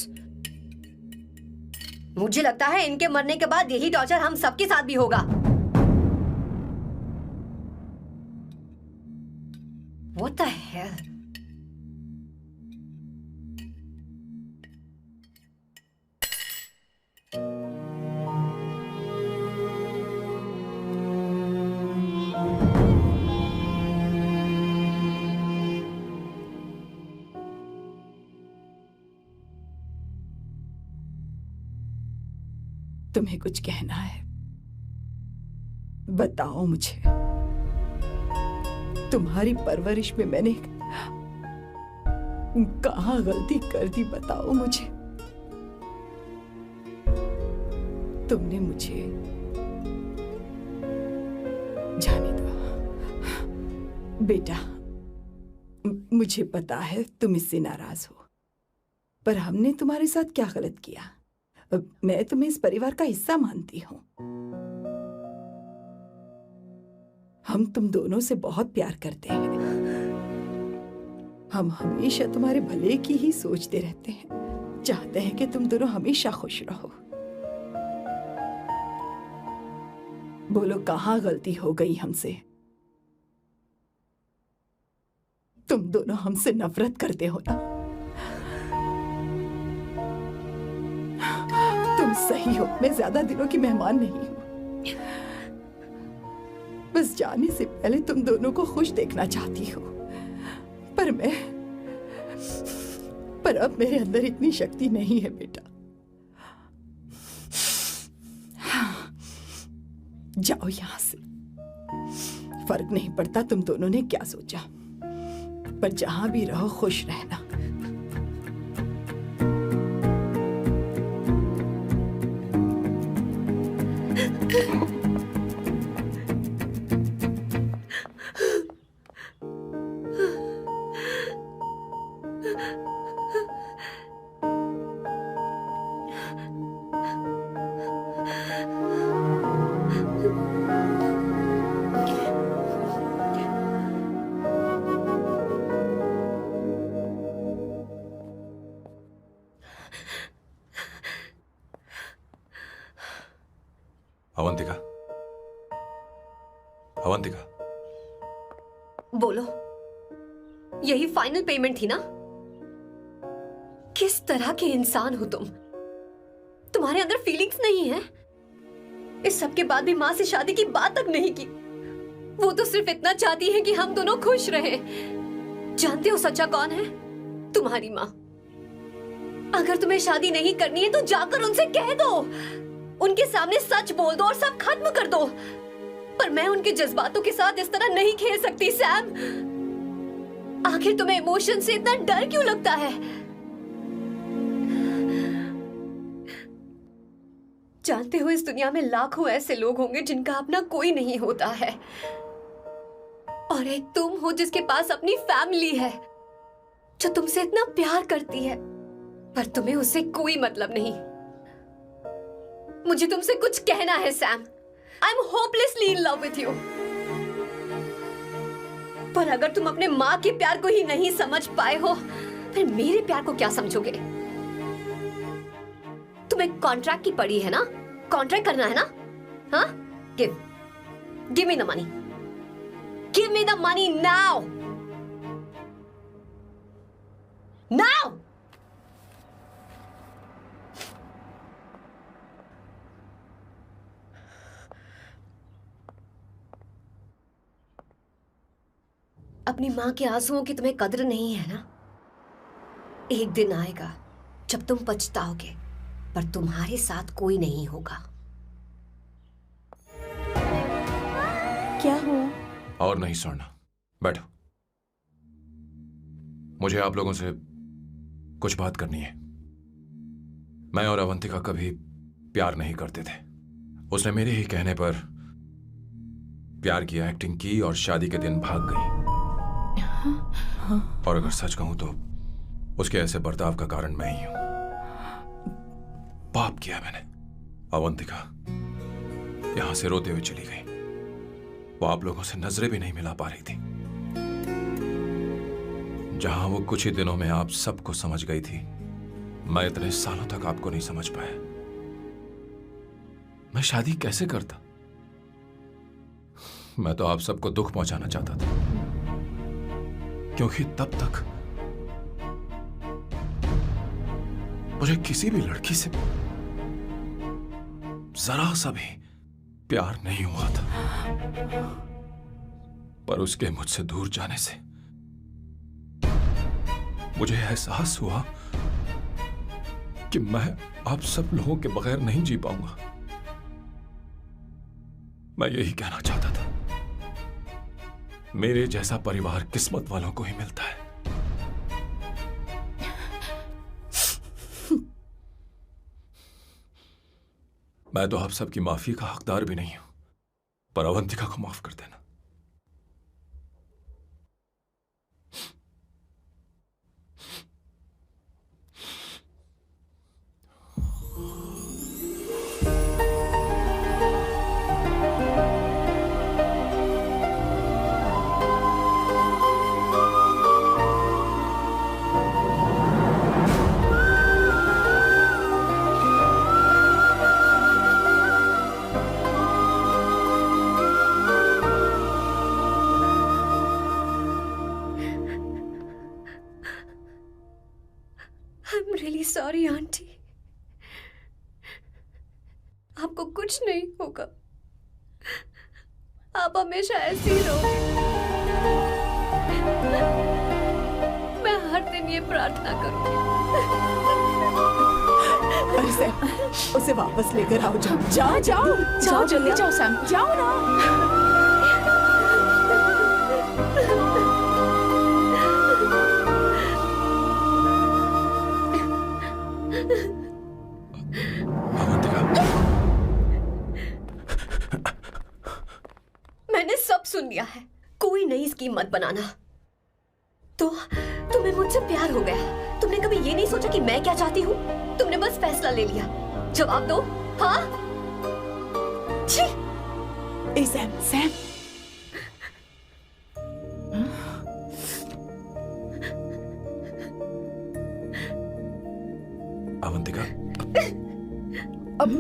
मुझे लगता है इनके मरने के बाद यही टॉर्चर हम सबके साथ भी होगा. What the hell? तुम्हें कुछ कहना है? बताओ मुझे. तुम्हारी परवरिश में मैंने कहाँ गलती कर दी, बताओ मुझे. तुमने मुझे जाने दो बेटा. मुझे पता है तुम इससे नाराज हो, पर हमने तुम्हारे साथ क्या गलत किया? मैं तुम्हें इस परिवार का हिस्सा मानती हूँ. हम तुम दोनों से बहुत प्यार करते हैं. हम हमेशा तुम्हारे भले की ही सोचते रहते हैं. चाहते हैं कि तुम दोनों हमेशा खुश रहो. बोलो कहाँ गलती हो गई हमसे? तुम दोनों हमसे नफरत करते हो ना? तुम सही हो, मैं ज्यादा दिनों की मेहमान नहीं हूं. बस जाने से पहले तुम दोनों को खुश देखना चाहती हूँ. पर अब मेरे अंदर इतनी शक्ति नहीं है बेटा. जाओ यहां से. फर्क नहीं पड़ता तुम दोनों ने क्या सोचा, पर जहां भी रहो खुश रहना. अवंतिका, अवंतिका, बोलो. यही फाइनल पेमेंट थी ना? किस तरह के इंसान हो तुम? तुम्हारे अंदर फीलिंग्स नहीं है? इस सब के बाद भी माँ से शादी की बात तक नहीं की. वो तो सिर्फ इतना चाहती है कि हम दोनों खुश रहें. जानते हो सच्चा कौन है? तुम्हारी माँ. अगर तुम्हें शादी नहीं करनी है तो जाकर उनसे कह दो. उनके सामने सच बोल दो और सब खत्म कर दो. पर मैं उनके जज्बातों के साथ इस तरह नहीं खेल सकती सैम. आखिर तुम्हें इमोशन से इतना डर क्यों लगता है? जानते हो इस दुनिया में लाखों ऐसे लोग होंगे जिनका अपना कोई नहीं होता है, और एक तुम हो जिसके पास अपनी फैमिली है जो तुमसे इतना प्यार करती है, पर तुम्हें उससे कोई मतलब नहीं. मुझे तुमसे कुछ कहना है Sam. I am hopelessly in love with you. पर अगर तुम अपने माँ के प्यार को ही नहीं समझ पाए हो, फिर मेरे प्यार को क्या समझोगे? तुम्हें कॉन्ट्रैक्ट की पड़ी है ना? कॉन्ट्रैक्ट करना है ना? हाँ? Give me the money. Give me the money now. Now. अपनी माँ के आंसुओं की तुम्हें कदर नहीं है ना? एक दिन आएगा जब तुम पछताओगे, पर तुम्हारे साथ कोई नहीं होगा. क्या हुआ? और नहीं स्वर्णा, बैठो. मुझे आप लोगों से कुछ बात करनी है. मैं और अवंतिका कभी प्यार नहीं करते थे. उसने मेरे ही कहने पर प्यार की एक्टिंग की और शादी के दिन भाग गई. और अगर सच कहूं तो उसके ऐसे बर्ताव का कारण मैं ही हूं. पाप किया मैंने. अवंतिका यहां से रोते हुए चली गई. वो आप लोगों से नजरें भी नहीं मिला पा रही थी. जहां वो कुछ ही दिनों में आप सबको समझ गई थी, मैं इतने सालों तक आपको नहीं समझ पाया। मैं शादी कैसे करता? मैं तो आप सबको दुख पहुंचाना चाहता था, क्योंकि तब तक मुझे किसी भी लड़की से जरा सा भी प्यार नहीं हुआ था। पर उसके मुझसे दूर जाने से मुझे एहसास हुआ कि मैं आप सब लोगों के बगैर नहीं जी पाऊंगा। मैं यही कहना चाहता था, मेरे जैसा परिवार किस्मत वालों को ही मिलता है। मैं तो आप सबकी माफी का हकदार भी नहीं हूं, पर अवंतिका को माफ कर देना। I'm really sorry, aunty. आपको कुछ नहीं होगा। आप हमेशा ऐसी ही रहोगे। मैं हर दिन ये प्रार्थना करूंगी। अरे सैम, उसे वापस लेकर आओ। जाओ जाओ जाओ, जल्दी जाओ सैम, जाओ ना। मैंने सब सुन लिया है। कोई नई स्कीम मत बनाना। तो तुम्हें मुझसे प्यार हो गया। तुमने कभी ये नहीं सोचा कि मैं क्या चाहती हूँ? तुमने बस फैसला ले लिया। जवाब दो। हाँ? छी! ए सैम, सैम। अवंतिका, अब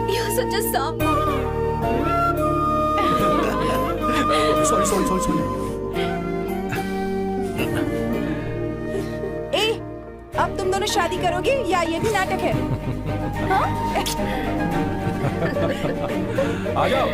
You're such a soft. Sorry. ए, अब तुम दोनों शादी करोगे या ये भी नाटक है? हाँ? आ जाओ।